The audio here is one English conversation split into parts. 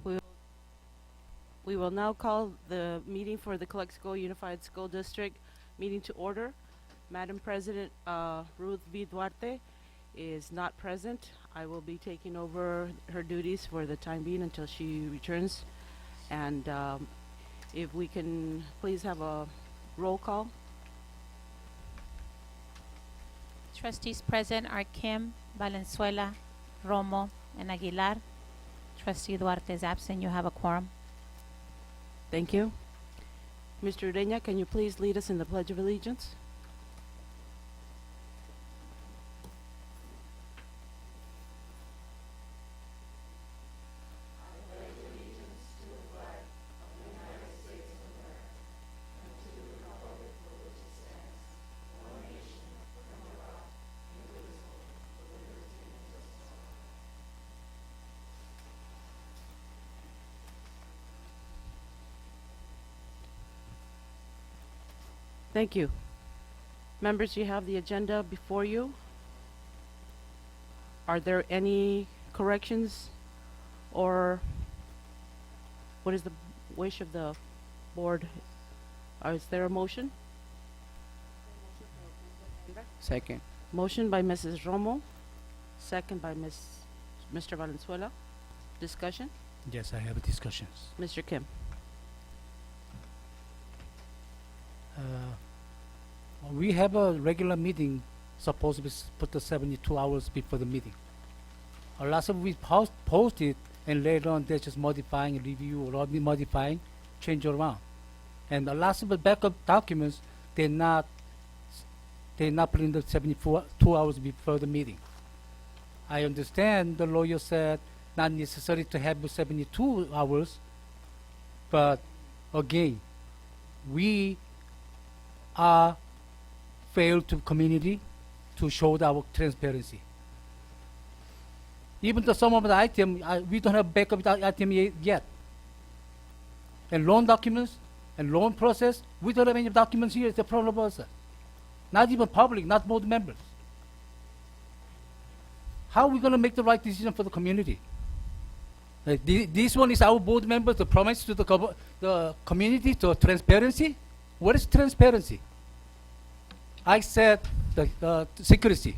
We we will now call the meeting for the Calexico Unified School District meeting to order. Madam President, Ruth B. Duarte is not present. I will be taking over her duties for the time being until she returns. And if we can please have a roll call. Trustees present are Kim, Valenzuela, Romo, and Aguilar. Trustee Duarte is absent. You have a quorum. Thank you. Mr. Ureña, can you please lead us in the Pledge of Allegiance? Thank you. Members, you have the agenda before you. Are there any corrections or what is the wish of the board? Is there a motion? Second. Motion by Mrs. Romo, second by Mr. Valenzuela. Discussion? Yes, I have discussions. Mr. Kim. We have a regular meeting supposed to be put the 72 hours before the meeting. A lot of we post it and later on they're just modifying, review or modifying, change around. And a lot of the backup documents, they're not putting the 72 hours before the meeting. I understand the lawyer said not necessary to have the 72 hours, but again, we are failed to community to show our transparency. Even though some of the item, we don't have backup item yet. And loan documents and loan process, we don't have any documents here. It's a problem also. Not even public, not board members. How are we going to make the right decision for the community? This one is our board members, the promise to the community, to transparency. What is transparency? I said the secrecy.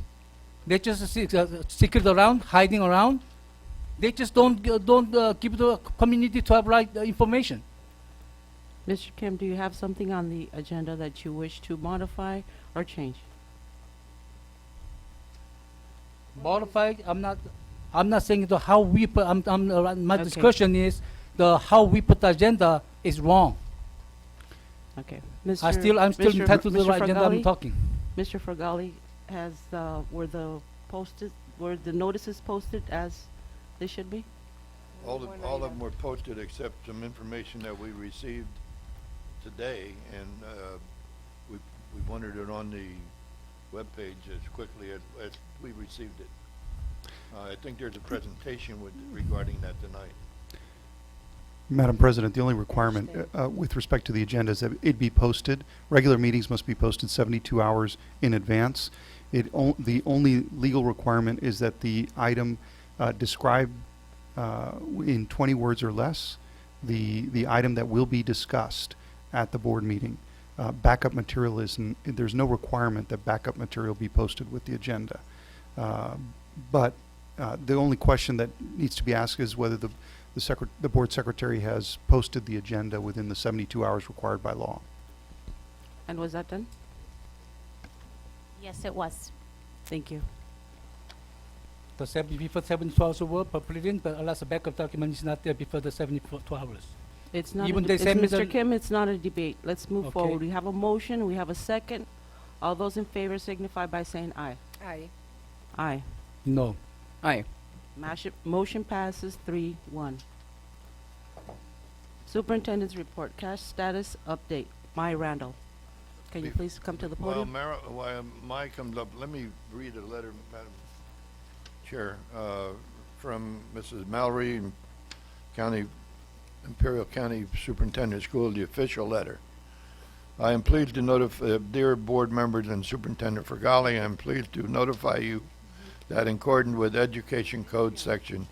They just secret around, hiding around. They just don't give the community to have right information. Mr. Kim, do you have something on the agenda that you wish to modify or change? Modify. I'm not saying the how we put. My Okay. discussion is the how we put the agenda is wrong. Okay. I'm still entitled to the Mr. right agenda. I'm Fragali? talking. Mr. Fragali, has were the notices posted as they should be? All of them were posted except some information that we received today, and we wanted it on the webpage as quickly as we received it. I think there's a presentation regarding that tonight. Madam President, the only requirement with respect to the agenda is that it be posted. Regular meetings must be posted 72 hours in advance. The only legal requirement is that the item describe in 20 words or less the item that will be discussed at the board meeting. Backup material there's no requirement that backup material be posted with the agenda. But the only question that needs to be asked is whether the board secretary has posted the agenda within the 72 hours required by law. And was that done? Yes, it was. Thank you. The before 72 hours were completed, but alas, the backup document is not there before the 72 hours. It's not. Even they send me Mr. the- Kim, it's not a debate. Let's move Okay. forward. We have a motion. We have a second. All those in favor signify by saying aye. Aye. Aye. No. Aye. Motion passes 3-1. Superintendent's report, cash status update. Maya Randall. Can you Bef- please come to the While podium? while Mai comes up, let me read a letter, Madam Chair, from Mrs. Mallory, Imperial County Superintendent School, the official letter. I am pleased to notify, dear board members and Superintendent Fragali, I am pleased to notify you that in accordance with Education Code Section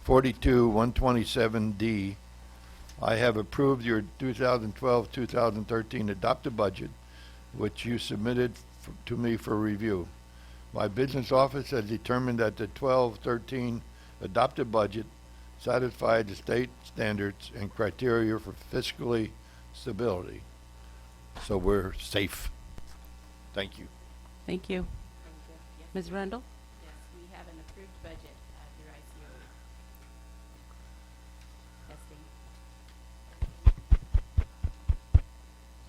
42-127D, I have approved your 2012-2013 adopted budget, which you submitted to me for review. My business office has determined that the 12-13 adopted budget satisfied the state standards and criteria for fiscally stability. So we're safe. Thank you. Thank you. Ms. Randall? Yes, we have an approved budget through ICO.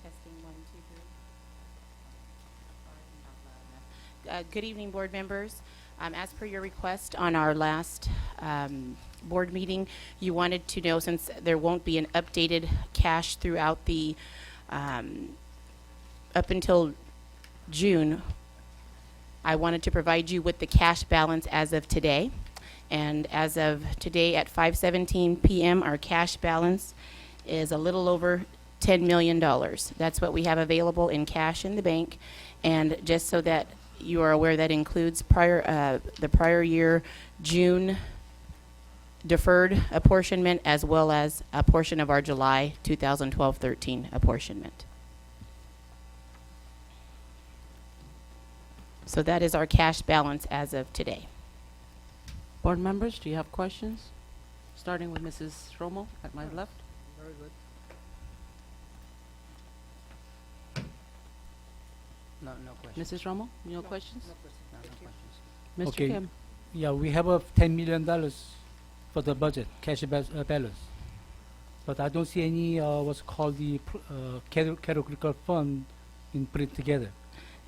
Testing 1, 2, 3. Good evening, board members. As per your request on our last board meeting, you wanted to know, since there won't be an updated cash throughout the up until June, I wanted to provide you with the cash balance as of today. And as of today at 5:17 p.m., our cash balance is a little over $10 million. That's what we have available in cash in the bank. And just so that you are aware, that includes the prior year June deferred apportionment, as well as a portion of our July 2012-13 apportionment. So that is our cash balance as of today. Board members, do you have questions? Starting with Mrs. Romo at my left. Very good. No questions. Mrs. Romo, no questions? No questions. Mr. Okay. Kim? Yeah, we have a $10 million for the budget, cash balance. But I don't see any, what's called the categorical fund in put it together.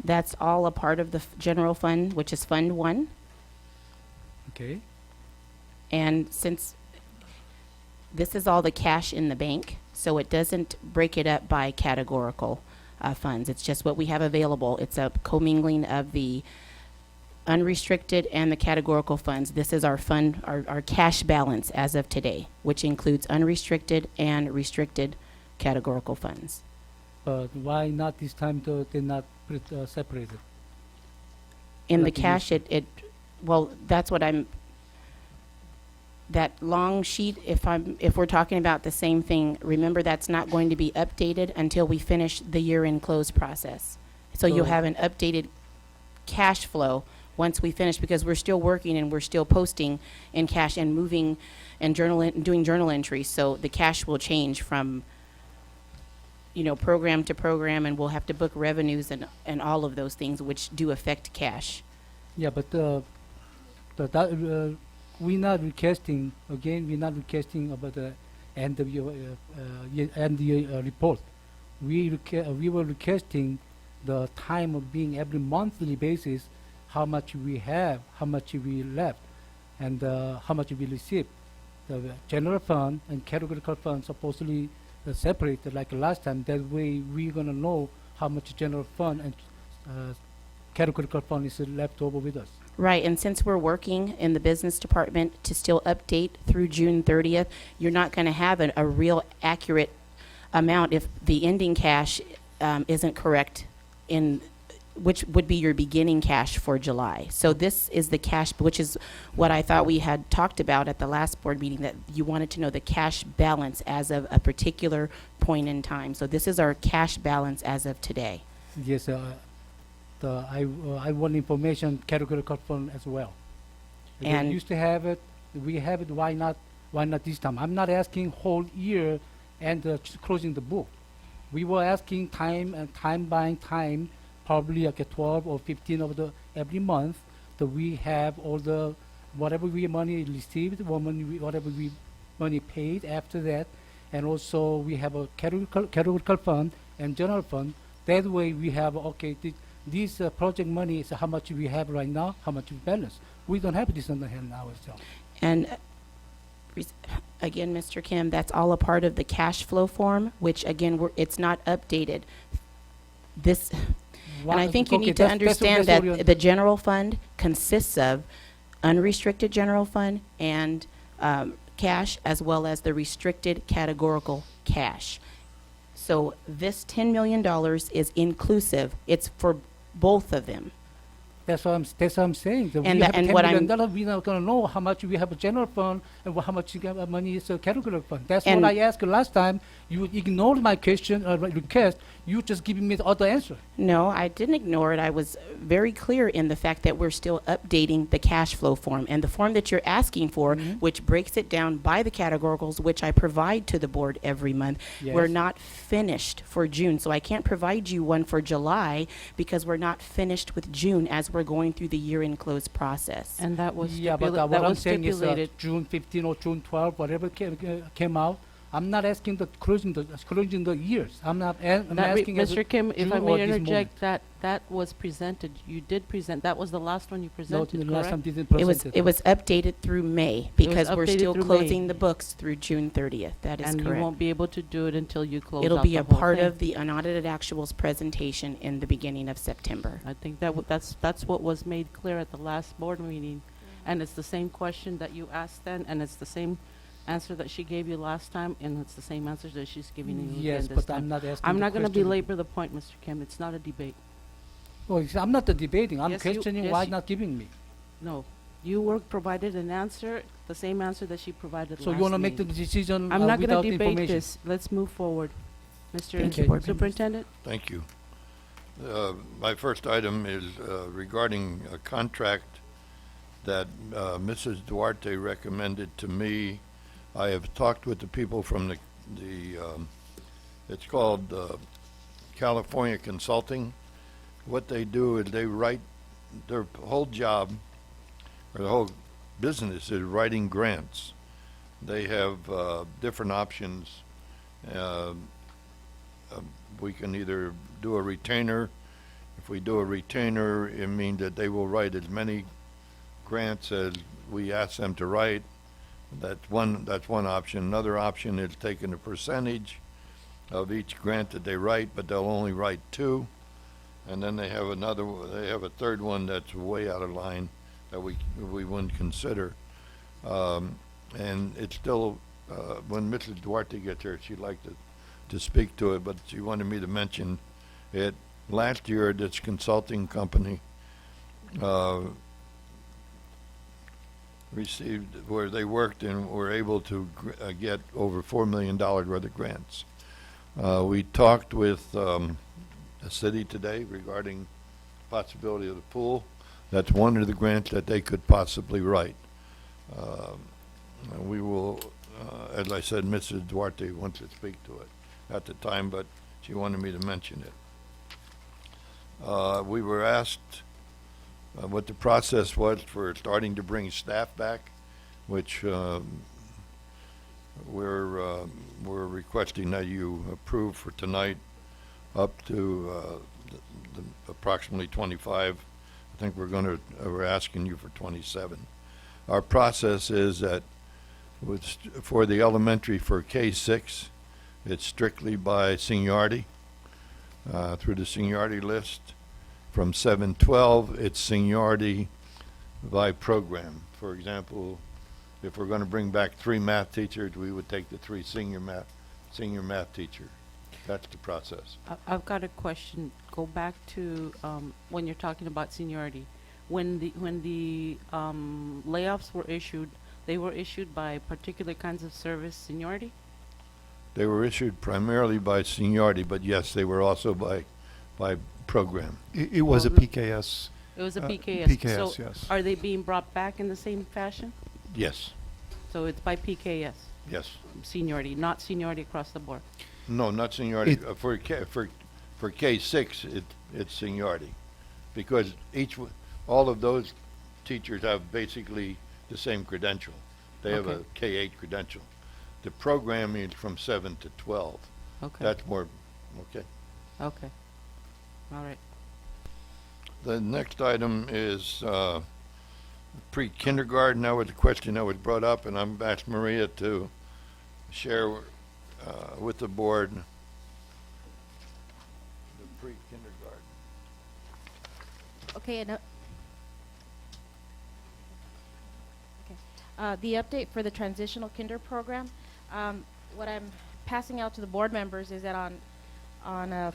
That's all a part of the general fund, which is Fund 1. Okay? And since this is all the cash in the bank, so it doesn't break it up by categorical funds. It's just what we have available. It's a commingling of the unrestricted and the categorical funds. This is our fund, our cash balance as of today, which includes unrestricted and restricted categorical funds. But why not this time they're not put separated? In the Like it cash, well, that's what that long sheet, if we're talking about the same thing, remember that's not going to be updated until we finish the year-end close process. So you'll So- have an updated cash flow once we finish, because we're still working and we're still posting in cash and moving and doing journal entries. So the cash will change from, program to program, and we'll have to book revenues and all of those things, which do affect cash. Yeah, but we're not requesting, again, we're not requesting about the end of your report. We were requesting the time of being every monthly basis, how much we have, how much we left, and how much we receive. The general fund and categorical fund supposedly separated like last time. That way we're gonna know how much general fund and categorical fund is left over with us. Right, and since we're working in the business department to still update through June 30th, you're not going to have a real accurate amount if the ending cash isn't correct, which would be your beginning cash for July. So this is the cash, which is what I thought we had talked about at the last board meeting, that you wanted to know the cash balance as of a particular point in time. So this is our cash balance as of today. Yes, I want information categorical fund as well. We And- used to have it, we have it, why not this time? I'm not asking whole year and closing the book. We were asking time by time, probably like a 12 or 15 of every month, that we have all the, whatever we money received, whatever we money paid after that, and also we have a categorical fund and general fund. That way we have, okay, this project money is how much we have right now, how much we balance. We don't have this on the hand ourselves. And again, Mr. Kim, that's all a part of the cash flow form, which again, it's not updated. And I think you need to understand that the general fund consists of unrestricted general fund and cash, as well as the restricted categorical cash. So this $10 million is inclusive. It's for both of them. That's what I'm saying. That And we the- have and $10 what million, I'm- we're not gonna know how much we have a general fund and how much money is a category fund. That's And- what I asked last time. You ignored my question or request. You just giving me the other answer. No, I didn't ignore it. I was very clear in the fact that we're still updating the cash flow form. And the form that you're asking for, Mhm. which breaks it down by the categoricals, which I provide to the board every month, we're Yes. not finished for June. So I can't provide you one for July because we're not finished with June as we're going through the year-end close process. And that was Yeah, but that what I'm was saying is stipulated. June 15 or June 12, whatever came out. I'm not asking the closing the years. I'm not. I'm That asking as a- Mr. Kim, if June I or may this interject, that was presented. You did present. That was the last one you No, presented, the last time correct? didn't It was, present it was updated through May because we're updated still through May. closing the books through June 30th. That is And you correct. won't be able to do it until you close It'll out be the a whole part thing. of the unaudited actuals presentation in the beginning of September. I think that's what was made clear at the last board meeting. And it's the same question that you asked then, and it's the same answer that she gave you last time, and it's the same answer that she's giving you Yes, again this but I'm time. not asking. I'm the not gonna question. belabor the point, Mr. Kim. It's not a debate. Well, I'm not debating. I'm Yes, you- questioning yes, why you- not giving me. No. You were provided an answer, the same answer that she provided So last you want to make the meeting. decision I'm not without gonna debate information. this. Let's move forward. Mr. Thank you, Board members. Superintendent? Thank you. My first item is regarding a contract that Mrs. Duarte recommended to me. I have talked with the people from it's called California Consulting. What they do is they write, their whole job, or the whole business is writing grants. They have different options. We can either do a retainer. If we do a retainer, it means that they will write as many grants as we ask them to write. That's one option. Another option is taking a percentage of each grant that they write, but they'll only write 2. And then they have a third one that's way out of line that we wouldn't consider. And it's still, when Mrs. Duarte gets here, she'd like to speak to it, but she wanted me to mention it. Last year, this consulting company received, where they worked and were able to get over $4 million worth of grants. We talked with the city today regarding possibility of the pool. That's one of the grants that they could possibly write. We will, as I said, Mrs. Duarte wants to speak to it at the time, but she wanted me to mention it. We were asked what the process was for starting to bring staff back, which we're requesting that you approve for tonight up to approximately 25. I think we're asking you for 27. Our process is that for the elementary, for K-6, it's strictly by seniority, through the seniority list. From 7-12, it's seniority by program. For example, if we're going to bring back 3 math teachers, we would take the 3 senior math teacher. That's the process. I've got a question. Go back to when you're talking about seniority. When the layoffs were issued, they were issued by particular kinds of service seniority? They were issued primarily by seniority, but yes, they were also by program. It was a Well, PKS. It was a Uh, PKS. PKS, So yes. are they being brought back in the same fashion? Yes, So it's by PKS, yes. seniority, not seniority across the board. No, not seniority. It- For K-6, it's seniority, because all of those teachers have basically the same credential. They have a Okay. K-8 credential. The programming is from 7 to 12. Okay. That's more, okay. Okay. All right. The next item is pre-kindergarten. That was a question that was brought up, and I'm asked Maria to share with the board the pre-kindergarten. Okay, the update for the transitional kinder program. What I'm passing out to the board members is that on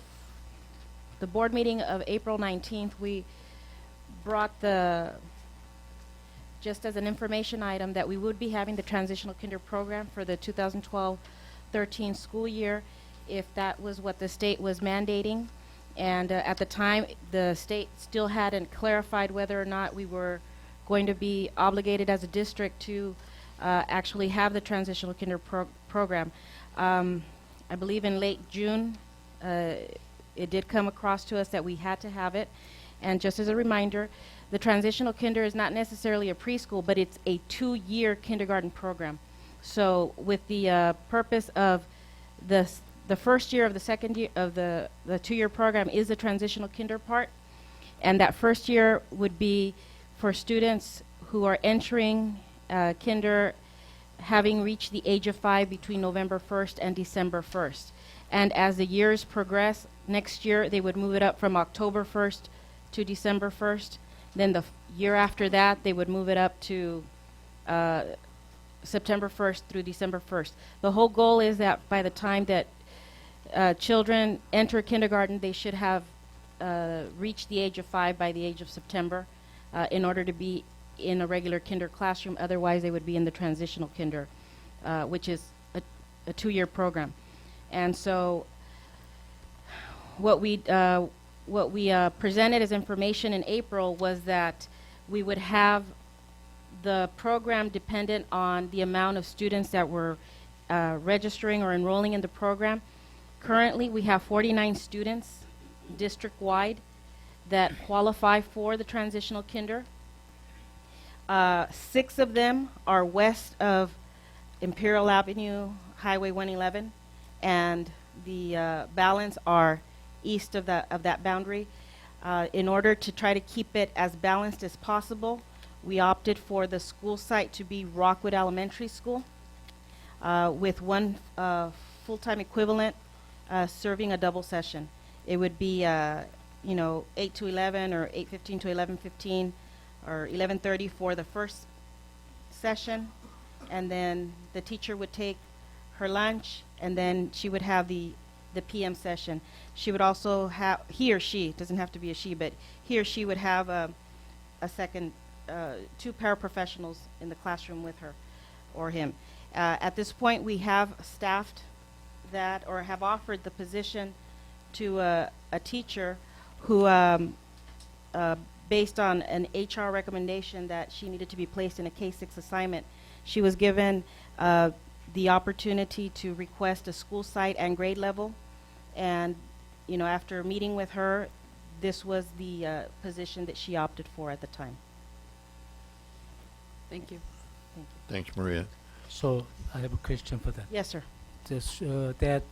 the board meeting of April 19th, brought just as an information item, that we would be having the transitional kinder program for the 2012-13 school year, if that was what the state was mandating. And at the time, the state still hadn't clarified whether or not we were going to be obligated as a district to actually have the transitional kinder program. I believe in late June, it did come across to us that we had to have it. And just as a reminder, the transitional kinder is not necessarily a preschool, but it's a 2-year kindergarten program. So with the purpose of the first year of the second year of the 2-year program is the transitional kinder part, and that first year would be for students who are entering kinder having reached the age of 5 between November 1st and December 1st. And as the years progress, next year they would move it up from October 1st to December 1st. Then the year after that, they would move it up to September 1st through December 1st. The whole goal is that by the time that children enter kindergarten, they should have reached the age of 5 by the age of September in order to be in a regular kinder classroom. Otherwise, they would be in the transitional kinder, which is a 2-year program. And so what we presented as information in April was that we would have the program dependent on the amount of students that were registering or enrolling in the program. Currently, we have 49 students district-wide that qualify for the transitional kinder. 6 of them are west of Imperial Avenue, Highway 111, and the balance are east of that boundary. In order to try to keep it as balanced as possible, we opted for the school site to be Rockwood Elementary School, with one full-time equivalent serving a double session. It would be 8 to 11 or 8:15 to 11:15 or 11:30 for the first session, and then the teacher would take her lunch, and then she would have the PM session. She would also have, he or she, doesn't have to be a she, but he or she would have a second, 2 paraprofessionals in the classroom with her or him. At this point, we have staffed that, or have offered the position to a teacher who, based on an HR recommendation that she needed to be placed in a K-6 assignment, she was given the opportunity to request a school site and grade level. And, after meeting with her, this was the position that she opted for at the time. Thank you. Thanks, Maria. So I have a question for that. Yes, sir. That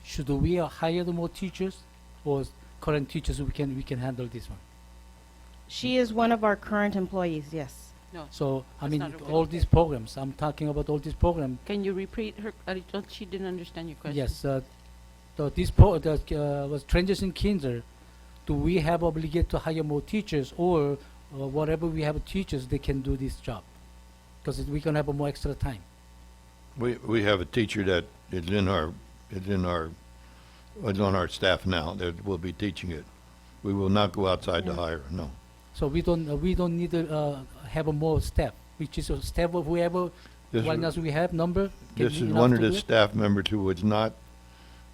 should we hire more teachers, or current teachers we can handle this one? She is one of our current employees, yes. No. So I That's mean, not okay. all these programs. I'm talking about all these programs. Can you repeat her? She didn't understand your question. Yes, was transition kinder. Do we have obligate to hire more teachers, or whatever we have teachers, they can do this job? Because we can have more extra time. We have a teacher that is on our staff now that will be teaching it. We will not go outside to Yeah. hire, no. So we don't need to have a more staff, which is a staff of whoever This right is- now we have number. can This be is enough one to of the do it? staff members who was not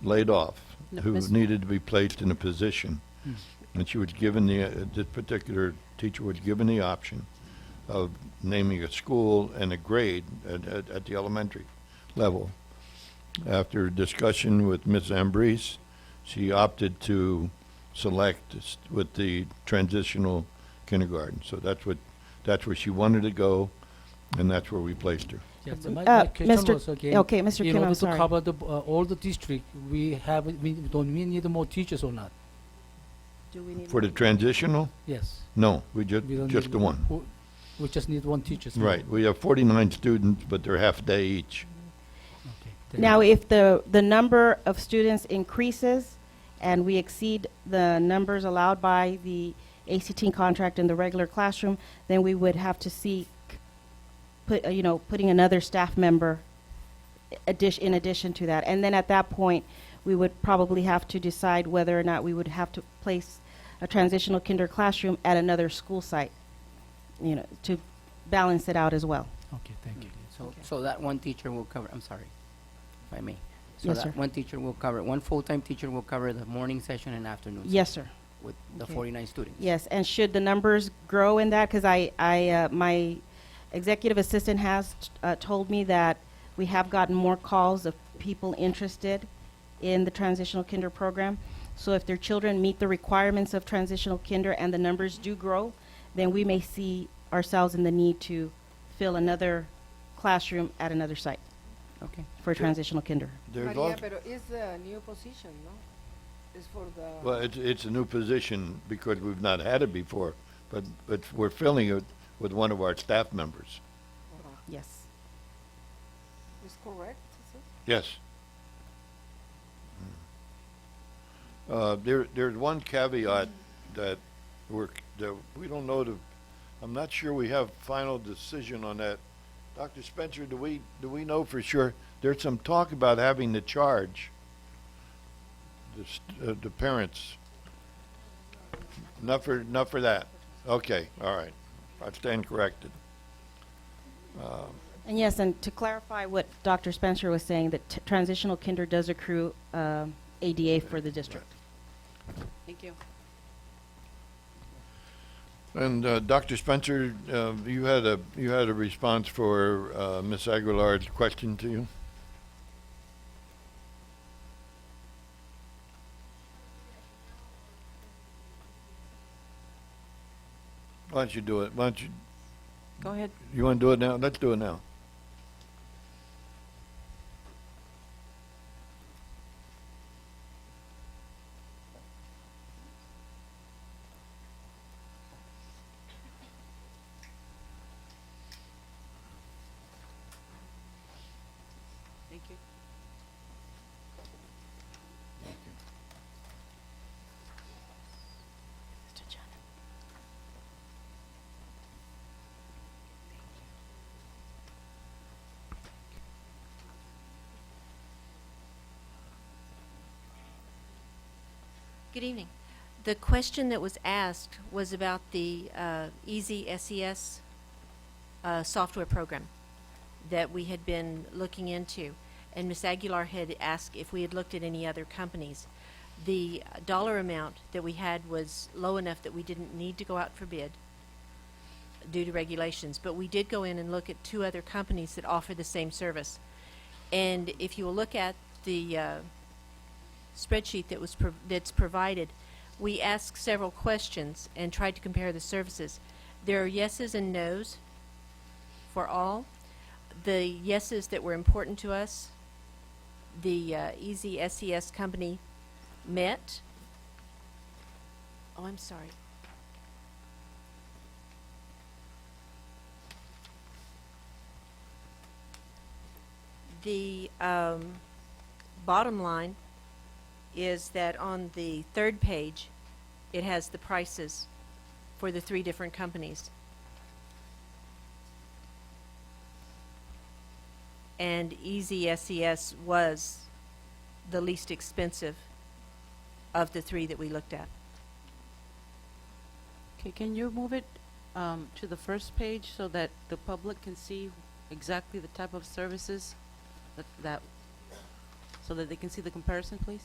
laid off, No, who Miss- needed to be placed in a position. Hmm. And she was given this particular teacher was given the option of naming a school and a grade at the elementary level. After discussion with Ms. Ambrose, she opted to select with the transitional kindergarten. So that's where she wanted to go, and that's where we placed her. Yes, so my Uh, question Mr. was again, Okay, Mr. in Kim, order I'm to sorry. cover all the district, don't we need more teachers or not? Do we need For the more? transitional, Yes. no, We don't just need the one. We just need one teacher. so- Right, we have 49 students, but they're half a day each. Okay. thank Now, you. if the number of students increases and we exceed the numbers allowed by the ACT contract in the regular classroom, then we would have to seek, putting another staff member in addition to that. And then at that point, we would probably have to decide whether or not we would have to place a transitional kinder classroom at another school site, you know, to balance it out as well. Okay, thank you. So that one teacher will cover, I'm sorry, if I may. So Yes, that sir. one teacher will cover, one full-time teacher will cover the morning session and afternoon session Yes, sir. with the Okay. 49 students. Yes, and should the numbers grow in that, because my executive assistant has told me that we have gotten more calls of people interested in the transitional kinder program. So if their children meet the requirements of transitional kinder and the numbers do grow, then we may see ourselves in the need to fill another classroom at another site Okay. for transitional kinder. There's Maria, also, pero it's a new position, no? It's for the. well, it's a new position because we've not had it before, but we're filling it with one of our staff members. Yes. It's correct, is it? Yes. There's one caveat that we don't know I'm not sure we have final decision on that. Dr. Spencer, do we know for sure? There's some talk about having to charge the parents. Not for that. Okay, all right. I stand corrected. And yes, and to clarify what Dr. Spencer was saying, that transitional kinder does accrue ADA for the district. Thank you. And Dr. Spencer, you had a response for Ms. Aguilar's question to you. Why don't you do it? Why don't you? Go ahead. You want to do it now? Let's do it now. Thank you. Good evening. The question that was asked was about the Easy SES software program that we had been looking into. And Ms. Aguilar had asked if we had looked at any other companies. The dollar amount that we had was low enough that we didn't need to go out for bid due to regulations. But we did go in and look at 2 other companies that offer the same service. And if you will look at the spreadsheet that's provided, we asked several questions and tried to compare the services. There are yeses and nos for all. The yeses that were important to us, the Easy SES company met. Oh, I'm sorry. The bottom line is that on the 3rd page, it has the prices for the 3 different companies. And Easy SES was the least expensive of the 3 that we looked at. Okay, can you move it to the first page so that the public can see exactly the type of services that so that they can see the comparison, please?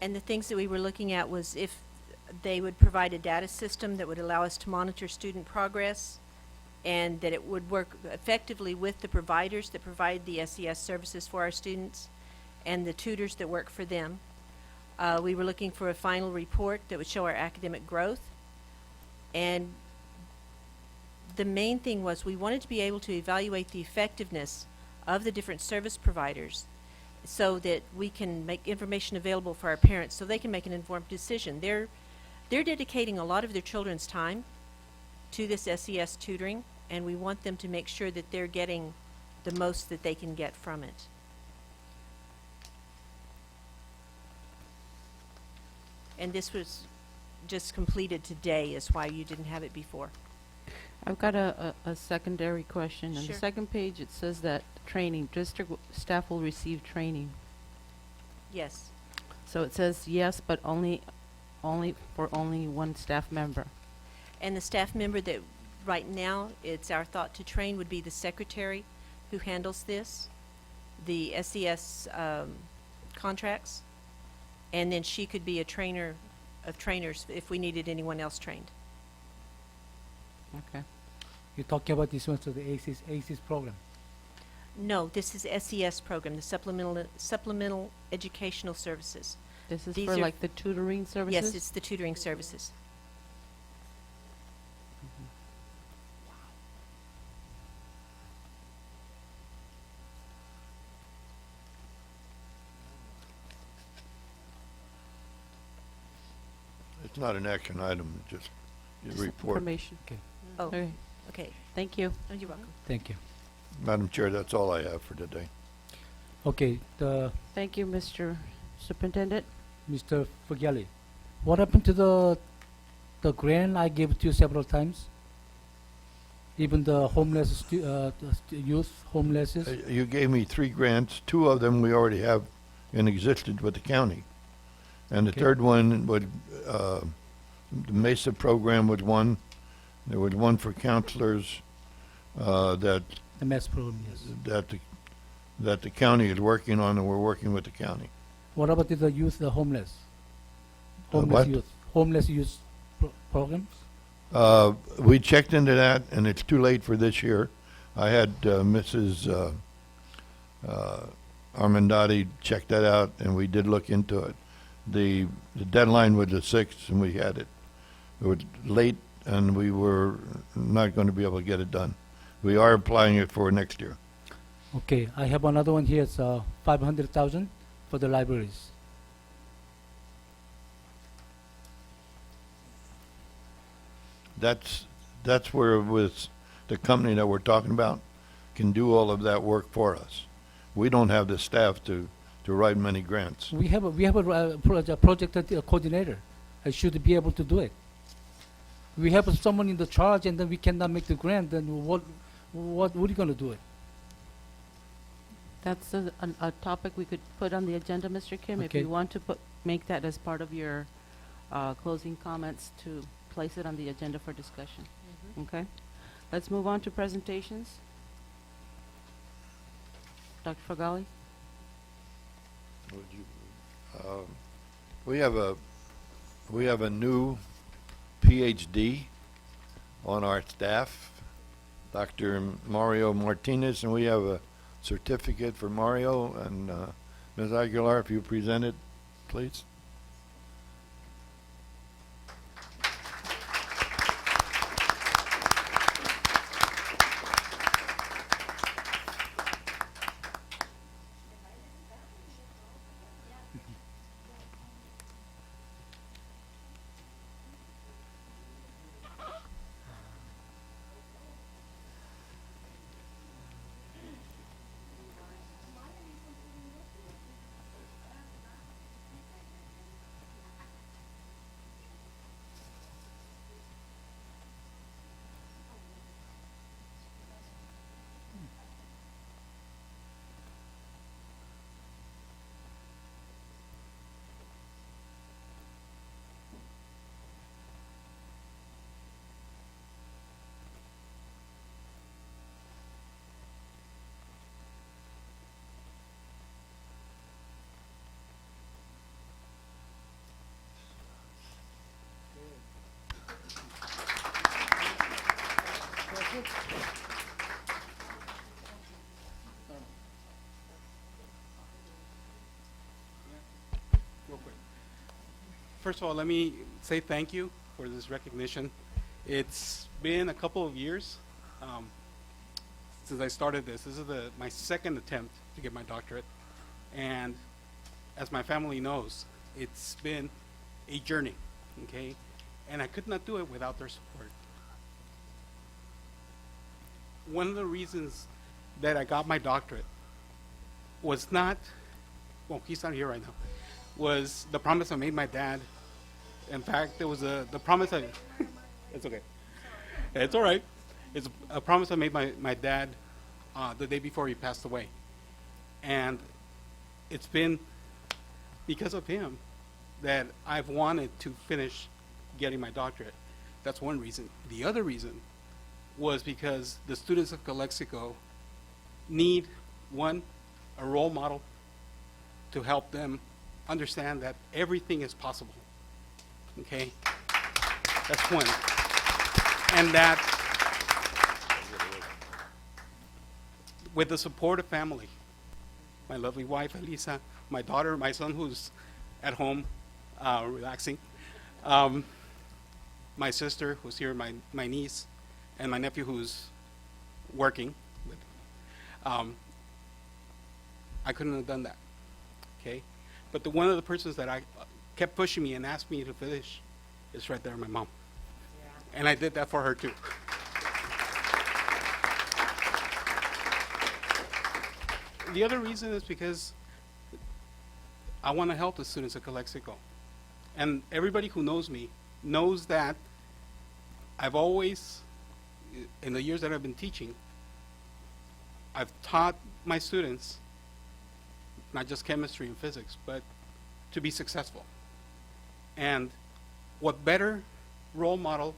And the things that we were looking at was if they would provide a data system that would allow us to monitor student progress, and that it would work effectively with the providers that provide the SES services for our students and the tutors that work for them. We were looking for a final report that would show our academic growth. And the main thing was we wanted to be able to evaluate the effectiveness of the different service providers so that we can make information available for our parents so they can make an informed decision. They're dedicating a lot of their children's time to this SES tutoring, and we want them to make sure that they're getting the most that they can get from it. And this was just completed today, is why you didn't have it before. I've got a secondary question. On the Sure. second page, it says that training, staff will receive training. Yes. So it says yes, but only for only one staff member. And the staff member that, right now, it's our thought to train would be the secretary who handles this, the SES contracts, and then she could be a trainer of trainers if we needed anyone else trained. Okay. You're talking about this one, so the ACES program. No, this is SES program, the supplemental educational services. This is These for are- like the tutoring services? Yes, it's the tutoring services. It's not an action item, just a Just report. Information. Oh, Okay, okay. thank you. Oh, you're welcome. Thank you. Madam Chair, that's all I have for today. Okay, Thank you, Mr. Superintendent. Mr. Fagelli, what happened to the grant I gave to you several times? Even the homeless youth, homelesses? You gave me 3 grants. 2 of them we already have in existence with the county. And the Okay. third one would, the MESA program was one. There was one for counselors, that, The mass program, yes. that the county is working on, and we're working with the county. What about the youth, the homeless? What? Homeless youth programs? We checked into that, and it's too late for this year. I had Mrs. Armandati check that out, and we did look into it. The deadline was the 6th, and we had it. It was late, and we were not going to be able to get it done. We are applying it for next year. Okay, I have another one here. It's 500,000 for the libraries. That's where with the company that we're talking about can do all of that work for us. We don't have the staff to write many grants. We have a project coordinator. I should be able to do it. We have someone in the charge, and then we cannot make the grant. Then what are you going to do it? That's a topic we could put on the agenda, Mr. Kim, if Okay. you want to make that as part of your closing comments, to place it on the agenda for discussion. Okay? Let's move on to presentations. Dr. Fagali? We have a new PhD on our staff, Dr. Mario Martinez, and we have a certificate for Mario. And Ms. Aguilar, if you present it, please. Real quick. First of all, let me say thank you for this recognition. It's been a couple of years since I started this. This is my second attempt to get my doctorate. And as my family knows, it's been a journey, okay? And I could not do it without their support. One of the reasons that I got my doctorate was not, well, he's not here right now, was the promise I made my dad. In fact, there was the promise I, it's okay. It's all right. It's a promise I made my dad the day before he passed away. And it's been because of him that I've wanted to finish getting my doctorate. That's one reason. The other reason was because the students of Calexico need, one, a role model to help them understand that everything is possible. Okay? That's one. And that with the support of family, my lovely wife, Elisa, my daughter, my son who's at home relaxing, my sister who's here, my niece, and my nephew who's working. I couldn't have done that, okay? But one of the persons that I kept pushing me and asked me to finish is right there, my mom. Yeah. And I did that for her too. The other reason is because I want to help the students at Calexico. And everybody who knows me knows that I've always, in the years that I've been teaching, I've taught my students not just chemistry and physics, but to be successful. And what better role model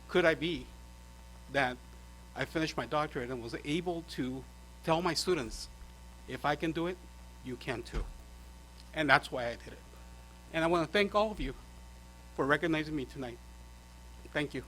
could I be that I finished my doctorate and was able to tell my students, if I can do it, you can too. And that's why I did it. And I want to thank all of you for recognizing me tonight. Thank you.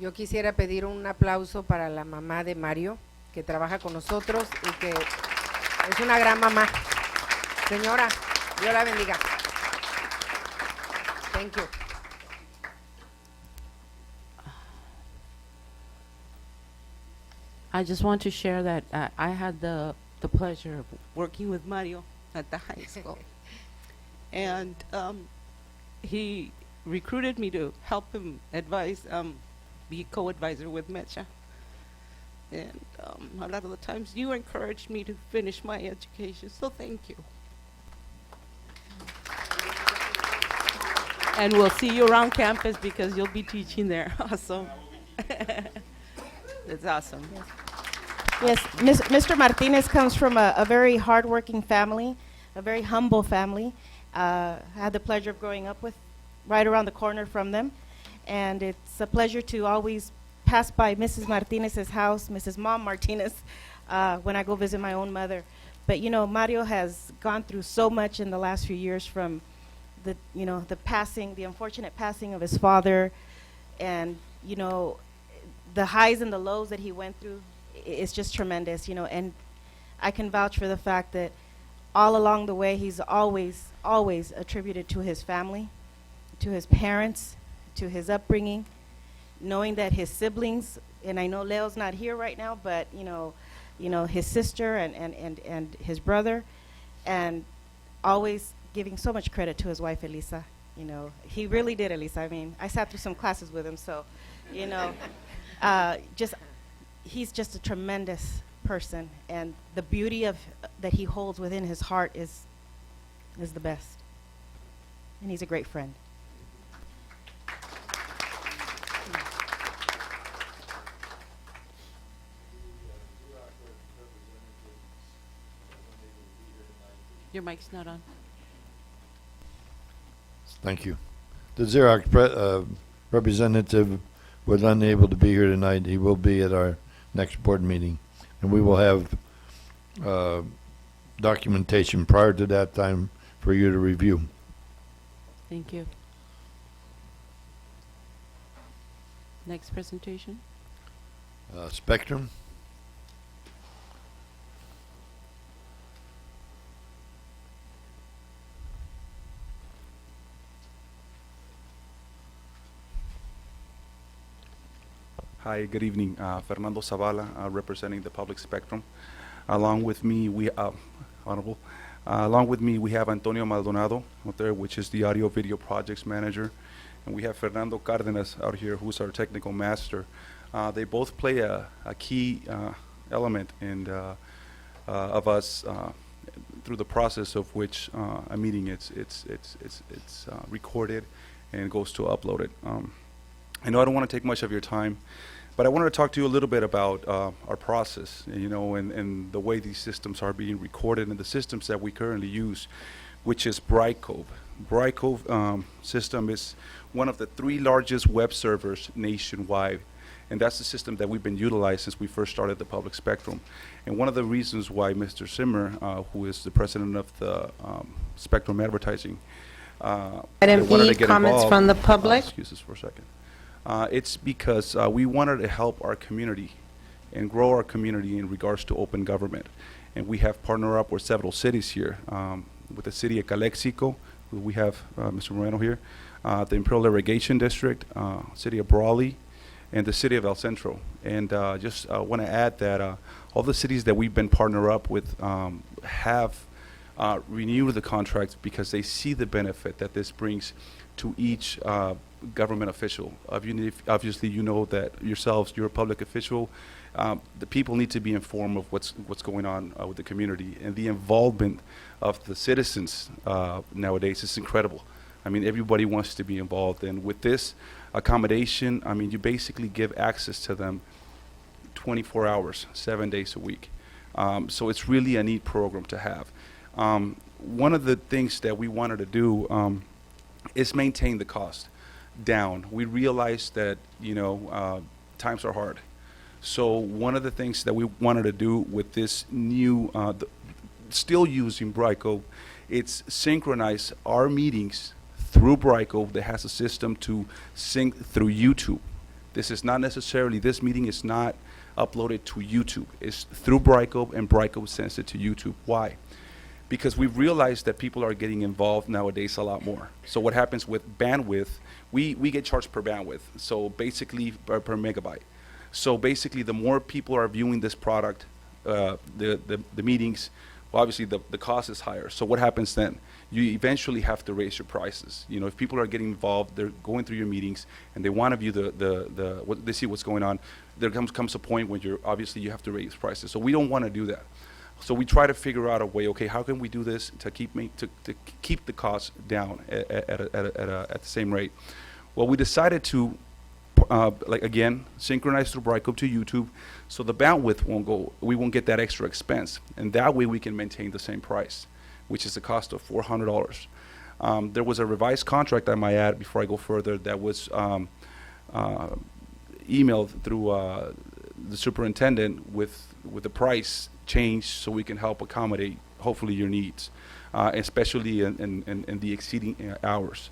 Yo quisiera pedir un aplauso para la mamá de Mario, que trabaja con nosotros y que es una gran mamá. Señora, Dios la bendiga. Thank you. I just want to share that I had the pleasure of working with Mario at the high school. And he recruited me to help him advise, be co-advisor with Mecha. And a lot of the times you encouraged me to finish my education, so thank you. And we'll see you around campus because you'll be teaching there. Awesome. That's awesome. Yes, Mr. Martinez comes from a very hardworking family, a very humble family. I had the pleasure of growing up with right around the corner from them. And it's a pleasure to always pass by Mrs. Martinez's house, Mrs. Mom Martinez, when I go visit my own mother. But you know, Mario has gone through so much in the last few years, from the unfortunate passing of his father, and you know, the highs and the lows that he went through. It's just tremendous, you know. And I can vouch for the fact that all along the way, he's always attributed to his family, to his parents, to his upbringing, knowing that his siblings, and I know Leo's not here right now, but you know his sister and his brother, and always giving so much credit to his wife Elisa. You know, he really did, Elisa. I mean, I sat through some classes with him, so you know, he's just a tremendous person, and the beauty of that he holds within his heart is the best, and he's a great friend. Your mic's not on. Thank you. The Xerox representative was unable to be here tonight. He will be at our next board meeting. And we will have documentation prior to that time for you to review. Thank you. Next presentation. Spectrum. Hi, good evening. Fernando Zavala, representing the Public Spectrum. Along with me, Honorable, Along with me, we have Antonio Maldonado out there, which is the audio video projects manager. And we have Fernando Cardenas out here, who's our technical master. They both play a key element in, of us through the process of which a meeting it's recorded and goes to uploaded. I know I don't want to take much of your time, but I wanted to talk to you a little bit about our process, you know, and the way these systems are being recorded and the systems that we currently use, which is Brightcove. Brightcove system is one of the 3 largest web servers nationwide, and that's the system that we've been utilizing since we first started the Public Spectrum. And one of the reasons why Mr. Simmer, who is the president of the Spectrum Advertising, Item they wanted E, to get comments involved. from the public. Excuse us for a second. It's because we wanted to help our community and grow our community in regards to open government. And we have partnered up with several cities here, with the city of Calexico, who we have Mr. Moreno here, the Imperial Irrigation District, city of Brawley, and the city of El Centro. And just want to add that all the cities that we've been partnered up with have renewed the contracts because they see the benefit that this brings to each government official. Obviously, you know that yourselves, you're a public official. The people need to be informed of what's going on with the community, and the involvement of the citizens nowadays is incredible. I mean, everybody wants to be involved, and with this accommodation, I mean, you basically give access to them 24 hours, 7 days a week. So it's really a neat program to have. One of the things that we wanted to do is maintain the cost down. We realized that, you know, times are hard. So one of the things that we wanted to do with this new, still using Brightcove, it's synchronize our meetings through Brightcove that has a system to sync through YouTube. This is not necessarily, this meeting is not uploaded to YouTube. It's through Brightcove, and Brightcove sends it to YouTube. Why? Because we've realized that people are getting involved nowadays a lot more. So what happens with bandwidth, we get charged per bandwidth, so basically per megabyte. So basically, the more people are viewing this product, the meetings, well, obviously the cost is higher. So what happens then? You eventually have to raise your prices. You know, if people are getting involved, they're going through your meetings, and they want to view they see what's going on. There comes a point when obviously you have to raise prices. So we don't want to do that. So we try to figure out a way. Okay, how can we do this to keep the costs down at the same rate? Well, we decided to, like again, synchronize through Brightcove to YouTube, so the bandwidth won't go. We won't get that extra expense, and that way we can maintain the same price, which is a cost of $400. There was a revised contract I might add before I go further that was emailed through the superintendent with the price change, so we can help accommodate hopefully your needs, especially in the exceeding hours.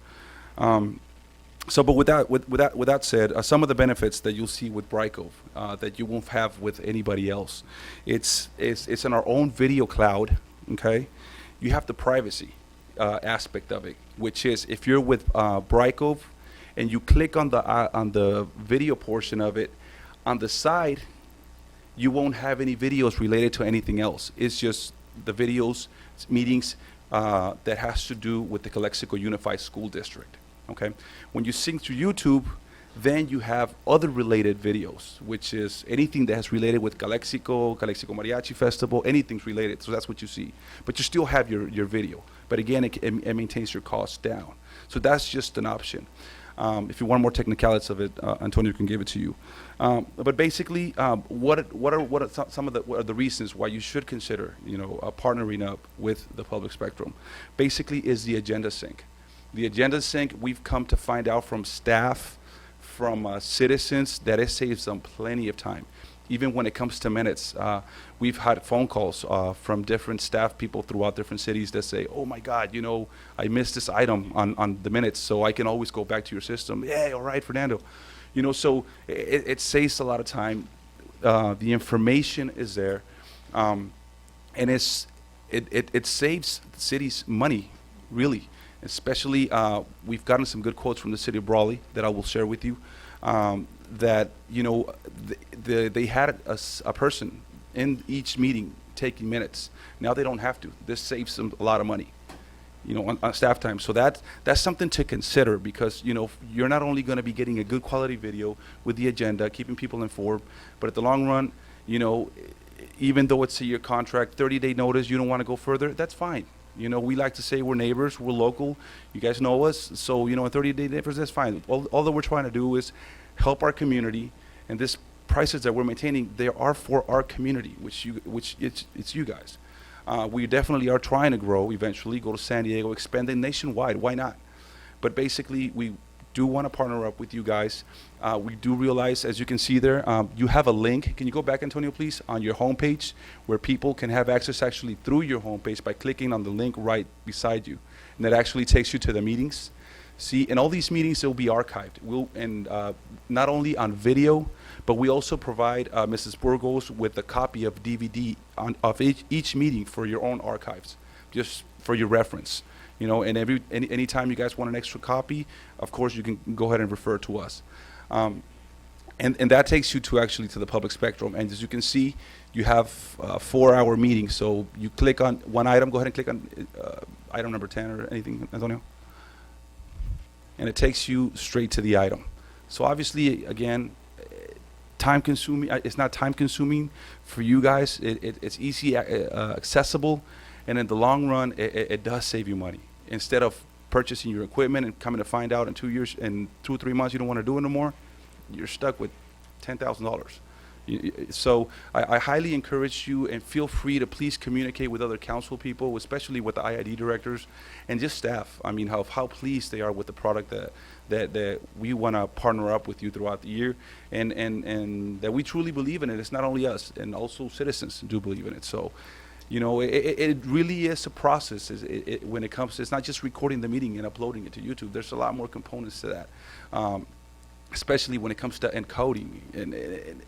But with that said, some of the benefits that you'll see with Brightcove that you won't have with anybody else, it's in our own video cloud. Okay, you have the privacy aspect of it, which is if you're with Brightcove and you click on the video portion of it, on the side, you won't have any videos related to anything else. It's just the videos, meetings that has to do with the Calexico Unified School District. Okay, when you sync to YouTube, then you have other related videos, which is anything that's related with Calexico Mariachi Festival, anything's related. So that's what you see. But you still have your video. But again, it maintains your costs down. So that's just an option. If you want more technicalities of it, Antonio can give it to you. But basically, what are some of the reasons why you should consider, you know, partnering up with the Public Spectrum? Basically, is the agenda sync. The agenda sync, we've come to find out from staff, from citizens, that it saves them plenty of time. Even when it comes to minutes, we've had phone calls from different staff people throughout different cities that say, oh my God, you know, I missed this item on the minutes, so I can always go back to your system. Yeah, all right, Fernando. You know, so it saves a lot of time. The information is there, and it saves the cities money, really. Especially, we've gotten some good quotes from the city of Brawley that I will share with you. That, you know, they had a person in each meeting taking minutes. Now they don't have to. This saves them a lot of money, on staff time. So that's something to consider, because, you're not only going to be getting a good quality video with the agenda, keeping people informed, but at the long run, even though it's a year contract, 30-day notice, you don't want to go further, that's fine. We like to say we're neighbors, we're local, you guys know us, so, a 30-day difference, that's fine. All that we're trying to do is help our community, and this prices that we're maintaining, they are for our community, which it's you guys. We definitely are trying to grow eventually, go to San Diego, expand it nationwide, why not? But basically, we do want to partner up with you guys. We do realize, as you can see there, you have a link. Can you go back, Antonio, please, on your homepage, where people can have access actually through your homepage by clicking on the link right beside you. And that actually takes you to the meetings. See, in all these meetings, they'll be archived. Not only on video, but we also provide Mrs. Burgos with a copy of DVD of each meeting for your own archives, just for your reference. And anytime you guys want an extra copy, of course you can go ahead and refer to us. And that takes you to the public spectrum. And as you can see, you have 4-hour meetings. So you click on one item, go ahead and click on item number 10 or anything, Antonio. And it takes you straight to the item. So obviously, again, time consuming, it's not time consuming for you guys. It's easy, accessible. And in the long run, it does save you money. Instead of purchasing your equipment and coming to find out in 2 years, in 2 or 3 months you don't want to do it anymore, you're stuck with $10,000. So I highly encourage you, and feel free to please communicate with other council people, especially with the IID directors and just staff. I mean, how pleased they are with the product that we want to partner up with you throughout the year, and that we truly believe in it. It's not only us, and also citizens do believe in it. So, it really is a process. When it comes to, it's not just recording the meeting and uploading it to YouTube. There's a lot more components to that. Especially when it comes to encoding, and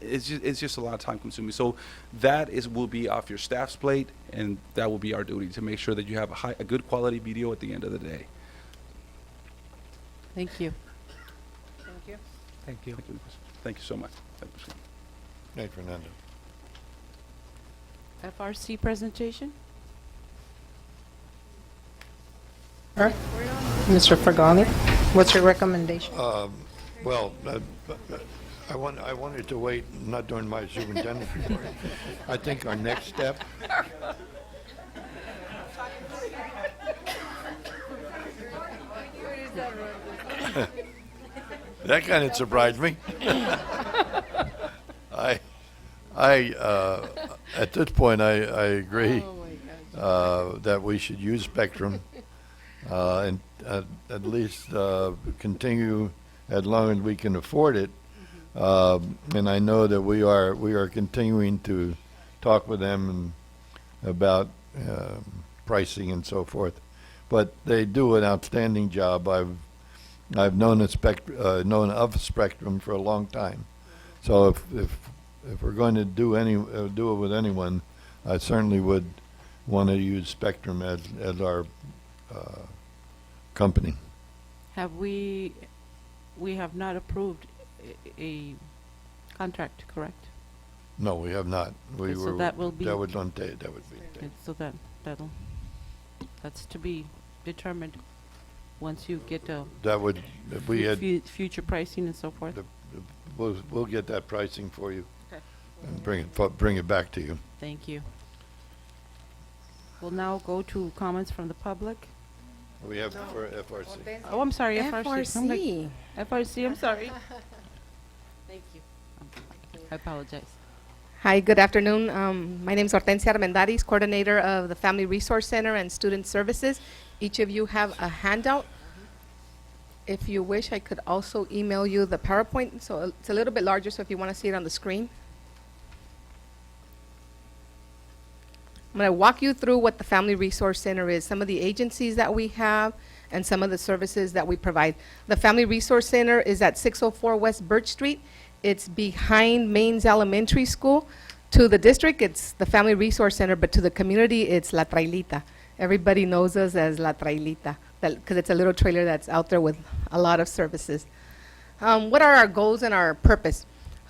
it's just a lot of time consuming. So that will be off your staff's plate, and that will be our duty to make sure that you have a good quality video at the end of the day. Thank you. Thank you. Thank you. Thank you so much. Hey, Fernando. FRC presentation? Mr. Fragani, what's your recommendation? Well, I wanted to wait, not during my superintendent's report. I think our next step. That kind of surprised me. At this point, I agree that we should use Spectrum and at least continue as long as we can afford it. And I know that we are continuing to talk with them about pricing and so forth. But they do an outstanding job. I've known of Spectrum for a long time. So if we're going to do it with anyone, I certainly would want to use Spectrum as our company. We have not approved a contract, correct? No, we have not. Okay, so that will be- That would be. And so that's to be determined once you get That would, if we had, future pricing and so forth. we'll get that pricing for you Okay. and bring it back to you. Thank you. We'll now go to comments from the public. We have for FRC. Oh, I'm sorry, FRC. I'm like, FRC. FRC, I'm sorry. Thank you. I apologize. Hi, good afternoon. My name is Hortensia Armendariz, coordinator of the Family Resource Center and Student Services. Each of you have a handout. If you wish, I could also email you the PowerPoint. So it's a little bit larger, so if you want to see it on the screen. I'm going to walk you through what the Family Resource Center is, some of the agencies that we have, and some of the services that we provide. The Family Resource Center is at 604 West Birch Street. It's behind Mains Elementary School. To the district, it's the Family Resource Center, but to the community, it's La Trailita. Everybody knows us as La Trailita, because it's a little trailer that's out there with a lot of services. What are our goals and our purpose?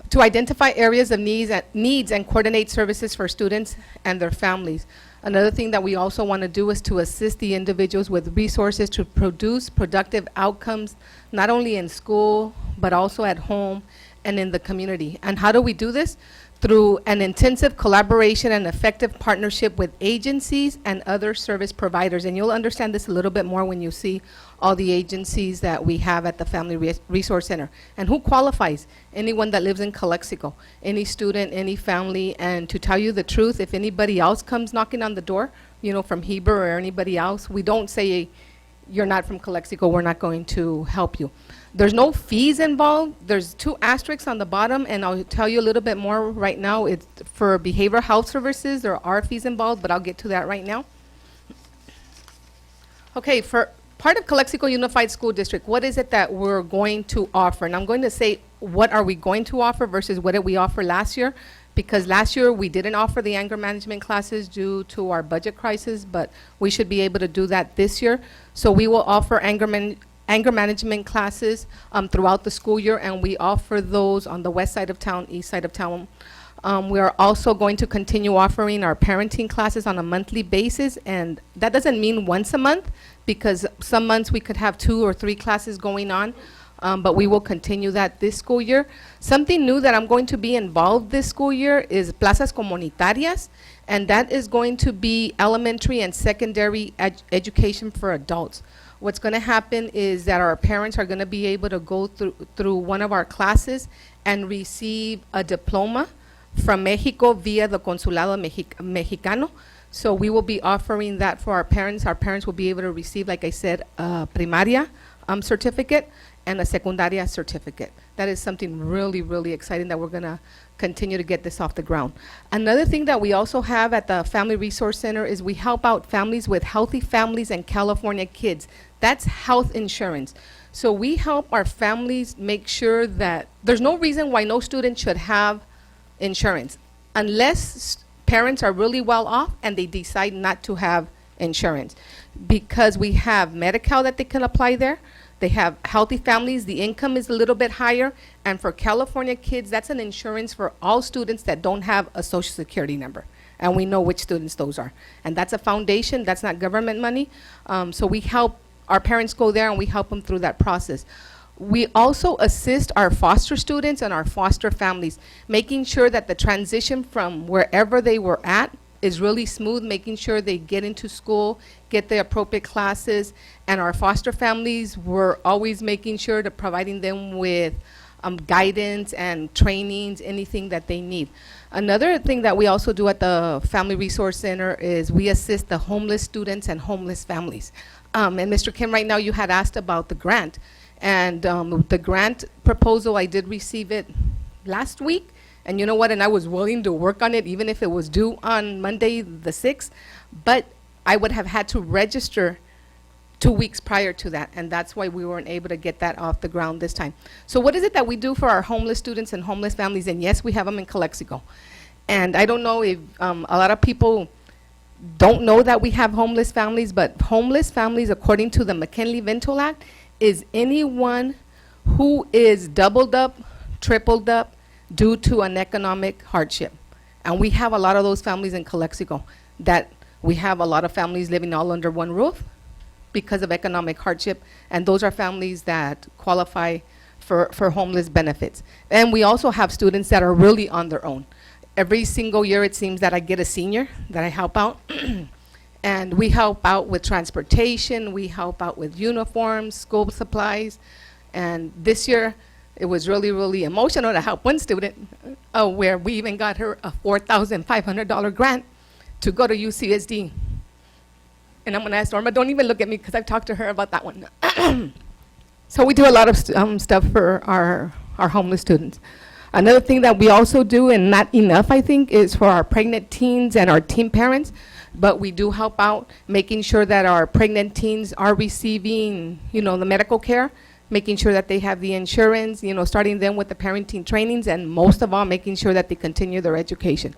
to identify areas of needs and coordinate services for students and their families. Another thing that we also want to do is to assist the individuals with resources to produce productive outcomes, not only in school, but also at home and in the community. And how do we do this? Through an intensive collaboration and effective partnership with agencies and other service providers. And you'll understand this a little bit more when you see all the agencies that we have at the Family Resource Center. And who qualifies? Anyone that lives in Calexico, any student, any family. And to tell you the truth, if anybody else comes knocking on the door, you know, from Heber or anybody else, we don't say, you're not from Calexico, we're not going to help you. There's no fees involved. There's 2 asterisks on the bottom, and I'll tell you a little bit more right now. It's for behavioral health services. There are fees involved, but I'll get to that right now. Okay, for part of Calexico Unified School District, what is it that we're going to offer? And I'm going to say what are we going to offer versus what did we offer last year, because last year we didn't offer the anger management classes due to our budget crisis, but we should be able to do that this year. So we will offer anger management classes throughout the school year, and we offer those on the west side of town, east side of town. We are also going to continue offering our parenting classes on a monthly basis, and that doesn't mean once a month, because some months we could have 2 or 3 classes going on, but we will continue that this school year. Something new that I'm going to be involved this school year is Plazas Comunitarias, and that is going to be elementary and secondary education for adults. What's going to happen is that our parents are going to be able to go through one of our classes and receive a diploma from Mexico via the Consulado Mexicano. So we will be offering that for our parents. Our parents will be able to receive, like I said, a primaria certificate and a secundaria certificate. That is something really, really exciting that we're going to continue to get this off the ground. Another thing that we also have at the Family Resource Center is we help out families with Healthy Families and California Kids. That's health insurance. So we help our families make sure that there's no reason why no student should have insurance unless parents are really well off and they decide not to have insurance, because we have Medi-Cal that they can apply there. They have Healthy Families, the income is a little bit higher, and for California Kids, that's an insurance for all students that don't have a Social Security number, and we know which students those are. And that's a foundation, that's not government money, so we help our parents go there and we help them through that process. We also assist our foster students and our foster families, making sure that the transition from wherever they were at is really smooth, making sure they get into school, get the appropriate classes, and our foster families, we're always making sure to providing them with guidance and trainings, anything that they need. Another thing that we also do at the Family Resource Center is we assist the homeless students and homeless families. And Mr. Kim, right now you had asked about the grant. And the grant proposal, I did receive it last week. And you know what? And I was willing to work on it, even if it was due on Monday the 6th. But I would have had to register 2 weeks prior to that. And that's why we weren't able to get that off the ground this time. So what is it that we do for our homeless students and homeless families? And yes, we have them in Calexico. And I don't know if a lot of people don't know that we have homeless families, but homeless families, according to the McKinley-Vento Act, is anyone who is doubled up, tripled up due to an economic hardship. And we have a lot of those families in Calexico, that we have a lot of families living all under one roof because of economic hardship, and those are families that qualify for homeless benefits. And we also have students that are really on their own. Every single year it seems that I get a senior that I help out. And we help out with transportation, we help out with uniforms, school supplies. And this year, it was really, really emotional to help one student, where we even got her a $4,500 grant to go to UCSD. And I'm gonna ask Norma, don't even look at me, because I've talked to her about that one. So we do a lot of stuff for our homeless students. Another thing that we also do, and not enough, I think, is for our pregnant teens and our teen parents. But we do help out making sure that our pregnant teens are receiving, the medical care, making sure that they have the insurance, starting them with the parenting trainings, and most of all, making sure that they continue their education.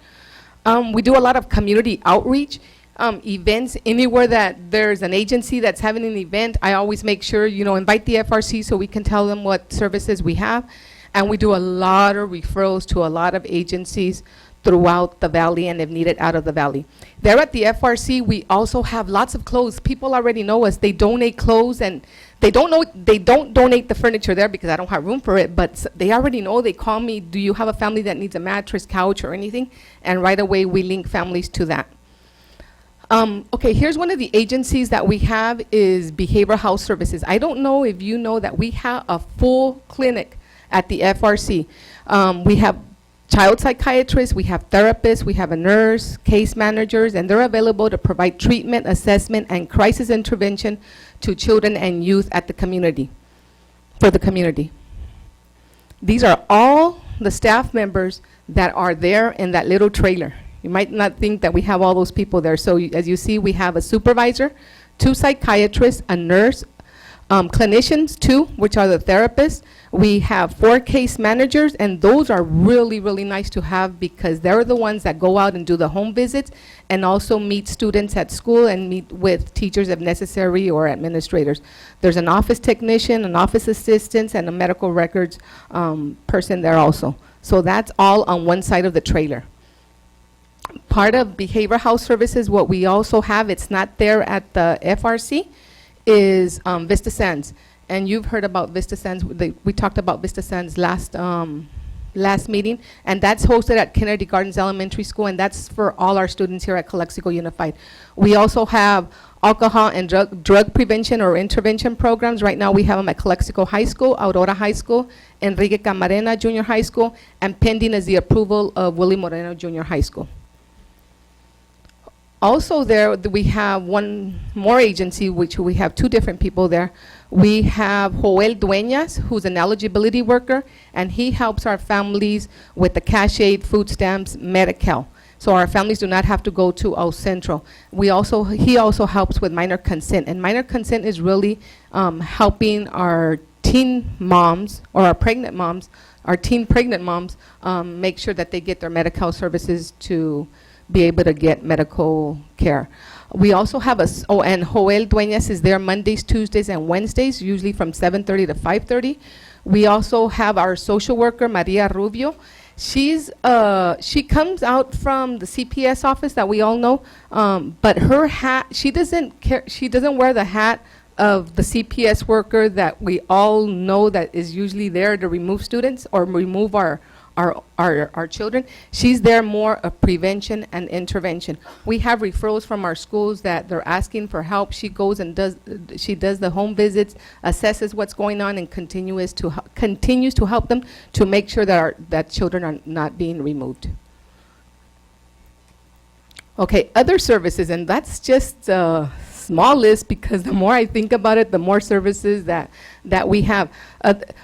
We do a lot of community outreach, events, anywhere that there's an agency that's having an event. I always make sure, invite the FRC so we can tell them what services we have. And we do a lot of referrals to a lot of agencies throughout the valley and if needed out of the valley. There at the FRC, we also have lots of clothes. People already know us. They donate clothes, and they don't donate the furniture there because I don't have room for it, but they already know. They call me, do you have a family that needs a mattress, couch, or anything? And right away, we link families to that. Okay, here's one of the agencies that we have is Behavioral Health Services. I don't know if you know that we have a full clinic at the FRC. We have child psychiatrists, we have therapists, we have a nurse, case managers, and they're available to provide treatment, assessment, and crisis intervention to children and youth at the community, for the community. These are all the staff members that are there in that little trailer. You might not think that we have all those people there. So as you see, we have a supervisor, 2 psychiatrists, a nurse, clinicians, 2, which are the therapists. We have 4 case managers, and those are really, really nice to have because they're the ones that go out and do the home visits and also meet students at school and meet with teachers if necessary or administrators. There's an office technician, an office assistant, and a medical records person there also. So that's all on one side of the trailer. Part of Behavioral Health Services, what we also have, it's not there at the FRC, is Vista Sands. And you've heard about Vista Sands. We talked about Vista Sands last meeting, and that's hosted at Kennedy Gardens Elementary School, and that's for all our students here at Calexico Unified. We also have alcohol and drug prevention or intervention programs. Right now we have them at Calexico High School, Aurora High School, Enrique Camarena Junior High School, and pending is the approval of Willie Moreno Junior High School. Also there, we have one more agency, which we have 2 different people there. We have Joel Dueñas, who's an eligibility worker, and he helps our families with the cash aid, food stamps, Medi-Cal. So our families do not have to go to El Centro. He also helps with minor consent, and minor consent is really helping our teen moms or our pregnant moms, our teen pregnant moms, make sure that they get their Medi-Cal services to be able to get medical care. We also have and Joel Dueñas is there Mondays, Tuesdays, and Wednesdays, usually from 7:30 to 5:30. We also have our social worker, Maria Rubio. She comes out from the CPS office that we all know, but her hat, she doesn't wear the hat of the CPS worker that we all know that is usually there to remove students or remove our children. She's there more of prevention and intervention. We have referrals from our schools that they're asking for help. She goes and does the home visits, assesses what's going on, and continues to help them to make sure that children are not being removed. Okay, other services, and that's just a small list because the more I think about it, the more services that we have.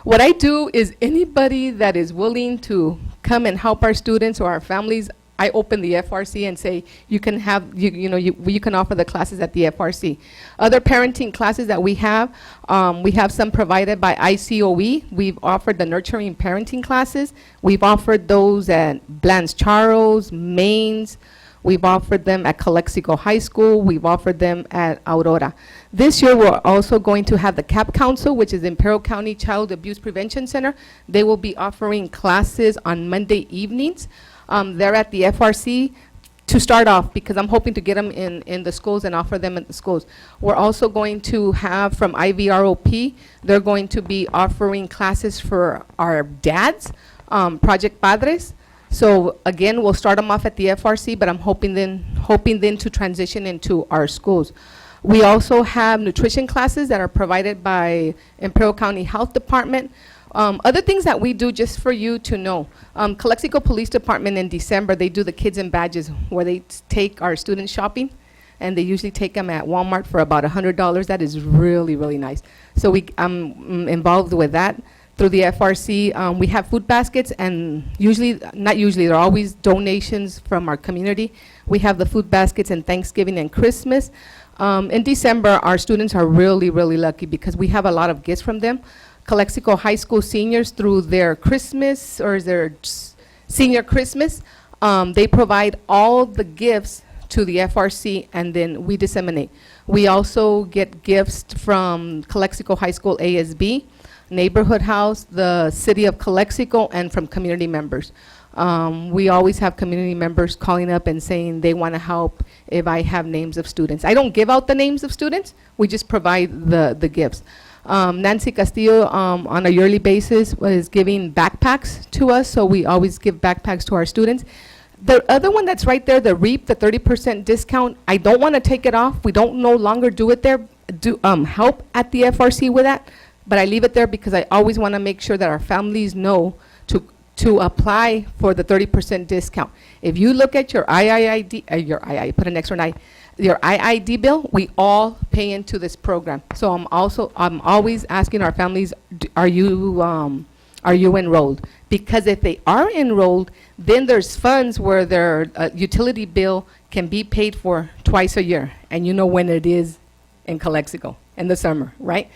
What I do is anybody that is willing to come and help our students or our families, I open the FRC and say you can have you can offer the classes at the FRC. Other parenting classes that we have some provided by ICOE. We've offered the nurturing parenting classes. We've offered those at Blanche Charles, Maines. We've offered them at Calexico High School. We've offered them at Aurora. This year, we're also going to have the CAP Council, which is Imperial County Child Abuse Prevention Center. They will be offering classes on Monday evenings. They're at the FRC to start off because I'm hoping to get them in the schools and offer them at the schools. We're also going to have from IVROP, they're going to be offering classes for our dads, Project Padres. So again, we'll start them off at the FRC, but I'm hoping then to transition into our schools. We also have nutrition classes that are provided by Imperial County Health Department. Other things that we do, just for you to know, Calexico Police Department in December, they do the Kids and Badges where they take our students shopping, and they usually take them at Walmart for about $100. That is really, really nice. So I'm involved with that. Through the FRC, we have food baskets, and they're always donations from our community. We have the food baskets in Thanksgiving and Christmas. In December, our students are really, really lucky because we have a lot of gifts from them. Calexico High School seniors, through their Christmas or their senior Christmas, they provide all the gifts to the FRC, and then we disseminate. We also get gifts from Calexico High School ASB. Neighborhood House, the City of Calexico, and from community members. We always have community members calling up and saying they want to help if I have names of students. I don't give out the names of students, we just provide the gifts. Nancy Castillo, on a yearly basis, was giving backpacks to us, so we always give backpacks to our students. The other one that's right there, the REAP, the 30% discount, I don't want to take it off. We don't no longer do it there, help at the FRC with that, but I leave it there because I always want to make sure that our families know to apply for the 30% discount. If you look at your IIID, put an extra I, your IID bill, we all pay into this program. So I'm always asking our families, are you enrolled? Because if they are enrolled, then there's funds where their utility bill can be paid for twice a year, and you know when it is in Calexico, in the summer, right?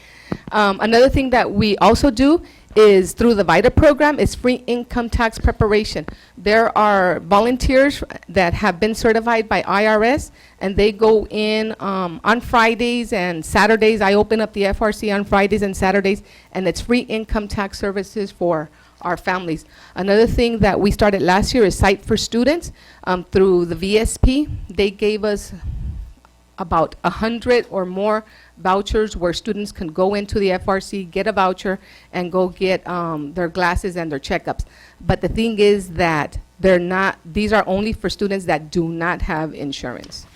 Another thing that we also do is through the VITA program is free income tax preparation. There are volunteers that have been certified by IRS, and they go in on Fridays and Saturdays. I open up the FRC on Fridays and Saturdays, and it's free income tax services for our families. Another thing that we started last year is Sight for Students. Through the VSP, they gave us about 100 or more vouchers where students can go into the FRC, get a voucher, and go get their glasses and their checkups. But the thing is that these are only for students that do not have insurance.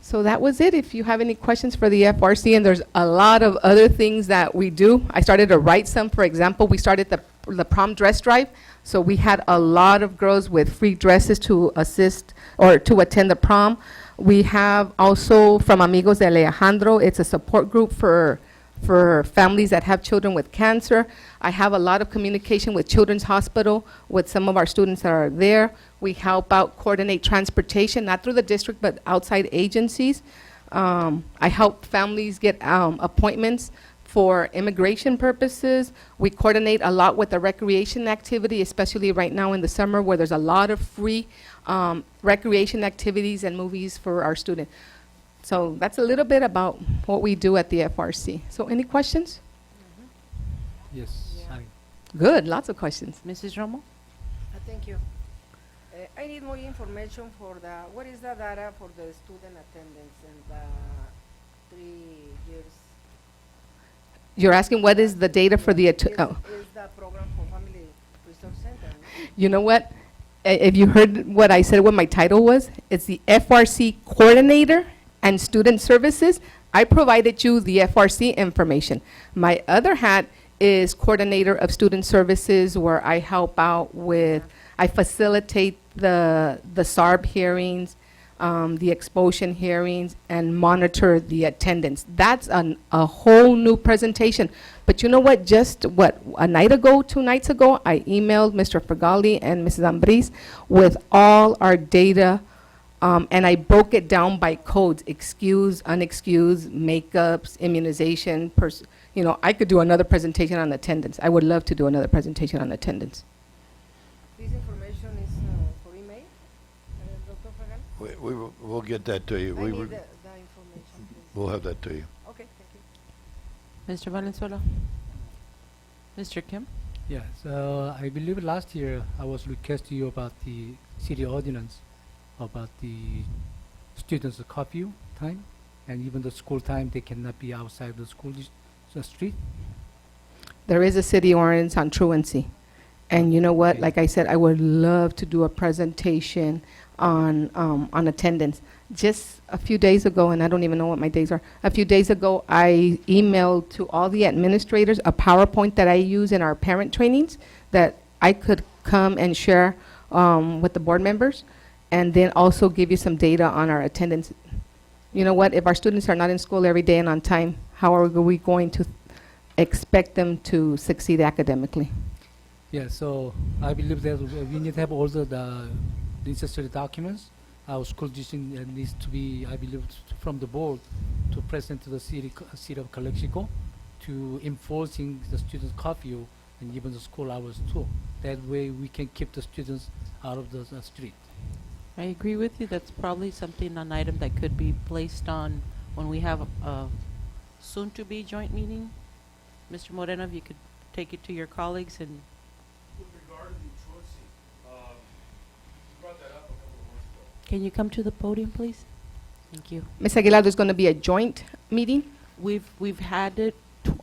So that was it. If you have any questions for the FRC, and there's a lot of other things that we do. I started to write some. For example, we started the prom dress drive. So we had a lot of girls with free dresses to assist or to attend the prom. We have also from Amigos de Alejandro, it's a support group for families that have children with cancer. I have a lot of communication with Children's Hospital with some of our students that are there. We help out coordinate transportation, not through the district, but outside agencies. I help families get appointments for immigration purposes. We coordinate a lot with the recreation activity, especially right now in the summer where there's a lot of free recreation activities and movies for our students. So that's a little bit about what we do at the FRC. So any questions? Yes. Good, lots of questions. Mrs. Romo? Thank you. I need more information for what is the data for the student attendance in the 3 years? You're asking what is the data for the, Is the program for Family Resource Center? No? You know what? If you heard what I said, what my title was, it's the FRC Coordinator and Student Services. I provided you the FRC information. My other hat is Coordinator of Student Services, where I help out with, I facilitate the SARB hearings, the expulsion hearings, and monitor the attendance. That's a whole new presentation. But you know what, just a night ago, 2 nights ago, I emailed Mr. Fergali and Mrs. Ambriz with all our data, and I broke it down by codes, excused, unexcused, makeups, immunization, you know, I could do another presentation on attendance. I would love to do another presentation on attendance. This information is for email, Dr. Fergali? We'll get that to you. I need the information, please. We'll have that to you. Okay, thank you. Mr. Valenzuela? Mr. Kim? Yes, I believe last year I was requesting you about the city ordinance about the students' curfew time, and even the school time, they cannot be outside the school street. There is a city ordinance on truancy. And you know what, Okay. like I said, I would love to do a presentation on attendance. Just a few days ago, and I don't even know what my days are, a few days ago, I emailed to all the administrators a PowerPoint that I use in our parent trainings that I could come and share with the board members, and then also give you some data on our attendance. You know what, if our students are not in school every day and on time, how are we going to expect them to succeed academically? Yeah, so I believe that we need to have all the necessary documents. Our school district needs to be, I believe, from the board to present to the city of Calexico to enforcing the students' curfew and even the school hours too. That way we can keep the students out of the street. I agree with you. That's probably something, an item that could be placed on when we have soon-to-be joint meeting. Mr. Moreno, if you could take it to your colleagues and With regard to the truancy, you brought that up a couple of months ago. can you come to the podium, please? Thank you. Ms. Aguilar, there's going to be a joint meeting. We've had it,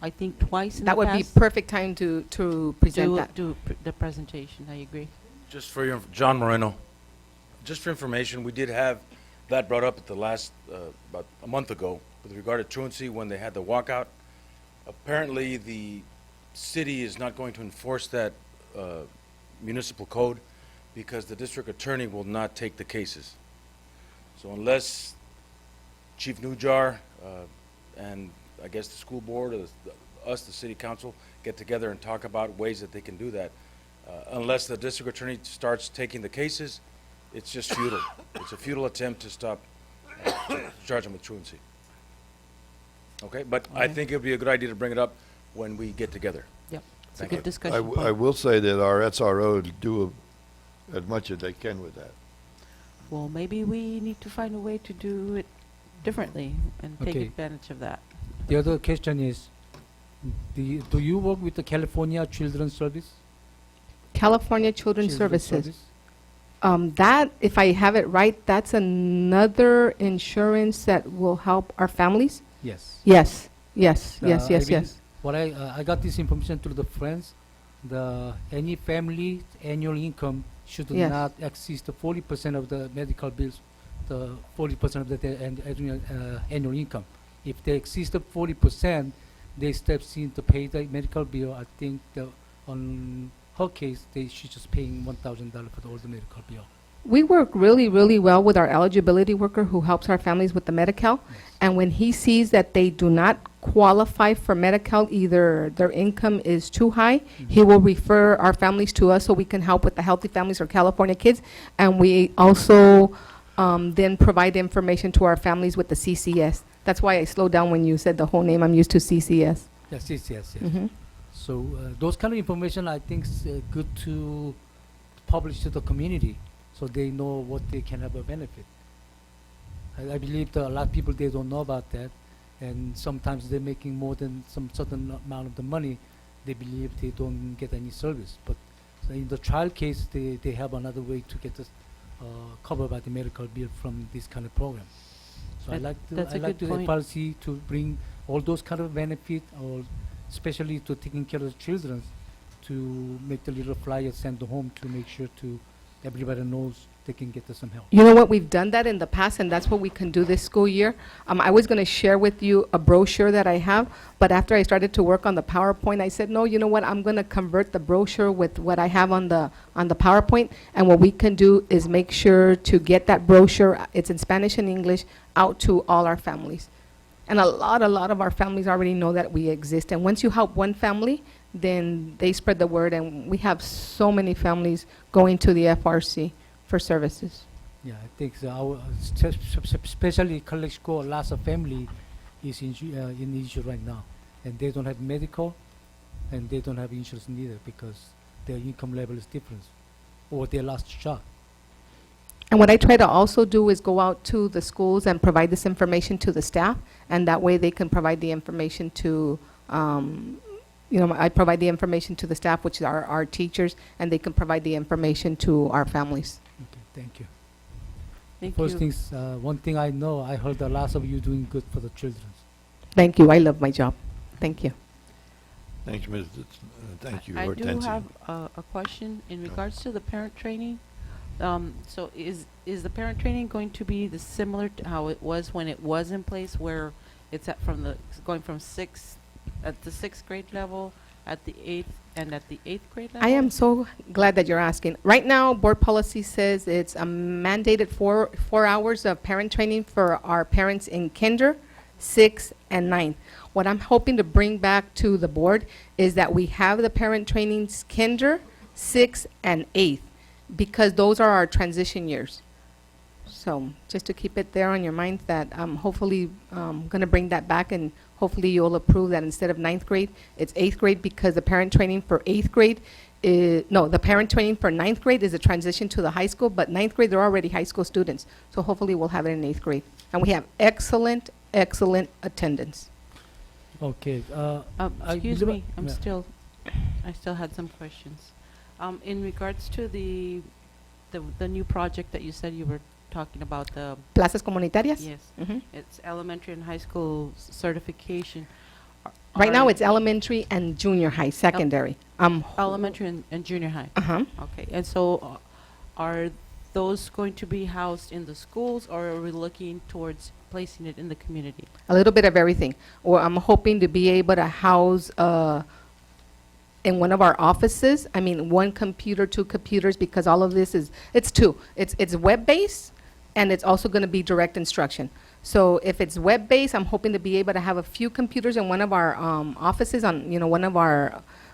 I think, twice in the That would be past. perfect time to present that. The presentation, I agree. Just for your, John Moreno, just for information, we did have that brought up at the last, about a month ago, with regard to truancy when they had the walkout. Apparently, the city is not going to enforce that municipal code because the district attorney will not take the cases. So unless Chief Nujar and I guess the school board or us, the city council, get together and talk about ways that they can do that, unless the district attorney starts taking the cases, it's just futile. It's a futile attempt to stop, to charge them with truancy. Okay, but I think it would be a good idea to bring it up when we get together. Yep, it's a Thank good you. discussion I point. will say that our SRO do as much as they can with that. Well, maybe we need to find a way to do it differently and take Okay. advantage of that. The other question is, do you work with the California Children's Service? California Children's Services. That, if I have it right, that's another insurance that will help our families? Yes. Yes, yes, yes, I yes, mean, yes. What I got this information through the friends. Any family annual income should Yes. not exceed the 40% of the medical bills, the 40% of the annual income. If they exceed the 40%, they step in to pay the medical bill. I think on her case, she's just paying $1,000 for all the medical bill. We work really, really well with our eligibility worker who helps our families with the Medi-Cal. Yes. And when he sees that they do not qualify for Medi-Cal, either their income is too high, he will refer our families to us so we can help with the Healthy Families or California Kids. And we also then provide information to our families with the CCS. That's why I slowed down when you said the whole name. I'm used to CCS. Yes. Mhm. So those kind of information I think is good to publish to the community so they know what they can have a benefit. I believe that a lot of people, they don't know about that, and sometimes they're making more than some certain amount of the money. They believe they don't get any service. But in the child case, they have another way to get this covered by the medical bill from this kind of program. So That's a good the point. FRC to bring all those kind of benefit, or especially to taking care of the children, to make the little flyer send to home to make sure to everybody knows they can get some help. You know what, we've done that in the past, and that's what we can do this school year. I was going to share with you a brochure that I have, but after I started to work on the PowerPoint, I said, no, you know what, I'm going to convert the brochure with what I have on the PowerPoint, and what we can do is make sure to get that brochure, it's in Spanish and English, out to all our families. And a lot of our families already know that we exist, and once you help one family, then they spread the word, and we have so many families going to the FRC for services. Yeah, I think especially college school, lots of family is in issue right now, and they don't have medical, and they don't have insurance neither because their income level is different, or they lost job. And what I try to also do is go out to the schools and provide this information to the staff, and that way they can provide the information to, I provide the information to the staff, which are our teachers, and they can provide the information to our families. Okay, thank you. Thank First you. things, one thing I know, I heard a lot of you doing good for the children. Thank you. I love my job. Thank you. Thanks, Ms. Thank you, I do Hortensia. have a question in regards to the parent training. So is the parent training going to be similar to how it was when it was in place, where it's going from at the 6th grade level, at the 8th, and at the 8th grade level? I am so glad that you're asking. Right now, board policy says it's a mandated 4 hours of parent training for our parents in kinder, 6, and 9. What I'm hoping to bring back to the board is that we have the parent trainings kinder, 6, and 8, because those are our transition years. So just to keep it there on your mind that I'm hopefully going to bring that back, and hopefully you'll approve that instead of 9th grade, it's 8th grade, because the parent training for 8th grade the parent training for 9th grade is a transition to the high school, but 9th grade, they're already high school students. So hopefully we'll have it in 8th grade. And we have excellent attendance. Okay. Excuse believe- me, yeah. I still had some questions. In regards to the new project that you said you were talking about, the, Plazas comunitarias? yes, Mhm. it's elementary and high school certification. Right now, Are it's elementary and junior high, secondary. elementary and junior high. Uh-huh. Okay, and so are those going to be housed in the schools, or are we looking towards placing it in the community? A little bit of everything. Or I'm hoping to be able to house in one of our offices. I mean, one computer, two computers, because all of this it's two. It's web-based, and it's also going to be direct instruction. So if it's web-based, I'm hoping to be able to have a few computers in one of our offices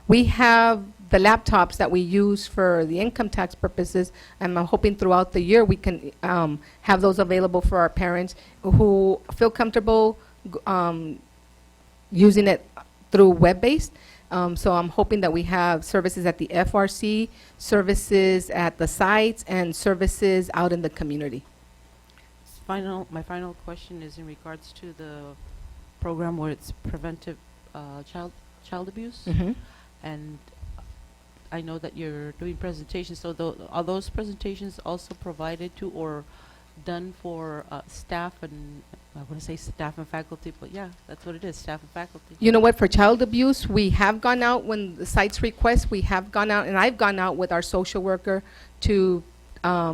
we have the laptops that we use for the income tax purposes, and I'm hoping throughout the year we can have those available for our parents who feel comfortable using it through web-based. So I'm hoping that we have services at the FRC, services at the sites, and services out in the community. My final question is in regards to the program where it's preventive child abuse. Mhm. And I know that you're doing presentations, so are those presentations also provided to or done for staff and, I want to say staff and faculty, but yeah, that's what it is, staff and faculty. You know what, for child abuse, we have gone out when the sites request, we have gone out, and I've gone out with our social worker to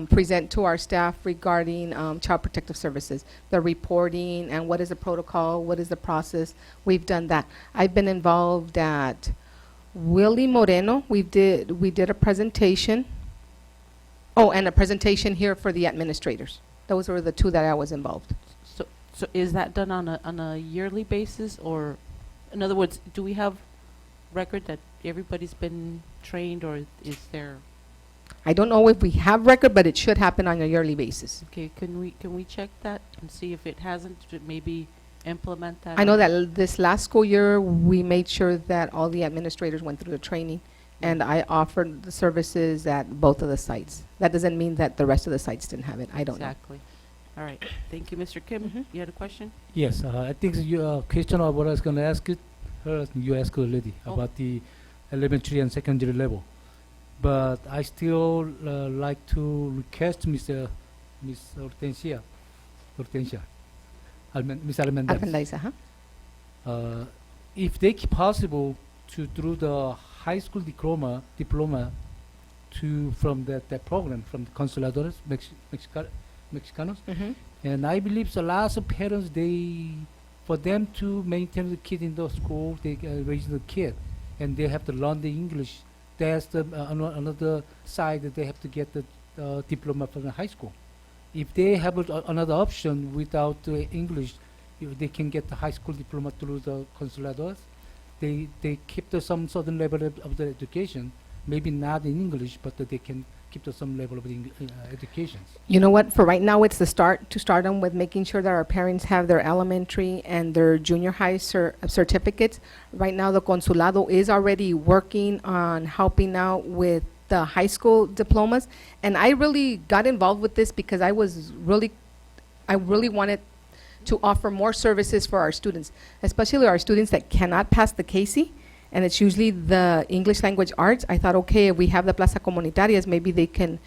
present to our staff regarding child protective services, the reporting and what is the protocol, what is the process. We've done that. I've been involved at Willie Moreno. We did a presentation. Oh, and a presentation here for the administrators. Those were the two that I was involved. So is that done on a yearly basis, or, in other words, do we have record that everybody's been trained, or is there? I don't know if we have record, but it should happen on a yearly basis. Okay, can we check that and see if it hasn't, to maybe implement that? I know that this last school year, we made sure that all the administrators went through the training, and I offered the services at both of the sites. That doesn't mean that the rest of the sites didn't have it. I don't know. Exactly. All right. Thank you, Mr. Kim. Mhm. You had a question? Yes, I think your question of what I was going to ask it, you asked already Oh. about the elementary and secondary level. But I still like to request Miss Hortensia, Miss Almendares. Almendares, huh? If they possible to through the high school diploma to from that program from the Consoladores Mexicanos, Mhm. and I believe a lot of parents for them to maintain the kid in the school, they raise the kid, and they have to learn the English. That's the another side that they have to get the diploma from the high school. If they have another option without English, they can get the high school diploma through the Consoladores. They keep some certain level of the education, maybe not in English, but they can keep some level of education. You know what? For right now, it's to start them with making sure that our parents have their elementary and their junior high certificates. Right now, the Consulado is already working on helping out with the high school diplomas. And I really got involved with this because I really wanted to offer more services for our students, especially our students that cannot pass the Casey. And it's usually the English language arts. I thought, okay, if we have the Plaza Comunitarias, maybe they can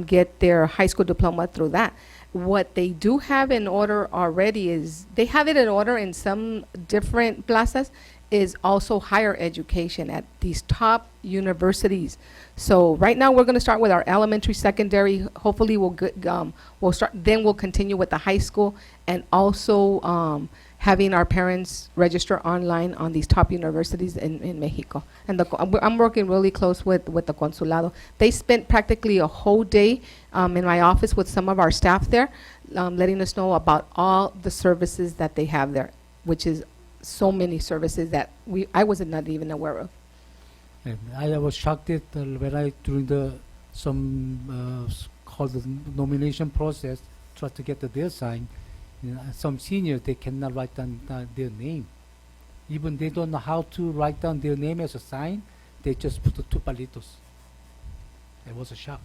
get their high school diploma through that. What they do have in order already is, they have it in order in some different plazas, is also higher education at these top universities. So right now, we're going to start with our elementary, secondary. Hopefully, then we'll continue with the high school, and also having our parents register online on these top universities in Mexico. And I'm working really close with the Consulado. They spent practically a whole day in my office with some of our staff there, letting us know about all the services that they have there, which is so many services that I was not even aware of. And I was shocked that when during called the nomination process, tried to get their sign. Some seniors, they cannot write down their name. Even they don't know how to write down their name as a sign, they just put the two palitos. It was a shock.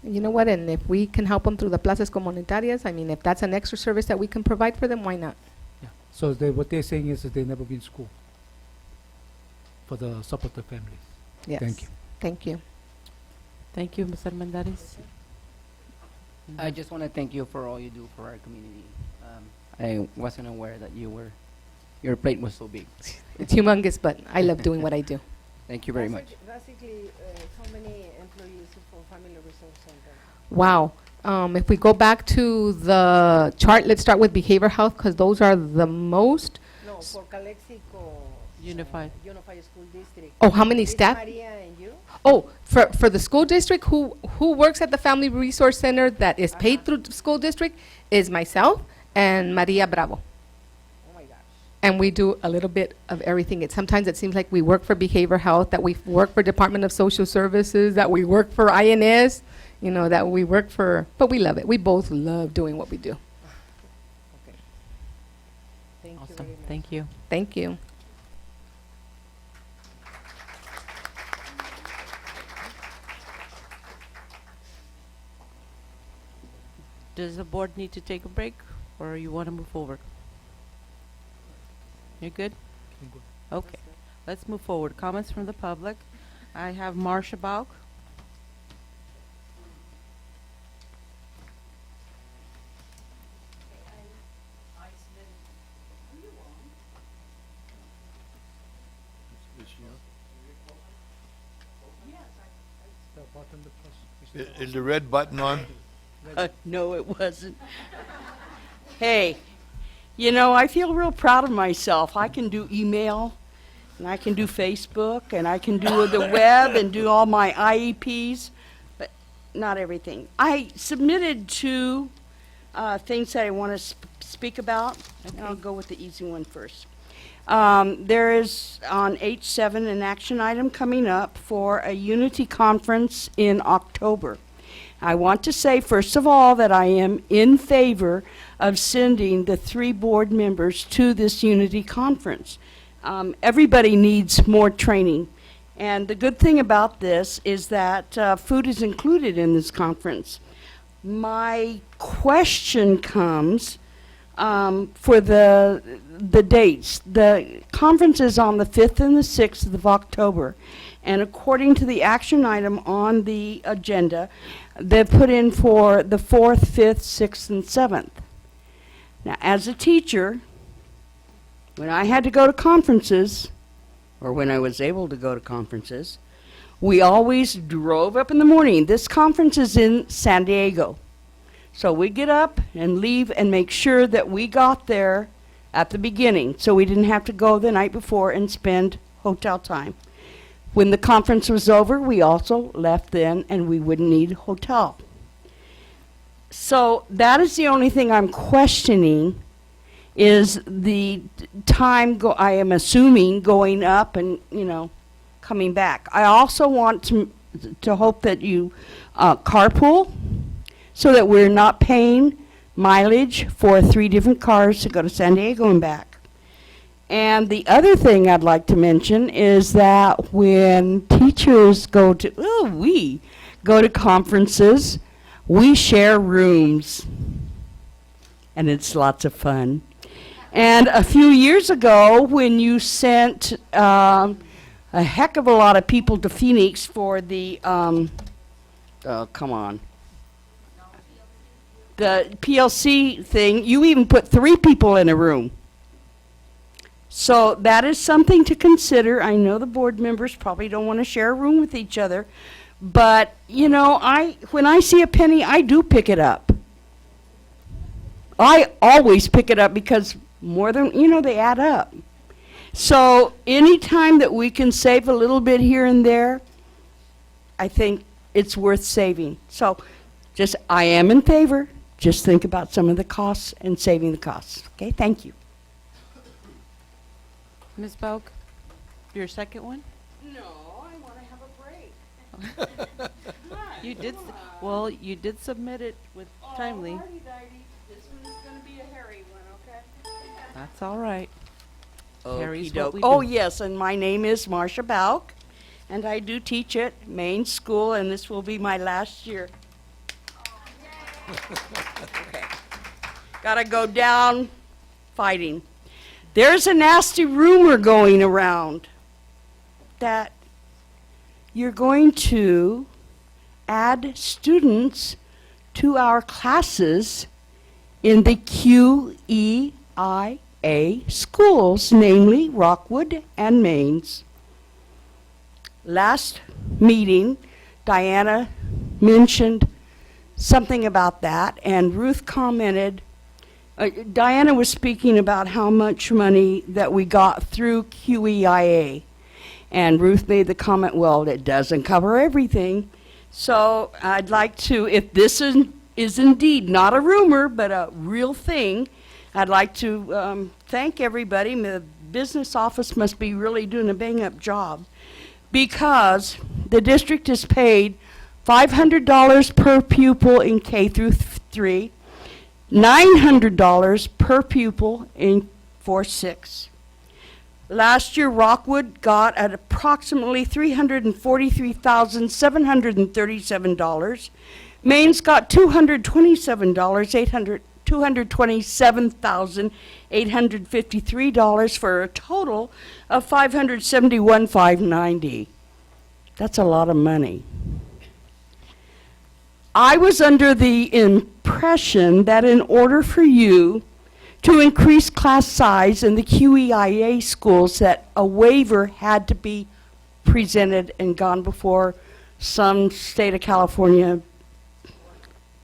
You know what, and if we can help them through the plazas comunitarias, I mean, if that's an extra service that we can provide for them, why not? Yeah. So what they're saying is that they never been in school for the support the families. Yes. Thank you. Thank you. Thank you, Mr. Armendariz. I just want to thank you for all you do for our community. I wasn't aware that your plate was so big. It's humongous, but I love doing what I do. Thank you very much. Basically, how many employees for Family Resource Center? Wow. If we go back to the chart, let's start with behavioral health, because those are the most. No, for Calexico. Unified. Unified School District. Oh, how many Is staff? Maria and you? Oh, for the school district, who works at the Family Resource Center that is paid through the school district is myself and Maria Bravo. Oh my gosh. And we do a little bit of everything. Sometimes it seems like we work for behavioral health, that we work for Department of Social Services, that we work for INS, that we work for, but we love it. We both love doing what we do. Okay. Thank you Awesome. very much. Thank you. Thank you. Does the board need to take a break, or you want to move forward? You're good? I'm good. Okay, let's move forward. Comments from the public. I have Marcia Bauk. Is the red button on? No, it wasn't. Hey, I feel real proud of myself. I can do email, and I can do Facebook, and I can do the web and do all my IEPs, but not everything. I submitted two things that I want to speak about, and I'll go with the easy one first. There is on H7 an action item coming up for a Unity conference in October. I want to say, first of all, that I am in favor of sending the 3 board members to this Unity conference. Everybody needs more training. And the good thing about this is that food is included in this conference. My question comes for the dates. The conference is on the 5th and the 6th of October. And according to the action item on the agenda, they've put in for the 4th, 5th, 6th, and 7th. Now, as a teacher, when I had to go to conferences, or when I was able to go to conferences, we always drove up in the morning. This conference is in San Diego. So we get up and leave and make sure that we got there at the beginning, so we didn't have to go the night before and spend hotel time. When the conference was over, we also left then, and we wouldn't need hotel. So that is the only thing I'm questioning, is the time, I am assuming, going up and, coming back. I also want to hope that you carpool, so that we're not paying mileage for 3 different cars to go to San Diego and back. And the other thing I'd like to mention is that when teachers go to conferences, we share rooms, and it's lots of fun. And a few years ago, when you sent a heck of a lot of people to Phoenix for the the PLC thing, you even put 3 people in a room. So that is something to consider. I know the board members probably don't want to share a room with each other, but when I see a penny, I do pick it up. I always pick it up because more than, they add up. So anytime that we can save a little bit here and there, I think it's worth saving. So I am in favor. Just think about some of the costs and saving the costs. Okay, thank you. Ms. Bauk, your second one? No, I want to have a break. You did submit it with timely. This one is going to be a hairy one, okay? That's all right. Harry's what we Oh, do. yes, and my name is Marcia Bauk, and I do teach at Main School, and this will be my last year. Okay. Gotta go down fighting. There's a nasty rumor going around that you're going to add students to our classes in the QEIA schools, namely Rockwood and Mains. Last meeting, Diana mentioned something about that, and Ruth commented. Diana was speaking about how much money that we got through QEIA, and Ruth made the comment, well, it doesn't cover everything. So I'd like to, if this is indeed not a rumor, but a real thing, I'd like to thank everybody. The business office must be really doing a bang-up job, because the district is paid $500 per pupil in K through 3, $900 per pupil in 4-6. Last year, Rockwood got at approximately $343,737. Maine's got $227,853 for a total of $571,590. That's a lot of money. I was under the impression that in order for you to increase class size in the QEIA schools, that a waiver had to be presented and gone before some state of California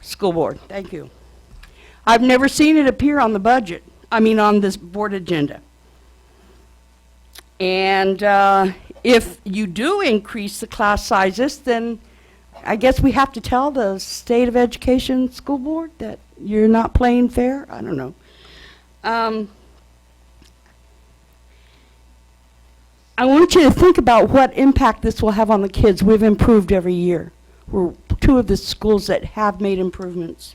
school board. Thank you. I've never seen it appear on the budget, on this board agenda. And if you do increase the class sizes, then I guess we have to tell the State of Education School Board that you're not playing fair? I don't know. I want you to think about what impact this will have on the kids. We've improved every year. We're two of the schools that have made improvements.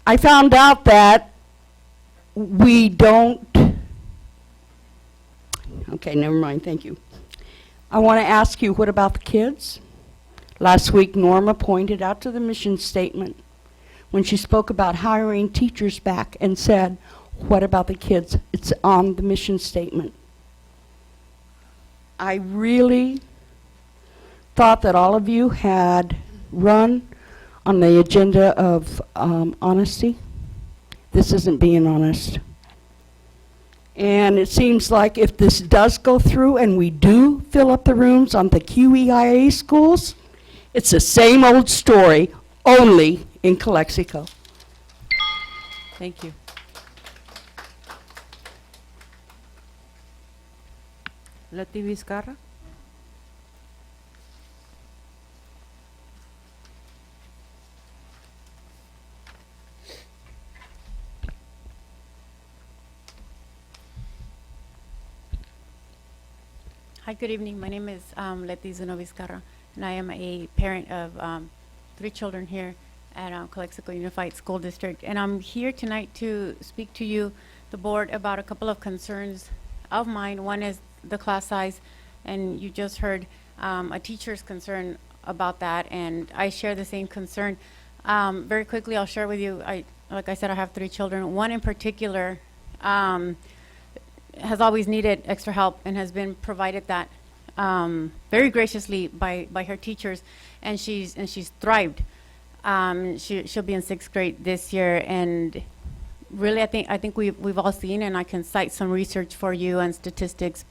I found out that we don't... Okay, never mind, thank you. I want to ask you, what about the kids? Last week, Norma pointed out to the mission statement when she spoke about hiring teachers back and said, what about the kids? It's on the mission statement. I really thought that all of you had run on the agenda of honesty. This isn't being honest. And it seems like if this does go through and we do fill up the rooms on the QEIA schools, it's the same old story, only in Calexico. Thank you. Leti Vizcarra? Hi, good evening. My name is Leti Zuno Vizcarra, and I am a parent of 3 children here at Calexico Unified School District. And I'm here tonight to speak to you, the board, about a couple of concerns of mine. One is the class size, and you just heard a teacher's concern about that, and I share the same concern. Very quickly, I'll share with you, like I said, I have 3 children. One in particular has always needed extra help and has been provided that very graciously by her teachers, and she's thrived. She'll be in 6th grade this year, and really I think we've all seen, and I can cite some research for you and statistics,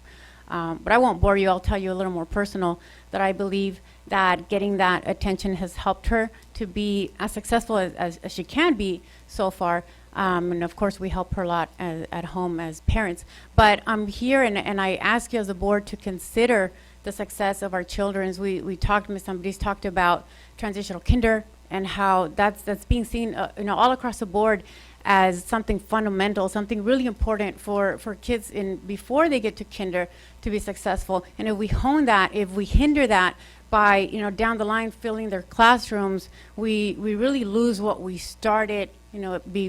but I won't bore you. I'll tell you a little more personal, that I believe that getting that attention has helped her to be as successful as she can be so far. And of course we help her a lot at home as parents. But I'm here and I ask you as a board to consider the success of our children. We talked, Ms. Ambriz talked about transitional kinder and how that's being seen all across the board as something fundamental, something really important for kids before they get to kinder to be successful. And if we hone that, if we hinder that by down the line filling their classrooms, we really lose what we started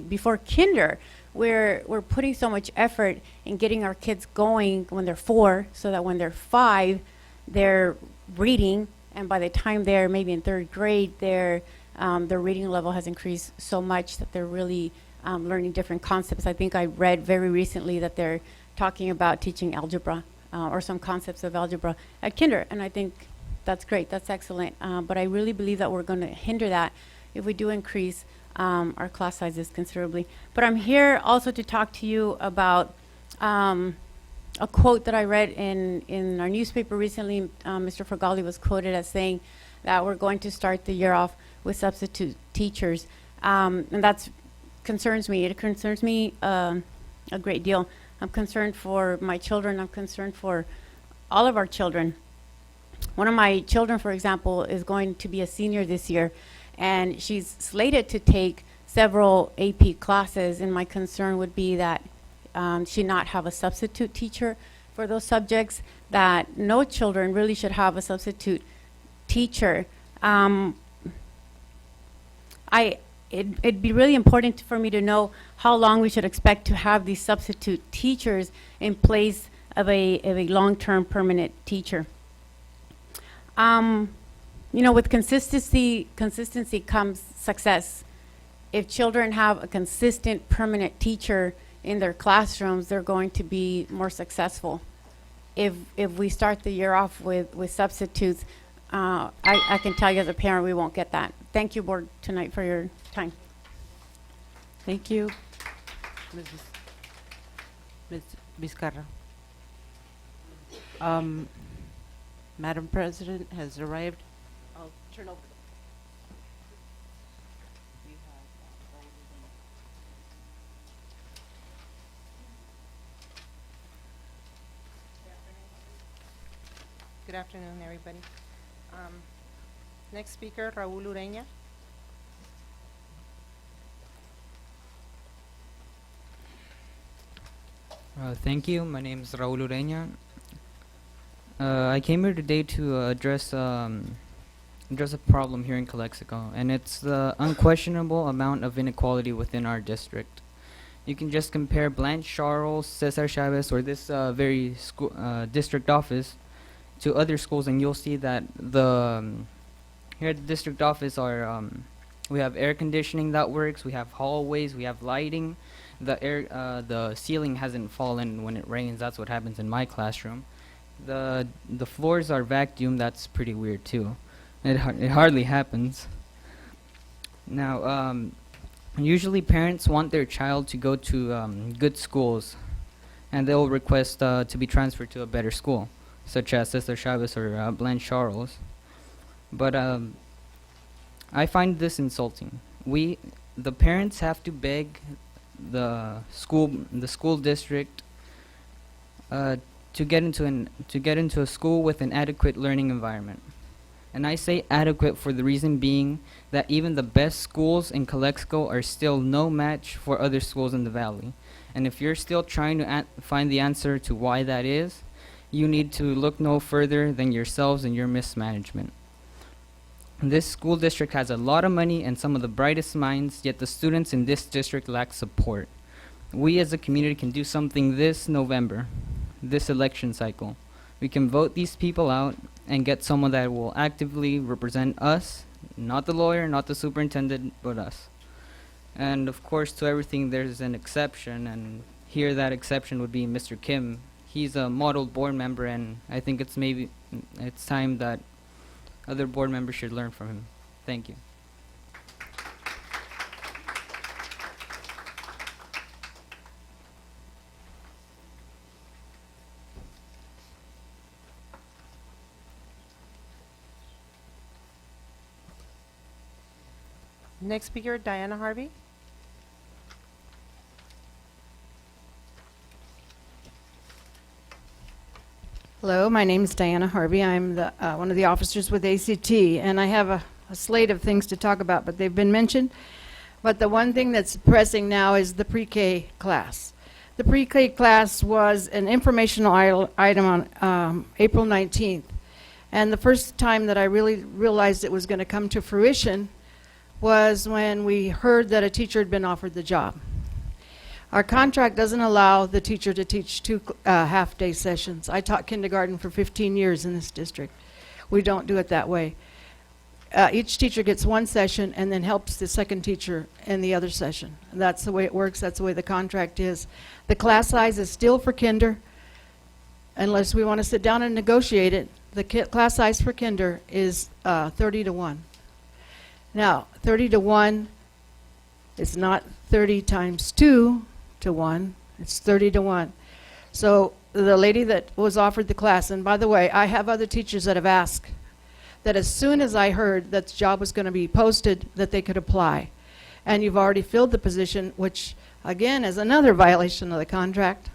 before kinder. We're putting so much effort in getting our kids going when they're 4, so that when they're 5, they're reading, and by the time they're maybe in 3rd grade, their reading level has increased so much that they're really learning different concepts. I think I read very recently that they're talking about teaching algebra or some concepts of algebra at kinder, and I think that's great, that's excellent. But I really believe that we're going to hinder that if we do increase our class sizes considerably. But I'm here also to talk to you about a quote that I read in our newspaper recently. Mr. Fergali was quoted as saying that we're going to start the year off with substitute teachers. And that concerns me. It concerns me a great deal. I'm concerned for my children. I'm concerned for all of our children. One of my children, for example, is going to be a senior this year, and she's slated to take several AP classes, and my concern would be that she not have a substitute teacher for those subjects, that no children really should have a substitute teacher. It'd be really important for me to know how long we should expect to have these substitute teachers in place of a long-term permanent teacher. With consistency comes success. If children have a consistent permanent teacher in their classrooms, they're going to be more successful. If we start the year off with substitutes, I can tell you as a parent, we won't get that. Thank you, board, tonight for your time. Thank you. Ms. Vizcarra. Madam President has arrived. I'll turn over. Good afternoon, everybody. Next speaker, Raul Ureña. Thank you. My name is Raul Ureña. I came here today to address a problem here in Calexico, and it's the unquestionable amount of inequality within our district. You can just compare Blanche Charles, Cesar Chavez, or this very district office to other schools, and you'll see that here at the district office we have air conditioning that works, we have hallways, we have lighting. The ceiling hasn't fallen when it rains. That's what happens in my classroom. The floors are vacuumed. That's pretty weird too. It hardly happens. Now, usually parents want their child to go to good schools, and they'll request to be transferred to a better school, such as Cesar Chavez or Blanche Charles. But I find this insulting. The parents have to beg the school district to get into a school with an adequate learning environment. And I say adequate for the reason being that even the best schools in Calexico are still no match for other schools in the valley. And if you're still trying to find the answer to why that is, you need to look no further than yourselves and your mismanagement. This school district has a lot of money and some of the brightest minds, yet the students in this district lack support. We as a community can do something this November, this election cycle. We can vote these people out and get someone that will actively represent us, not the lawyer, not the superintendent, but us. And of course, to everything there's an exception, and here that exception would be Mr. Kim. He's a model board member, and I think it's time that other board members should learn from him. Thank you. Next speaker, Diana Harvey. Hello, my name is Diana Harvey. I'm the one of the officers with ACT, and I have a slate of things to talk about, but they've been mentioned. But the one thing that's pressing now is the pre-K class. The pre-K class was an informational item on April 19th, and the first time that I really realized it was going to come to fruition was when we heard that a teacher had been offered the job. Our contract doesn't allow the teacher to teach two half-day sessions. I taught kindergarten for 15 years in this district. We don't do it that way. each teacher gets one session and then helps the second teacher in the other session. And that's the way it works. That's the way the contract is. The class size is still for kinder, unless we want to sit down and negotiate it. The class size for kinder is 30 to 1. Now, 30 to 1 is not 30 times 2 to 1. It's 30 to 1. So the lady that was offered the class, and by the way, I have other teachers that have asked that as soon as I heard that the job was going to be posted, that they could apply. And you've already filled the position, which again is another violation of the contract,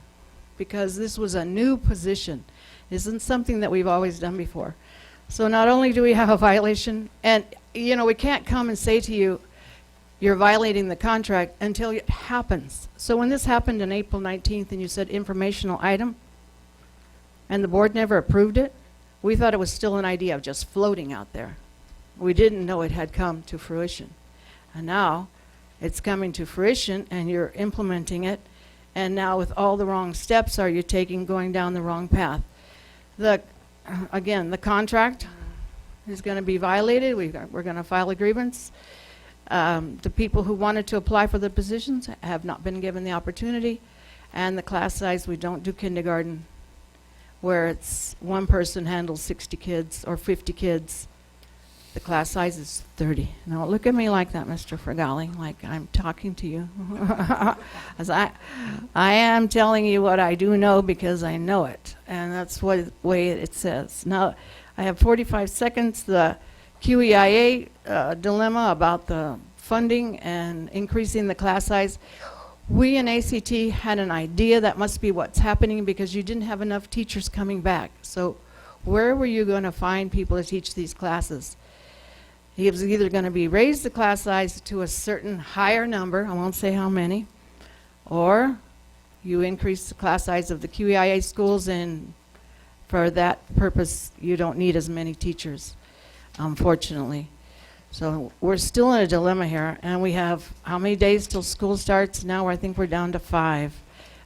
because this was a new position. It isn't something that we've always done before. So not only do we have a violation, and you know, we can't come and say to you, you're violating the contract until it happens. So when this happened on April 19th and you said informational item, and the board never approved it, we thought it was still an idea of just floating out there. We didn't know it had come to fruition. And now it's coming to fruition and you're implementing it, and now with all the wrong steps are you taking, going down the wrong path. Again, the contract is going to be violated. We're going to file a grievance. The people who wanted to apply for the positions have not been given the opportunity, and the class size, we don't do kindergarten where it's one person handles 60 kids or 50 kids. The class size is 30. Now look at me like that, Mr. Fregali, like I'm talking to you. As I am telling you what I do know because I know it, and that's what way it says. Now I have 45 seconds. The QEIA dilemma about the funding and increasing the class size. We in ACT had an idea that must be what's happening because you didn't have enough teachers coming back. So where were you going to find people to teach these classes? He was either going to be raise the class size to a certain higher number, I won't say how many, or you increase the class size of the QEIA schools, and for that purpose you don't need as many teachers, unfortunately. So we're still in a dilemma here, and we have how many days till school starts? Now I think we're down to 5.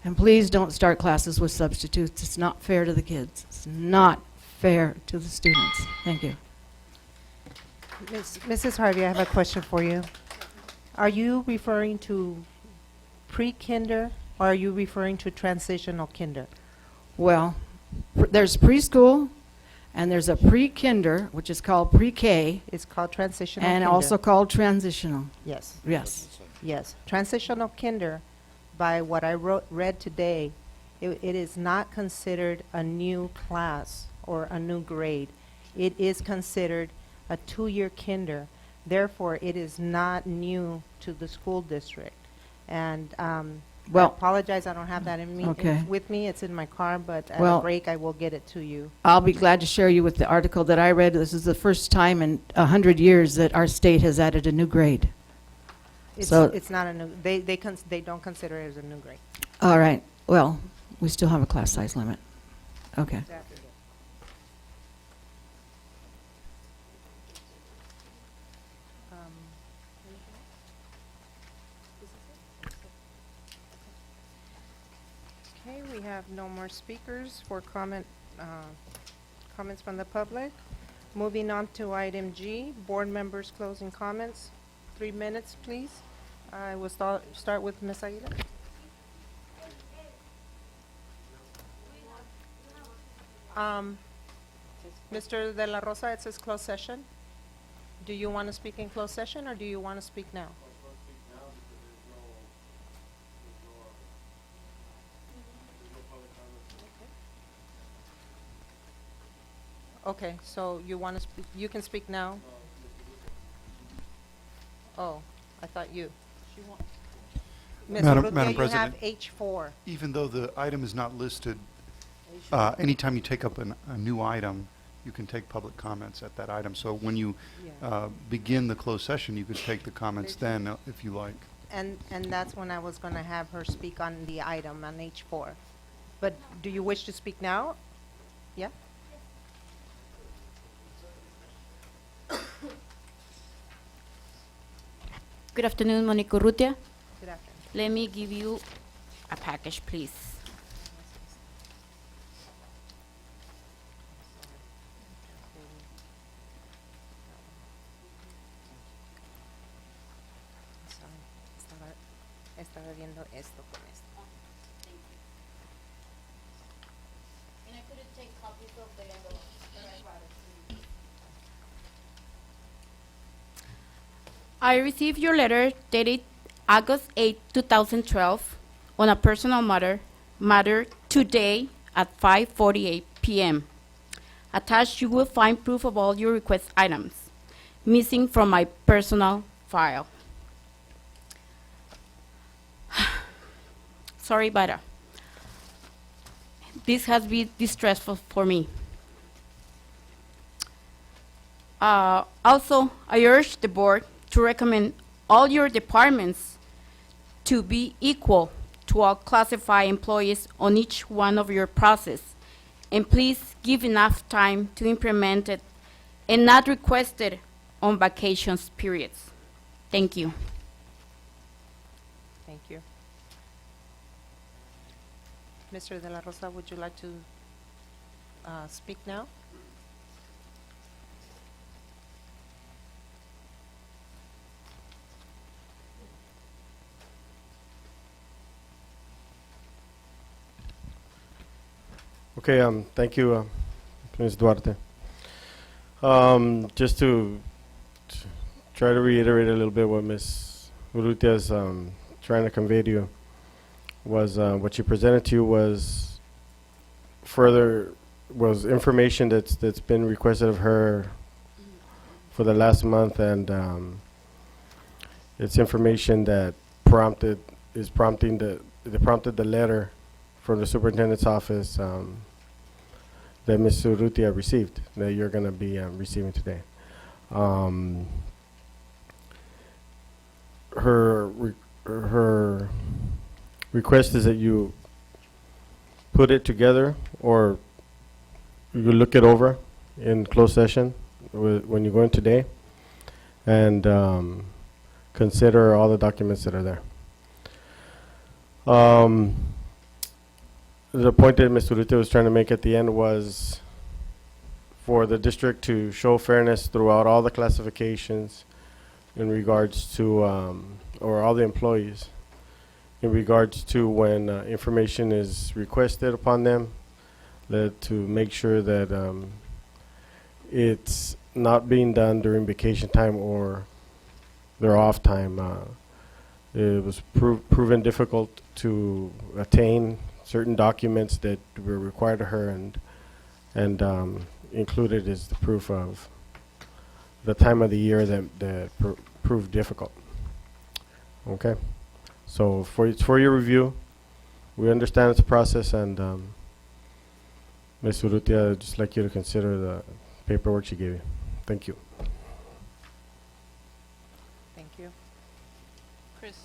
And please don't start classes with substitutes. It's not fair to the kids. It's not fair to the students. Thank you. Mrs. Harvey, I have a question for you. Are you referring to pre-kinder, or are you referring to transitional kinder? Well, there's preschool, and there's a pre-kinder, which is called pre-K. It's called transitional and kinder. also called transitional. Yes. Yes. Yes. Transitional kinder, by what I read today, it is not considered a new class or a new grade. It is considered a 2-year kinder. Therefore, it is not new to the school district. And Well, I apologize, I don't have that in me Okay. with me. It's in my car, but at Well, a break, I will get it to you. I'll be glad to share you with the article that I read. This is the first time in 100 years that our state has added a new grade. It's not a new. They don't consider it as a new grade. All right. Well, we still have a class size limit. Okay. Okay, we have no more speakers for comments from the public. Moving on to item G, board members' closing comments. 3 minutes, please. I will start with Ms. Aguilar. Mr. De La Rosa, it says closed session. Do you want to speak in closed session, or do you want to speak now? Okay, so you want to speak, you can speak now? Oh, I thought you. Ms. Madam Urrutia, you President. have H4. Even though the item is not listed, anytime you take up a new item, you can take public comments at that item. So when you begin the closed session, you could take the comments then if you like. And that's when I was going to have her speak on the item on H4. But do you wish to speak now? Yeah? Good afternoon, Monica Urrutia. Good afternoon. Let me give you a package, please. haciendo esto con esto. I received your letter dated August 8, 2012, on a personal matter today at 5:48 p.m. Attached, you will find proof of all your request items missing from my personal file. Sorry, but this has been distressful for me. Also, I urge the board to recommend all your departments to be equal to all classified employees on each one of your process. And please give enough time to implement it and not request it on vacations periods. Thank you. Thank you. Mr. De La Rosa, would you like to speak now? Okay, thank you, Ms. Duarte. Just to try to reiterate a little bit what Ms. Urrutia is trying to convey to you was what she presented to you was information that's been requested of her for the last month, and it's information that prompted the letter from the superintendent's office that Ms. Urrutia received, that you're going to be receiving today. Her request is that you put it together, or you look it over in closed session when you go in today, and consider all the documents that are there. The point that Ms. Urrutia was trying to make at the end was for the district to show fairness throughout all the classifications in regards to, or all the employees, in regards to when information is requested upon them, to make sure that it's not being done during vacation time or their off time. It was proven difficult to attain certain documents that were required of her, and included is the proof of the time of the year that proved difficult. Okay, so it's for your review. We understand it's a process, and Ms. Urrutia, I'd just like you to consider the paperwork she gave you. Thank you. Thank you. Chris.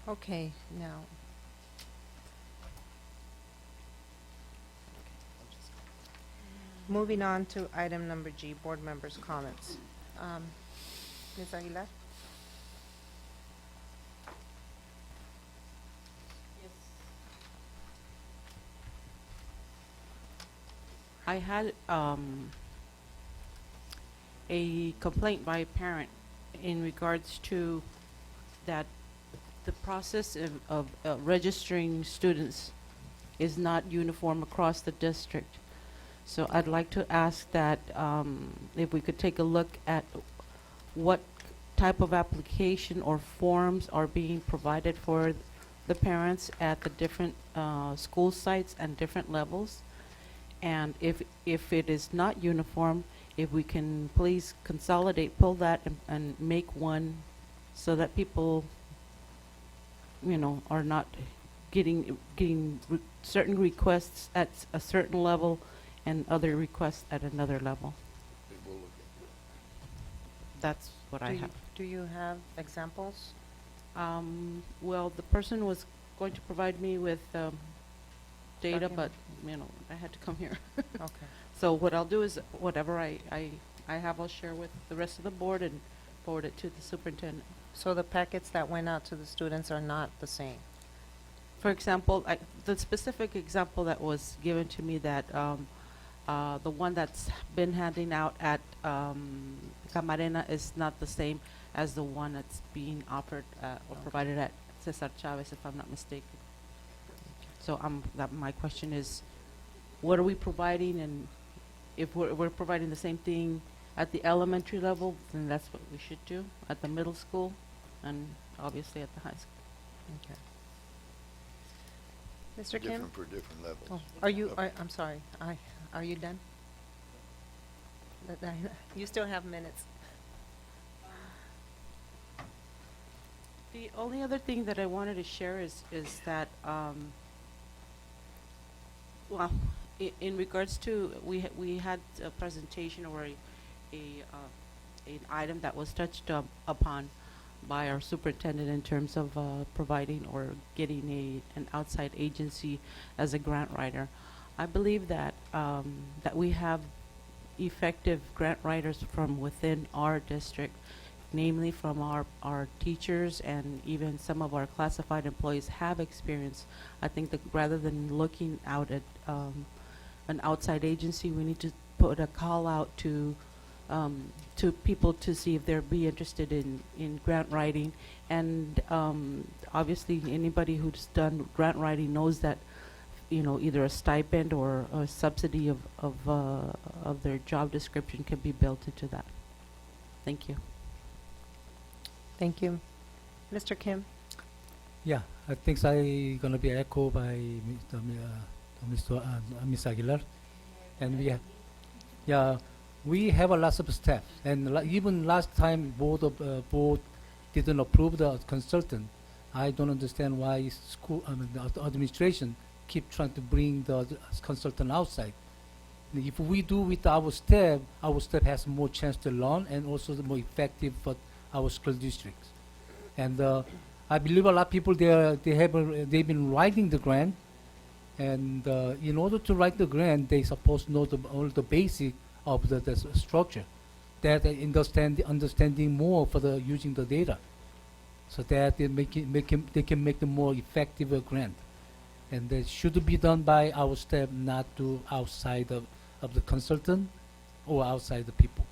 Okay, now. Moving on to item number G, board members' comments. Ms. Aguilar? I had a complaint by a parent in regards to that the process of registering students is not uniform across the district. So I'd like to ask that if we could take a look at what type of application or forms are being provided for the parents at the different school sites and different levels. And if it is not uniform, if we can please consolidate, pull that and make one so that people, you know, are not getting certain requests at a certain level and other requests at another level. That's what I have. Do you have examples? Well, the person was going to provide me with data, but, Document. you know, I had to come here. Okay. So what I'll do is whatever I have, I'll share with the rest of the board and forward it to the superintendent. So the packets that went out to the students are not the same? For example, the specific example that was given to me, that the one that's been handing out at Camarena is not the same as the one that's being offered or provided at Cesar Chavez, if I'm not mistaken. So my question is, what are we providing? And if we're providing the same thing at the elementary level, then that's what we should do at the middle school and obviously at the high school. Okay. Mr. Kim? Different for different levels. Oh, I'm sorry, are you done? You still have minutes. The only other thing that I wanted to share is that, well, in regards to, we had a presentation or an item that was touched upon by our superintendent in terms of providing or getting an outside agency as a grant writer. I believe that that we have effective grant writers from within our district, namely from our teachers, and even some of our classified employees have experience. I think that rather than looking out at an outside agency, we need to put a call out to people to see if they'd be interested in grant writing. And obviously anybody who's done grant writing knows that, you know, either a stipend or a subsidy of their job description can be built into that. Thank you. Thank you. Mr. Kim? Yeah, I think I gonna be echoed by Ms. Aguilar, and we have a lot of staff, and even last time board didn't approve the consultant. I don't understand why the administration keep trying to bring the consultant outside. If we do with our staff has more chance to learn and also more effective for our school districts. And I believe a lot of people they've been writing the grant, and in order to write the grant, they supposed to know all the basic of the structure, that understanding more for the using the data, so that they they can make the more effective grant, and that should be done by our staff, not to outside of the consultant or outside the people.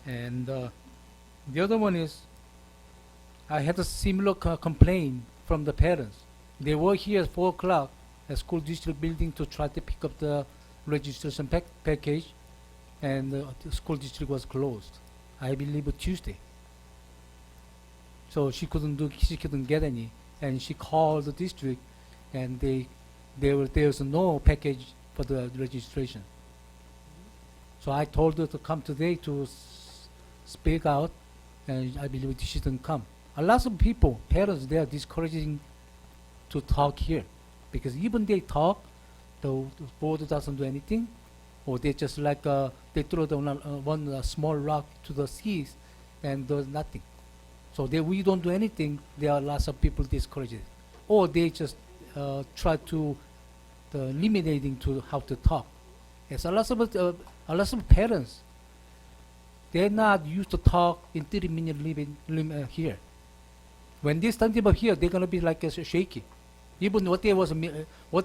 And the other one is, I had a similar complaint from the parents. They were here at 4 o'clock at school district building to try to pick up the registration package, and the school district was closed, I believe Tuesday. So she couldn't get any, and she called the district, and there's no package for the registration. So I told her to come today to speak out, and I believe she didn't come. A lot of people, parents, they are discouraging to talk here, because even they talk, the board doesn't do anything, or they just like they throw the one small rock to the seas and does nothing. So we don't do anything. There are lots of people discouraged, or they just try to eliminating to how to talk. Yes, a lot of parents, they're not used to talk in 30-minute living here. When they stand up here, they're gonna be like shaky. Even what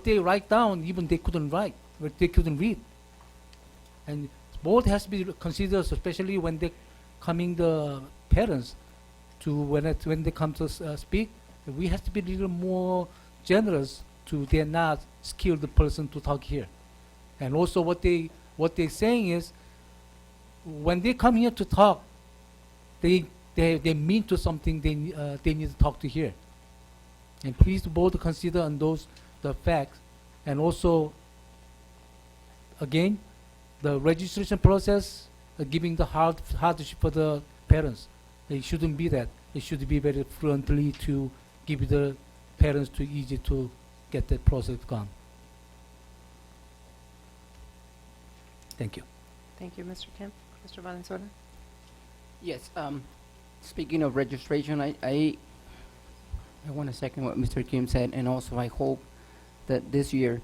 they write down, even they couldn't write, they couldn't read. And both has to be considered, especially when they coming the parents to when they come to speak. We have to be a little more generous to they're not skilled person to talk here. And also what they're saying is, when they come here to talk, they mean to something they need to talk to here. And please both consider on the facts, and also again the registration process, giving the hardship for the parents. It shouldn't be that. It should be very friendly to give the parents to easy to get the process gone. Thank you. Thank you, Mr. Kemp. Mr. Valenzuela? Yes, speaking of registration, I want to second what Mr. Kim said, and also I hope that this year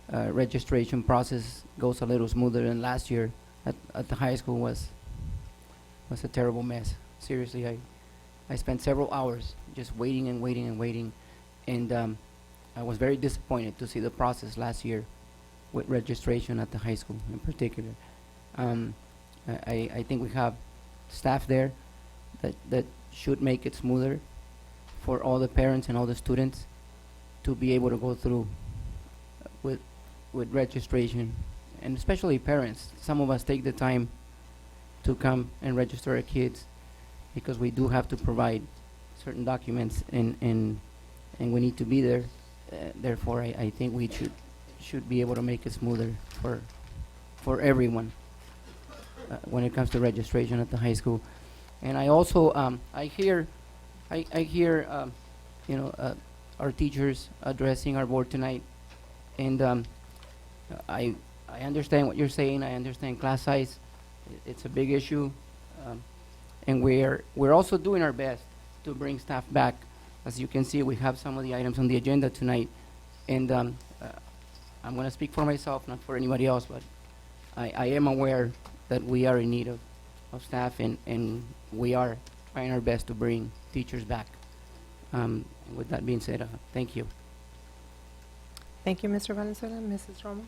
registration process goes a little smoother than last year at the high school was a terrible mess. Seriously, I spent several hours just waiting and waiting and waiting, and I was very disappointed to see the process last year with registration at the high school in particular. I think we have staff there that should make it smoother for all the parents and all the students to be able to go through with registration, and especially parents. Some of us take the time to come and register our kids because we do have to provide certain documents, and we need to be there. Therefore, I think we should be able to make it smoother for everyone when it comes to registration at the high school. And I also I hear you know, our teachers addressing our board tonight, and I understand what you're saying. I understand class size. It's a big issue, and we're also doing our best to bring staff back. As you can see, we have some of the items on the agenda tonight, and I'm going to speak for myself, not for anybody else, but I am aware that we are in need of staff, and we are trying our best to bring teachers back. With that being said, thank you. Thank you, Mr. Valenzuela. Mrs. Romo?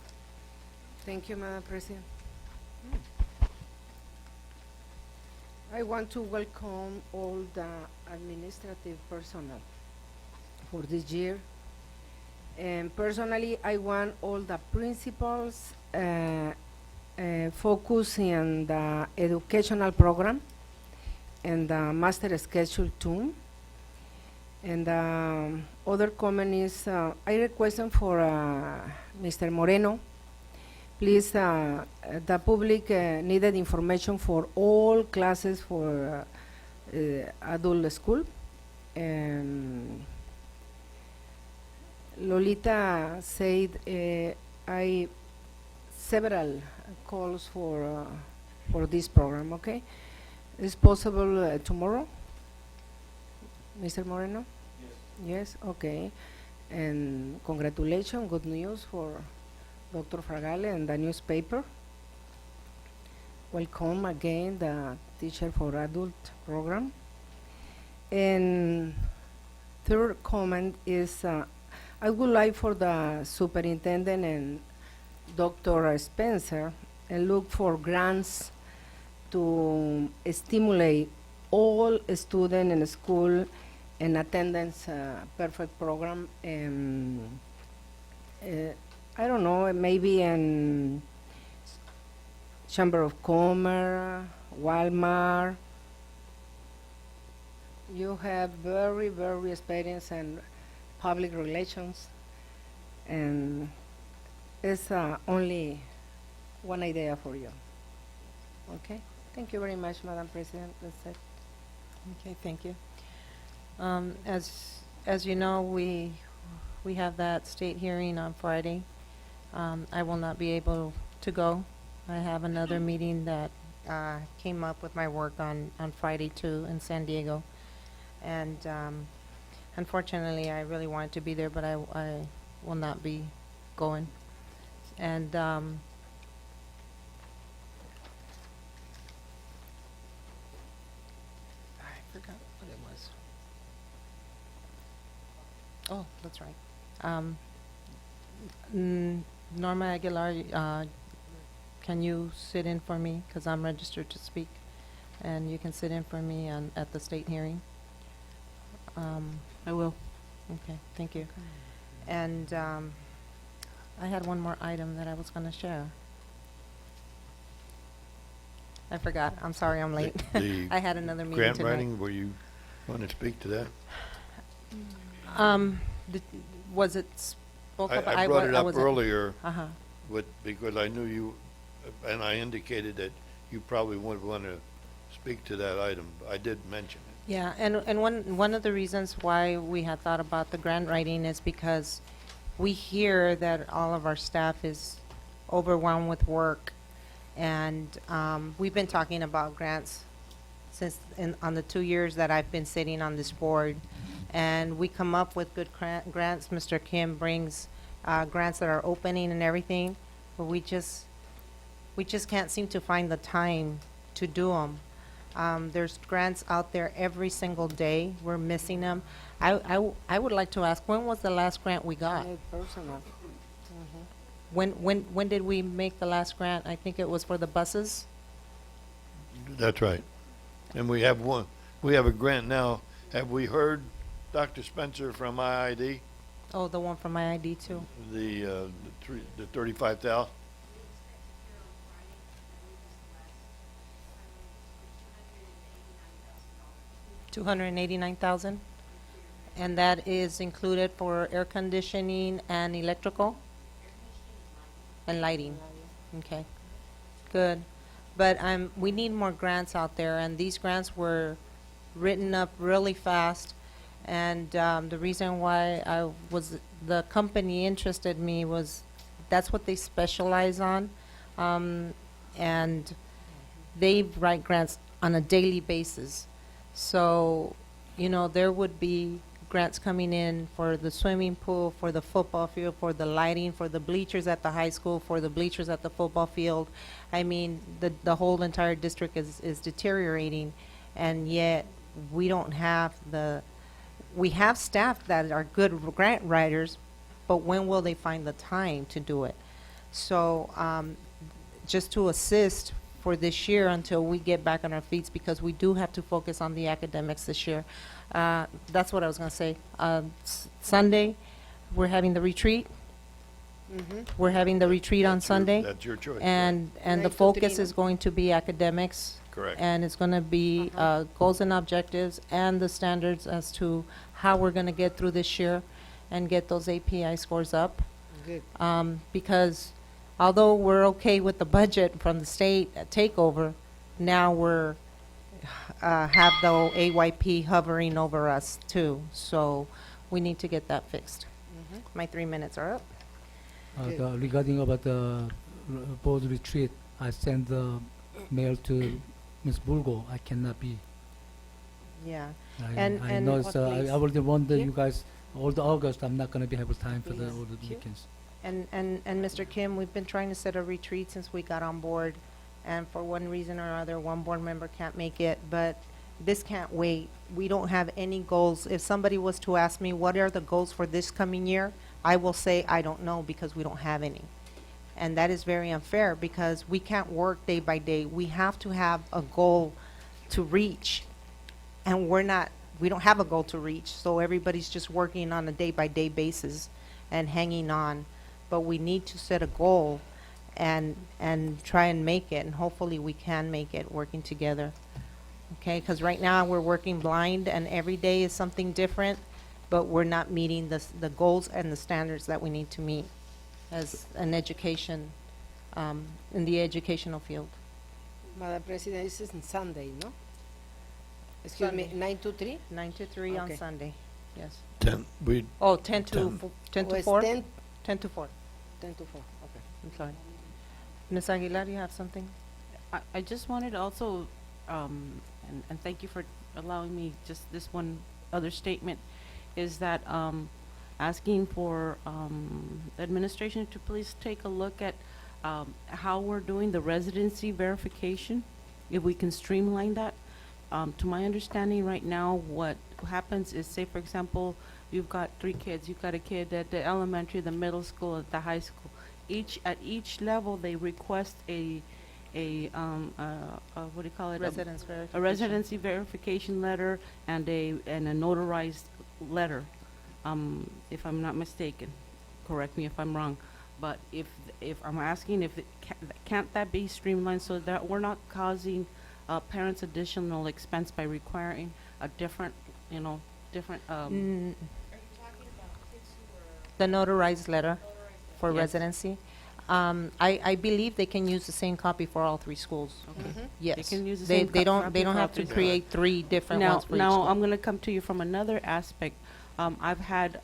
Thank you, Madam President. I want to welcome all the administrative personnel for this year. And personally, I want all the principals focus in the educational program and the master schedule too. And other comment is, I request for Mr. Moreno, please, the public needed information for all classes for adult school. And Lolita said I several calls for this program. Okay, is possible tomorrow, Mr. Moreno? Yes. Okay, and congratulations, good news for Dr. Fragale and the newspaper. Welcome again, the teacher for adult program. And third comment is, I would like for the superintendent and Dr. Spencer and look for grants to stimulate all students in school and attendance perfect program. And I don't know, maybe in Chamber of Commerce, Walmart. You have very, very experience in public relations, and it's only one idea for you. Okay, thank you very much, Madam President. That's it. Okay, thank you. As you know, we have that state hearing on Friday. I will not be able to go. I have another meeting that came up with my work on Friday too in San Diego, and unfortunately, I really wanted to be there, but I will not be going. And I forgot what it was. Oh, that's right. Norma Aguilar, can you sit in for me? Because I'm registered to speak, and you can sit in for me at the state hearing. I will. Okay, thank you. And I had one more item that I was going to share. I forgot. I'm sorry I'm late. The I had another meeting grant tonight. writing, were you want to speak to that? Was it spoke up? I brought it up wasn't- earlier Uh-huh. because I knew you, and I indicated that you probably would want to speak to that item. I did mention it. Yeah, and one of the reasons why we had thought about the grant writing is because we hear that all of our staff is overwhelmed with work, and we've been talking about grants since on the 2 years that I've been sitting on this board, and we come up with good grants. Mr. Kim brings grants that are opening and everything, but we just can't seem to find the time to do them. There's grants out there every single day. We're missing them. I would like to ask, when was the last grant we got? When did we make the last grant? I think it was for the buses. That's right. And we have one. We have a grant now. Have we heard, Dr. Spencer, from IID? Oh, the one from IID too. The 35,000? $289,000, and that is included for air conditioning and electrical and lighting. Okay, good. But we need more grants out there, and these grants were written up really fast. And the reason why the company interested me was that's what they specialize on, and they write grants on a daily basis. So, you know, there would be grants coming in for the swimming pool, for the football field, for the lighting, for the bleachers at the high school, for the bleachers at the football field. I mean, the whole entire district is deteriorating, and yet we don't have we have staff that are good grant writers, but when will they find the time to do it? So just to assist for this year until we get back on our feet, because we do have to focus on the academics this year. That's what I was going to say. Sunday, we're having the retreat. We're having the retreat on Sunday. That's your choice. And the focus is going to be academics. Correct. And it's going to be goals and objectives and the standards as to how we're going to get through this year and get those API scores up. Good. Because although we're okay with the budget from the state takeover, now we're have the AYP hovering over us too. So we need to get that fixed. My 3 minutes are up. Regarding about the board retreat, I sent the mail to Ms. Burgo. I cannot be. Yeah. I know it's, I already warned Yeah. you guys all the August. I'm not going to be able time for all the weekends. And Mr. Kim, we've been trying to set a retreat since we got on board, and for one reason or other, one board member can't make it, but this can't wait. We don't have any goals. If somebody was to ask me, what are the goals for this coming year? I will say, I don't know, because we don't have any. And that is very unfair, because we can't work day by day. We have to have a goal to reach, and we don't have a goal to reach, so everybody's just working on a day-by-day basis and hanging on. But we need to set a goal and try and make it, and hopefully we can make it working together. Okay, because right now we're working blind, and every day is something different, but we're not meeting the goals and the standards that we need to meet as an education, in the educational field. Madam President, this is on Sunday, no? Excuse me, 9 to 3? 9 to 3 on Okay. Sunday, yes. 10, we, Oh, 10 to 10. 10 Oh, to it's 4? 10 10 to 4. 10 to 4, okay. I'm sorry. Ms. Aguilar, you have something? I just wanted also, and thank you for allowing me just this one other statement, is that asking for administration to please take a look at how we're doing the residency verification, if we can streamline that. To my understanding right now, what happens is, say for example, you've got 3 kids. You've got a kid at the elementary, the middle school, at the high school. At each level, they request a what do you call it? Residence A verification. residency verification letter and a notarized letter, if I'm not mistaken. Correct me if I'm wrong. But if I'm asking if can't that be streamlined so that we're not causing parents additional expense by requiring a different, different. The notarized letter for Yes. residency. I believe they can use the same copy for all three schools. Okay. Yes. They can use the They, same they don't, copy they don't for all have to three create three different Now, ones for each now school. I'm going to come to you from another aspect. I've had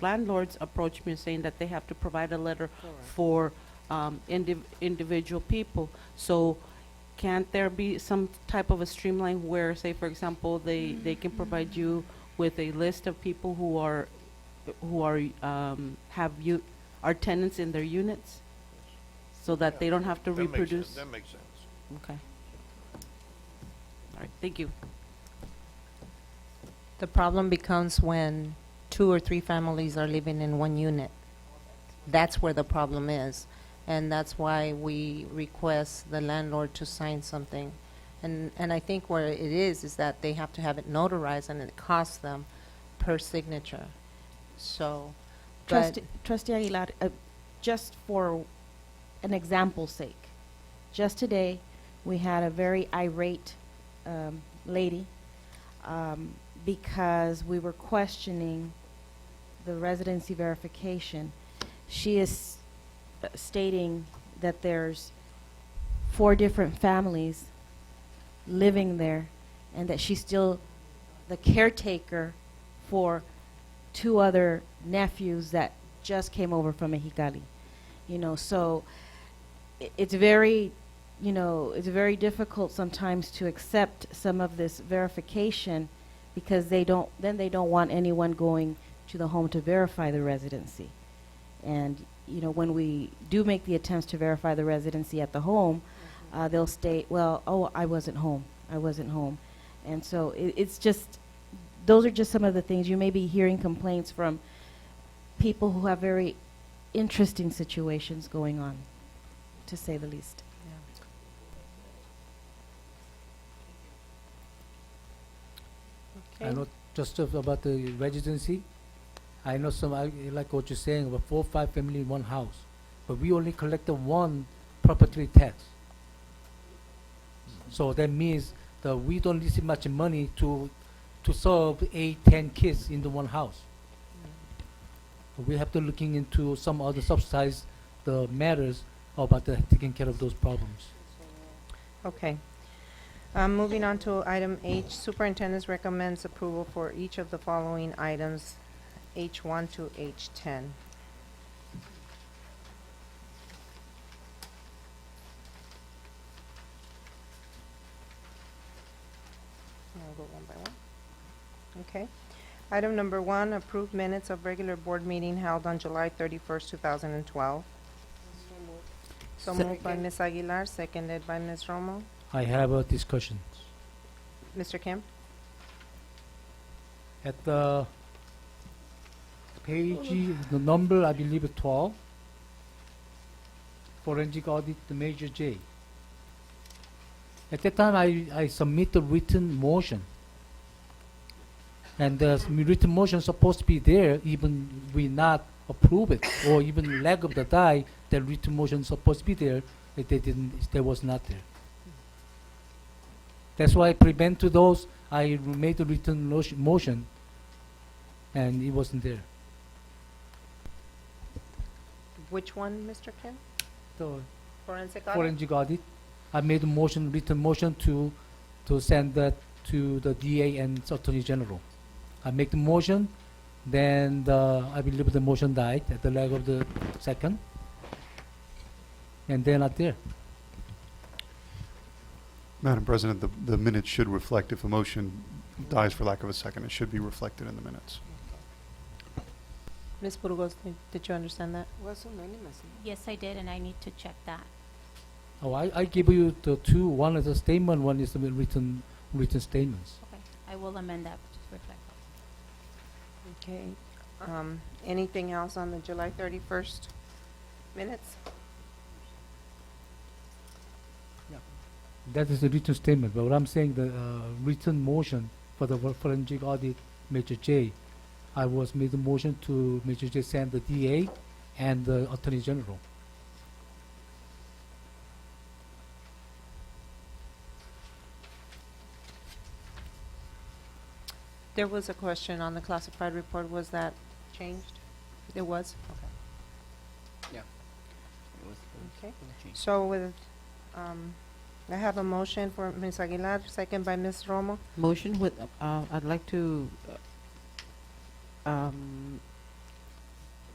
landlords approach me saying that they have to provide a letter for individual people. So can't there be some type of a streamline where, say, for example, they can provide you with a list of people who are are tenants in their units, so that they don't have to That makes sense. reproduce? That makes sense. Okay. All right, thank you. The problem becomes when 2 or 3 families are living in one unit. That's where the problem is. And that's why we request the landlord to sign something. And I think where it is that they have to have it notarized, and it costs them per signature. So, but Trustee Aguilar, just for an example's sake, just today, we had a very irate lady because we were questioning the residency verification. She is stating that there's 4 different families living there, and that she's still the caretaker for 2 other nephews that just came over from Mexicali. You know, so it's very, you know, it's very difficult sometimes to accept some of this verification, because they don't want anyone going to the home to verify the residency. And, you know, when we do make the attempts to verify the residency at the home, they'll state, well, oh, I wasn't home. And so it's just, those are just some of the things. You may be hearing complaints from people who have very interesting situations going on, to say the least. I know just about the residency. I know like what you're saying, about 4 or 5 family in one house, but we only collected 1 property tax. So that means that we don't receive much money to serve 8, 10 kids in the one house. We have to looking into some other subsidize the matters about taking care of those problems. okay. Moving on to item H, superintendent recommends approval for each of the following items, H1 to H10. I'll go one by one. Okay. Item number 1, approved minutes of regular board meeting held on July 31st, 2012. So moved by Ms. Aguilar, seconded by Ms. Romo. I have a discussion. Mr. Kim? At the page, the number, I believe, 12, forensic audit, the Major J. At that time, I submit a written motion. And the written motion supposed to be there, even we not approve it, or even lack of the die, the written motion supposed to be there, but they was not there. That's why prevent to those, I made a written motion, and it wasn't there. Which one, Mr. Kim? So Forensic audit? forensic audit, I made a motion, written motion to send that to the DA and Attorney General. I make the motion, then I believe the motion died at the lag of the second, and they're not there. Madam President, the minutes should reflect, if a motion dies for lack of a second, it should be reflected in the minutes. Ms. Burgos, did you understand that? Yes, I did, and I need to check that. Oh, I give you the 2, one is a statement, one is the written statements. Okay, I will amend that to reflect that. Okay. Anything else on the July 31st minutes? That is a written statement, but what I'm saying, the written motion for the forensic audit, Major J, I was made the motion to Major J send the DA and the Attorney General. There was a question on the classified report. Was that changed? It was? Okay. Okay. So with, I have a motion for Ms. Aguilar, second by Ms. Romo. Motion with, I'd like to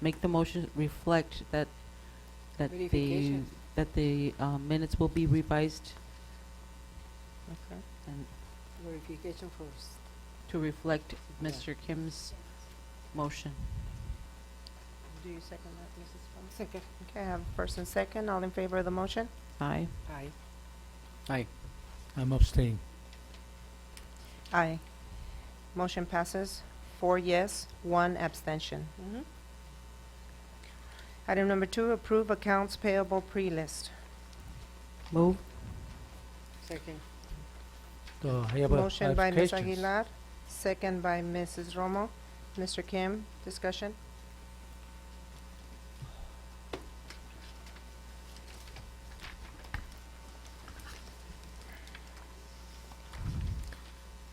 make the motion reflect that Verification. the minutes will be revised Okay. and Verification first. to reflect Mr. Kim's motion. Do you second that, Mrs. Romo? Second. Okay, I have first and second. All in favor of the motion? Aye. Aye. Aye. I'm abstaining. Aye. Motion passes. 4 yes, 1 abstention. Item number 2, approve accounts payable pre-list. Move. Second. I have Motion by Ms. questions. Aguilar, second by Mrs. Romo. Mr. Kim, discussion?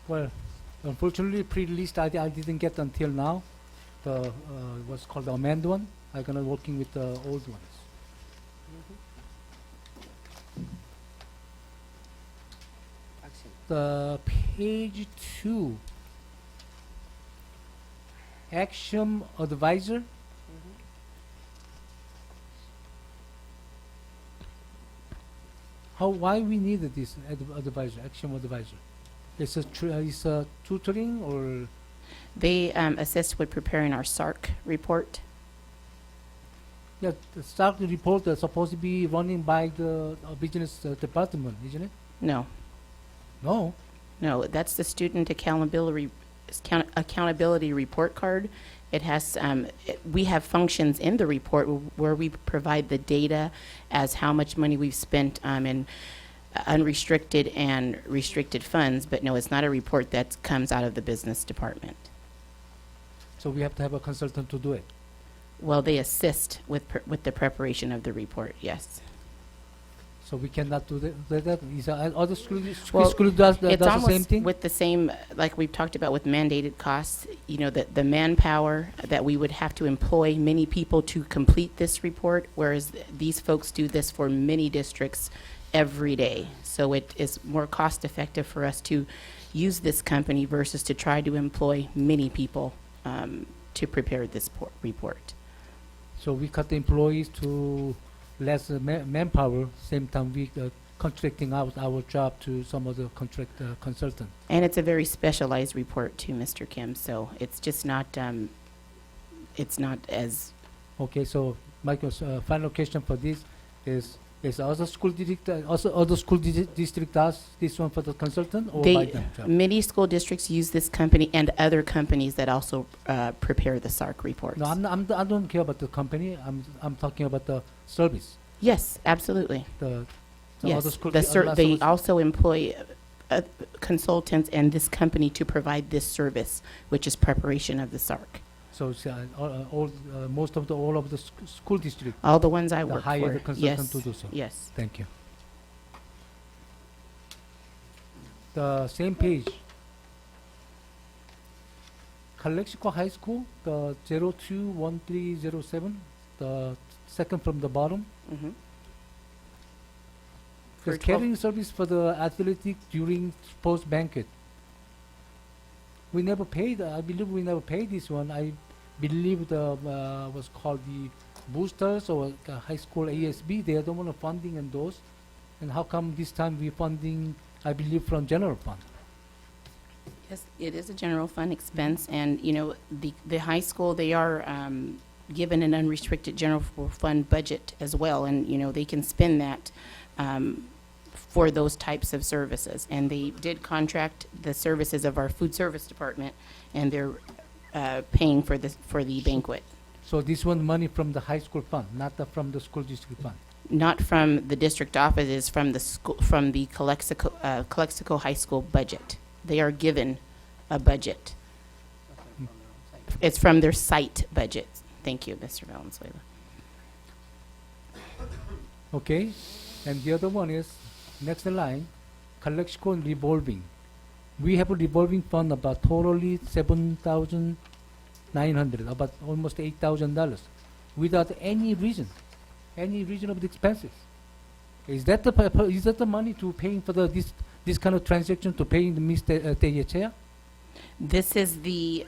Well, unfortunately, pre-released I didn't get until now. The what's called the amend one. I'm gonna working with the old ones. The page 2. Action advisor. Why we needed this advisor, action advisor? It's a tutoring or? They assist with preparing our SARC report. Yeah, the SARC report is supposed to be running by the business department, isn't it? No. No. No, that's the student accountability report card. It has, we have functions in the report where we provide the data as how much money we've spent in unrestricted and restricted funds, but no, it's not a report that comes out of the business department. So we have to have a consultant to do it. Well, they assist with the preparation of the report, yes. So we cannot do that. Is other school Well, does it's the almost same thing? with the same, like we've talked about with mandated costs, you know, the manpower that we would have to employ many people to complete this report, whereas these folks do this for many districts every day. So it is more cost effective for us to use this company versus to try to employ many people to prepare this report. So we cut the employees to less manpower. Same time we contracting out our job to some other contract consultant. And it's a very specialized report too, Mr. Kim, so it's just not, it's not as, Okay, so Michael's final question for this is other school district also other school district does this one for the consultant or by themselves? many school districts use this company and other companies that also prepare the SARC reports. No, I don't care about the company. I'm talking about the service. Yes, absolutely. The Yes, other school they also employ consultants and this company to provide this service, which is preparation of the SARC. So it's, all of the school district. All the ones I they work hire for, the consultant yes, to do so. yes. Thank you. The same page. Calexico High School, the 021307, the second from the bottom. Mm-hmm. The catering service for the athletic during post banquet. We never paid. I believe we never paid this one. I believe the was called the boosters or high school ASB. They are the one funding and those. And how come this time we funding? I believe from general fund. Yes, it is a general fund expense, and you know the high school, they are given an unrestricted general fund budget as well, and you know they can spend that for those types of services. And they did contract the services of our food service department, and they're paying for the banquet. So this one money from the high school fund, not from the school district fund. Not from the district offices, from the school, from the Calexico High School budget. They are given a budget. It's from their site budget. Thank you, Mr. Valenzuela. Okay, and the other one is next in line, Calexico and revolving. We have a revolving fund about totally $7,900, about almost $8,000, without any reason. any reasonable expenses. Is that the money to paying for this kind of transaction to paying the Ms. Tellechea? This is the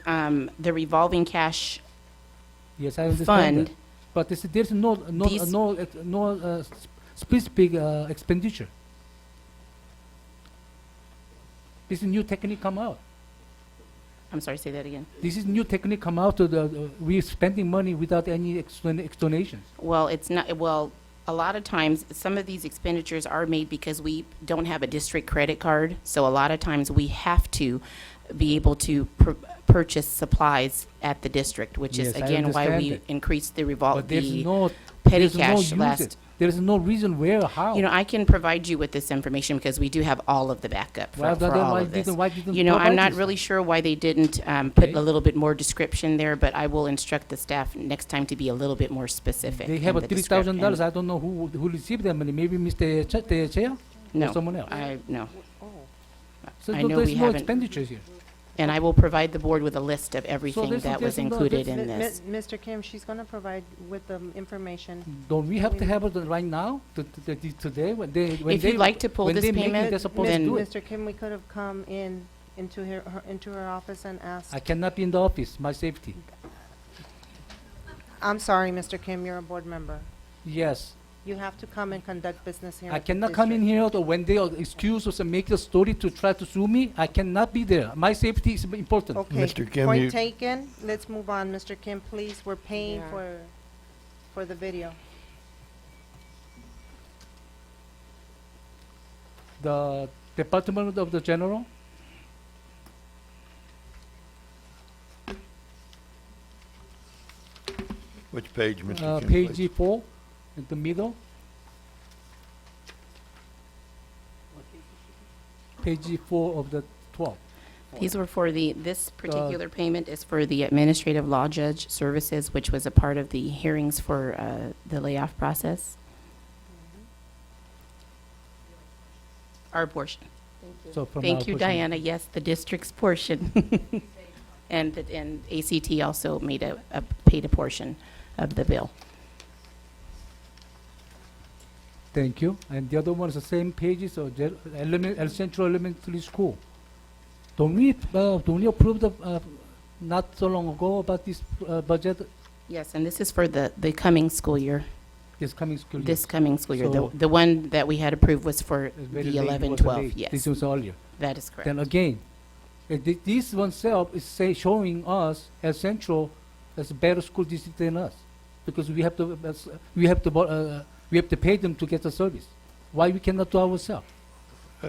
revolving cash Yes, I understand fund. that. But there's no specific expenditure. This new technique come out. I'm sorry, say that again. This is new technique come out. We're spending money without any explanations. Well, it's not, well, a lot of times, some of these expenditures are made because we don't have a district credit card. So a lot of times we have to be able to purchase supplies at the district, which is Yes, I again why understand we that. increased the But there's no petty there's no cash use last. it. There is no reason where or how. You know, I can provide you with this information because we do have all of the backup for, Well, for then all why of this. didn't You know, I'm provide not this? really sure why they didn't put Okay. a little bit more description there, but I will instruct the staff next time to be a little bit more specific. They have in a the $3,000. descrip- I don't know who received that money. Maybe Mr. Tellechea No, or someone else. no. So I know there's we no haven't, expenditures here. and I will provide the board with a list of everything there's- that was there's no- included there's- in this. Mr. Kim, she's going to provide with the information. Don't we have to have it right now, today, when they, If you'd like to pull when this they make it, payment, they're supposed to then- do it. Mr. Kim, we could have come into her office and asked. I cannot be in the office, my safety. I'm sorry, Mr. Kim, you're a board member. Yes, You have to come and conduct business here. I at the cannot come in district. here, or when they excuse us and make a story to try to sue me, I cannot be there. My safety is important. Okay, Mr. Kim, point you- taken. Let's move on, Mr. Kim, please. We're paying Yeah. for the video. The Department of the General, Which page, Mr. Kim? page please? 4, in the middle. Page 4 of the 12. These were for this particular payment is for the administrative law judge services, which was a part of the hearings for the layoff process. Our portion. So from our Thank you, portion- Diana. Yes, the district's portion. And ACT also paid a portion of the bill. Thank you. And the other one is the same pages of El Centro Elementary School. Don't we approve not so long ago about this budget Yes, and this is for the coming school year. this coming school year? This coming school year. So- The one that we had approved was for It's very the late, 11, was a 12, late. yes. This was earlier. That is correct. Then again, this oneself is showing us El Centro as a better school district than us, because we have to pay them to get the service. Why we cannot do ourselves?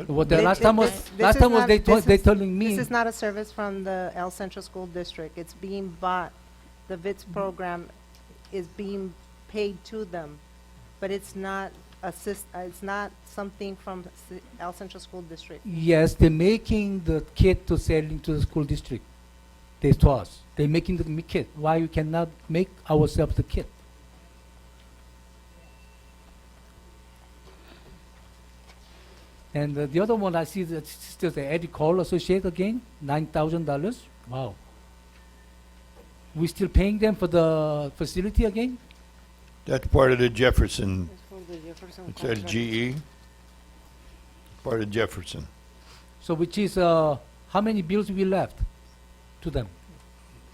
What the Thi- last thi- time was this last is time was not- they this they is- telling me This is not a service from the El Centro School District. It's being bought. The VITS program is being paid to them, but it's not it's not something from El Centro School District. yes, they're making the kit to sell into the school district. They to us. They're making the kit. Why we cannot make ourselves the kit? And the other one I see that still the Eddie Cole Associate again, $9,000. Wow. We still paying them for the facility again? That's part of the Jefferson, It's for the Jefferson it says contract. GE. Part of Jefferson. So which is how many bills we left to them?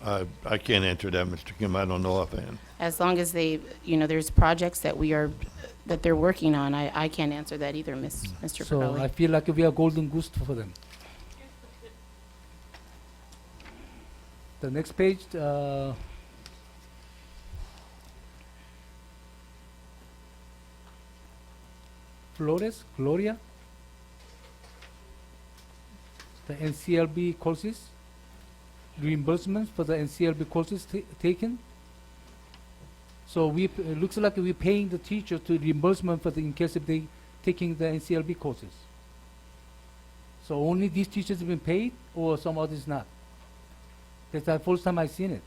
I can't answer that, Mr. Kim. I don't know offhand. As long as there's projects that they're working on, I can't answer that either, Mr. So Pirelli. I feel like we are golden goose for them. The next page, Flores, Gloria. The NCLB courses, reimbursements for the NCLB courses taken. So it looks like we're paying the teacher to reimbursement for in case if they taking the NCLB courses. So only these teachers have been paid, or some others not? That's the first time I've seen it.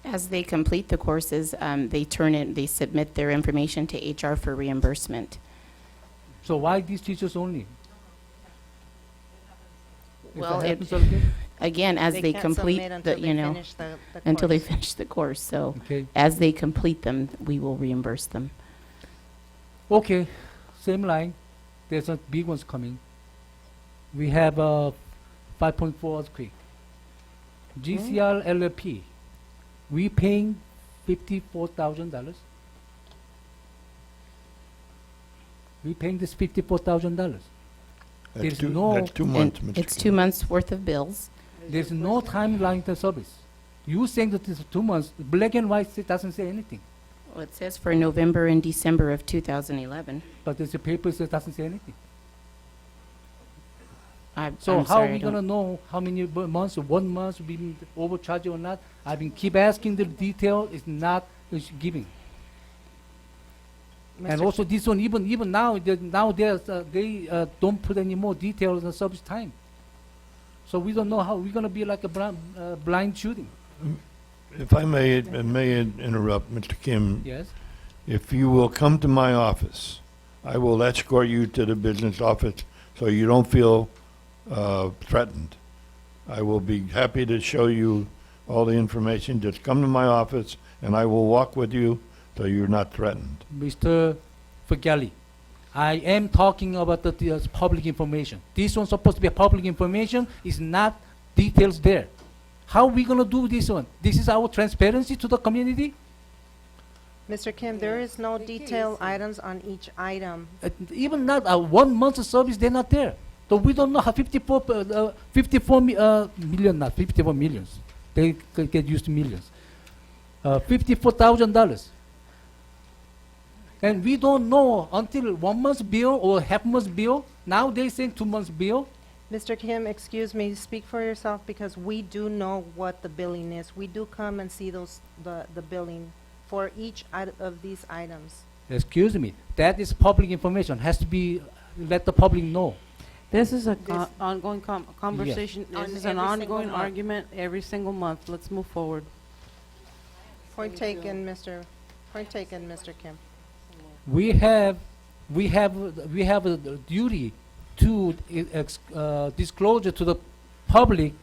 As they complete the courses, they submit their information to HR for reimbursement. So why these teachers only? If Well, that it, happens again? again, as they can't complete submit the, until you they know, finish the until they course. finish the course. So Okay. as they complete them, we will reimburse them. Okay, same line. There's a big one's coming. We have a 5.4 earthquake. GCR LLP. We paying $54,000. We paying this $54,000. There's no. That's 2 months, And Mr. it's Kim. 2 months worth of bills. There's no timeline to service. You saying that it's 2 months. Black and white doesn't say anything. Well, it says for November and December of 2011. But there's a paper that doesn't say anything. I'm So how sorry, are I we gonna don't- know how many months, 1 month we been overcharged or not? I've been keep asking the detail, it's not it's giving. And Mr. also this one, even now, they don't put any more details on service time. So we don't know how, we're gonna be like a blind shooting. If I may interrupt, Mr. Kim. Yes? If you will come to my office, I will escort you to the business office so you don't feel threatened. I will be happy to show you all the information. Just come to my office and I will walk with you so you're not threatened. Mr. Fagali, I am talking about the public information. This one's supposed to be a public information, is not details there. How are we gonna do this one? This is our transparency to the community? Mr. Kim, there is no detailed items on each item. Even not 1 month's service, they're not there. So we don't know how 54 million, not 54 millions. They could get used to millions. $54,000. And we don't know until 1 month's bill or half month's bill. Now they're saying 2 months bill. Mr. Kim, excuse me, speak for yourself because we do know what the billing is. We do come and see the billing for each of these items. Excuse me, that is public information, has to be, let the public know. This is a This- ongoing conversation. On This is an every single ongoing month. argument every single month. Let's move forward. Point taken, Mr. Kim. We have a duty to disclosure to the public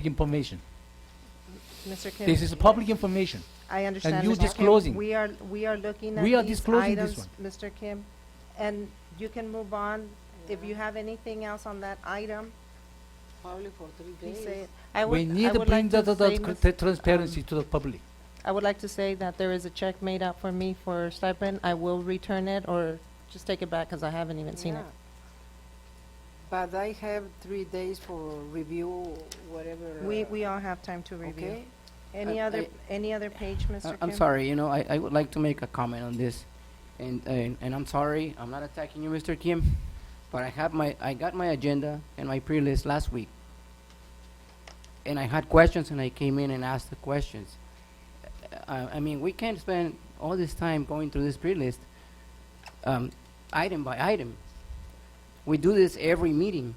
information. Mr. Kim. This is public information. I understand, And you Mr. Kim. disclosing. We are looking at We are these disclosing this items, one. Mr. Kim, and you can move on. If you have anything else on that item, Probably for 3 please days. say it. We need to bring the transparency to the public. I would like to say that there is a check made out for me for stipend. I will return it or just take it back because I haven't even seen it. Yeah. But I have 3 days for review, whatever. We all have time to review. Okay. Any I- any other page, Mr. Kim? I'm sorry, I would like to make a comment on this. And I'm sorry, I'm not attacking you, Mr. Kim, but I got my agenda and my pre-list last week. And I had questions and I came in and asked the questions. I mean, we can't spend all this time going through this pre-list, item by item. We do this every meeting.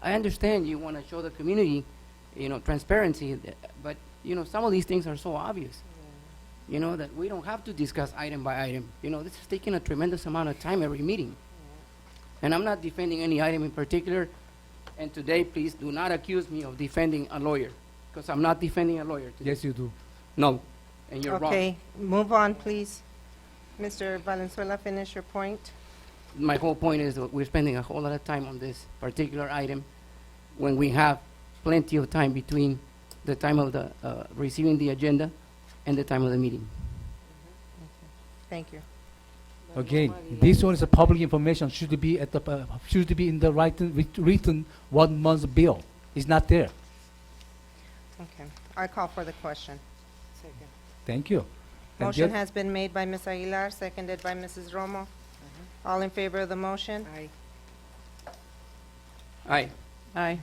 I understand you want to show the community, transparency, but, some of these things are so obvious. That we don't have to discuss item by item. This is taking a tremendous amount of time every meeting. And I'm not defending any item in particular. And today, please do not accuse me of defending a lawyer, because I'm not defending a lawyer today. Yes, you do. No, and you're wrong. Okay, move on, please. Mr. Valenzuela, finish your point. My whole point is that we're spending a whole lot of time on this particular item when we have plenty of time between the time of the receiving the agenda and the time of the meeting. Thank you. Again, this one is a public information, should be in the written 1 month's bill. It's not there. Okay, I call for the question. Thank you. And Motion just- has been made by Ms. Aguilar, seconded by Mrs. Romo. All in favor of the motion? Aye. Aye.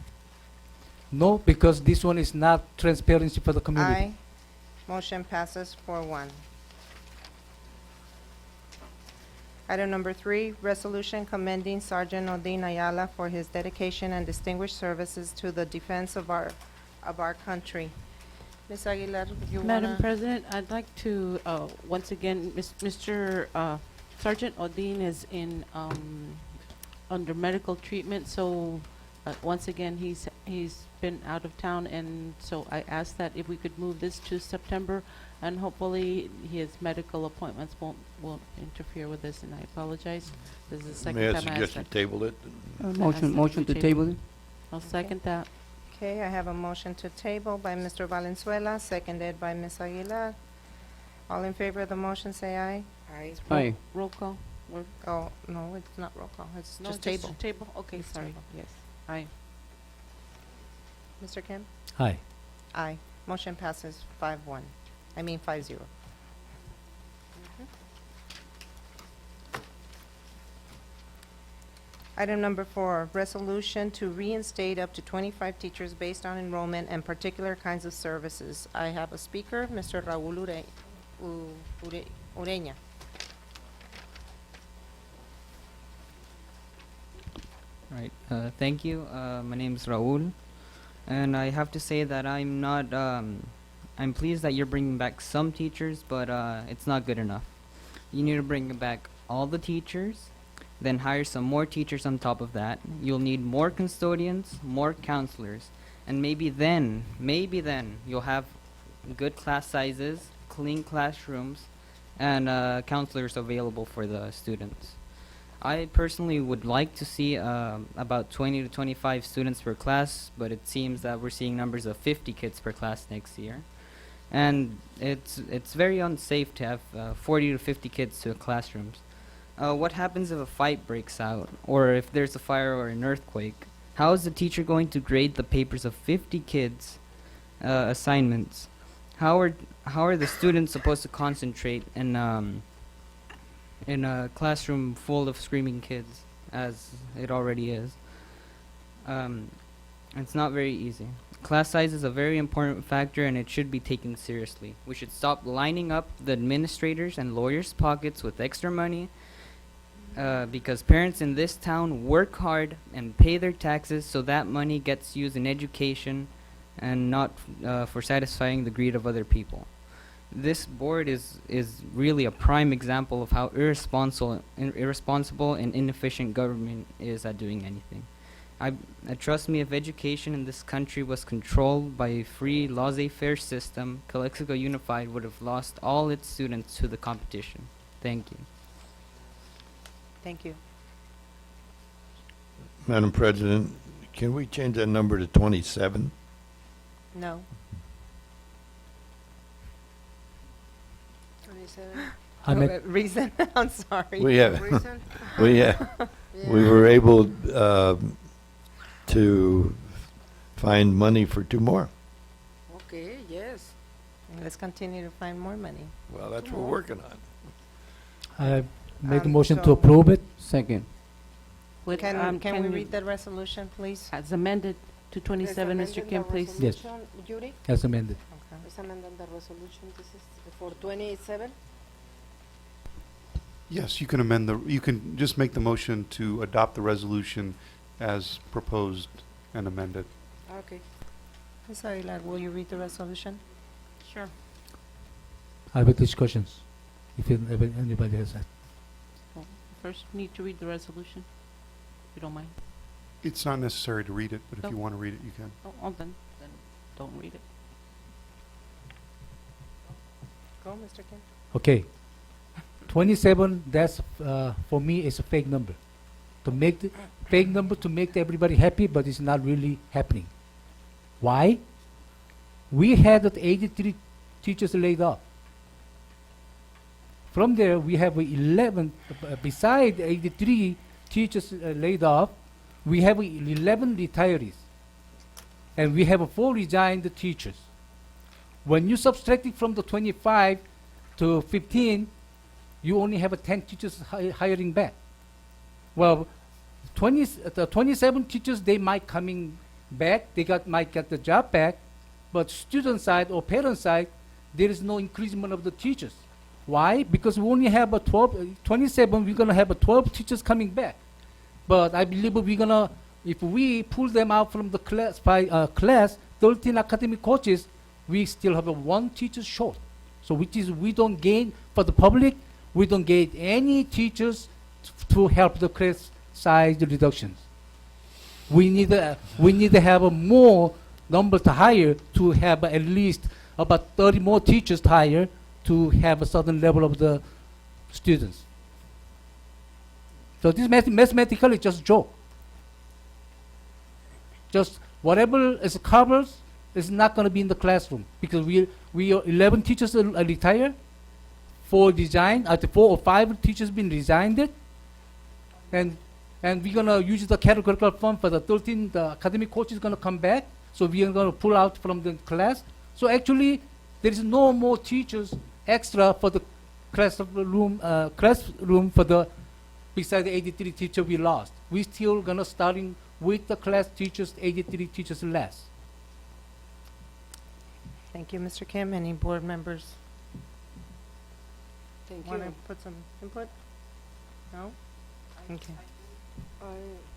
No, because this one is not transparency for the community. Aye. Motion passes 4-1. Item number 3, resolution commending Sergeant Odin Ayala for his dedication and distinguished services to the defense of our country. Ms. Aguilar, you Madam wanna? President, I'd like to, once again, Mr. Sergeant Odin is in, under medical treatment, so, once again, He's been out of town, and so I asked that if we could move this to September, and hopefully his medical appointments won't interfere with this, and I apologize. This is the second May I time I asked suggest you that. table it? Motion to table it. I'll second that. Okay, I have a motion to table by Mr. Valenzuela, seconded by Ms. Aguilar. All in favor of the motion, say aye. Aye. Aye. Roll call. Oh, no, it's not roll call, it's No, just table. Table, okay, It's sorry, table. yes. Aye. Mr. Kim? Aye. Aye. Motion passes 5-1. I mean 5-0. Item number 4, resolution to reinstate up to 25 teachers based on enrollment and particular kinds of services. I have a speaker, Mr. Raul Ureña. Right. Thank you. My name is Raul, and I have to say that I'm not. I'm pleased that you're bringing back some teachers, but it's not good enough. You need to bring back all the teachers, then hire some more teachers on top of that. You'll need more custodians, more counselors, and maybe then you'll have good class sizes, clean classrooms, and counselors available for the students. I personally would like to see about 20 to 25 students per class, but it seems that we're seeing numbers of 50 kids per class next year. And it's very unsafe to have 40 to 50 kids to classrooms. What happens if a fight breaks out, or if there's a fire or an earthquake? How is the teacher going to grade the papers of 50 kids' assignments? How are the students supposed to concentrate in a classroom full of screaming kids, as it already is? It's not very easy. Class size is a very important factor, and it should be taken seriously. We should stop lining up the administrators' and lawyers' pockets with extra money, because parents in this town work hard and pay their taxes, so that money gets used in education and not for satisfying the greed of other people. This board is really a prime example of how irresponsible and inefficient government is at doing anything. Trust me, if education in this country was controlled by a free, laissez-faire system, Calexico Unified would have lost all its students to the competition. Thank you. Thank you. Madam President, can we change that number to 27? No. 27. Reason? I'm sorry. We have, Reason? we were able to find money for 2 more. Okay, yes. Let's continue to find more money. Well, that's what we're working on. I make a Um, motion to so- approve it. Second. With, Can we read the resolution, please? As amended to 27, Mr. Kim, please. Yes. Judy? As amended. Okay. Let's amend the resolution. This is for 27? Yes, you can you can just make the motion to adopt the resolution as proposed and amended. Okay. Ms. Aguilar, will you read the resolution? Sure. I have discussions, if anybody has that. First, need to read the resolution, if you don't mind. It's not necessary to read it, but if No. you want to read it, you can. Oh, then don't read it. Go, Mr. Kim. Okay. 27, that's, for me, is a fake number. To make the fake number to make everybody happy, but it's not really happening. Why? We had 83 teachers laid off. From there, we have 11, beside 83 teachers laid off, we have 11 retirees. And we have 4 resigned teachers. When you subtract it from the 25 to 15, you only have 10 teachers hiring back. Well, 27 teachers, they might coming back, might get the job back, but student side or parent side, there is no increasement of the teachers. Why? Because we only have 27, we're gonna have 12 teachers coming back. But I believe if we pull them out from the class, 13 academic coaches, we still have 1 teacher short. So which is, we don't gain, for the public, we don't gain any teachers to help the class size reductions. we need to have a more number to hire to have at least about 30 more teachers to hire to have a certain level of the students. So this mathematically just joke. Just whatever is covered is not going to be in the classroom because we are 11 teachers are retired, 4 design, 4 or 5 teachers been resigned it, and we're going to use the categorical fund for the 13. The academic coach is going to come back, so we are going to pull out from the class. So actually, there is no more teachers extra for the classroom for the beside the 83 teacher we lost. We still going to starting with the class teachers, 83 teachers less. Thank you, Mr. Kim. Any board members Thank want to you. put some input? No? Okay.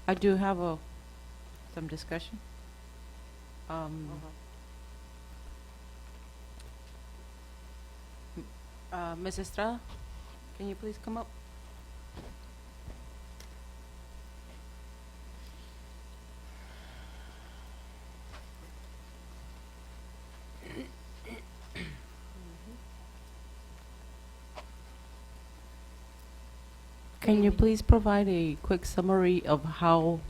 I do have some discussion. Ms. Estrada, can you please come up? Can you please provide a quick summary of how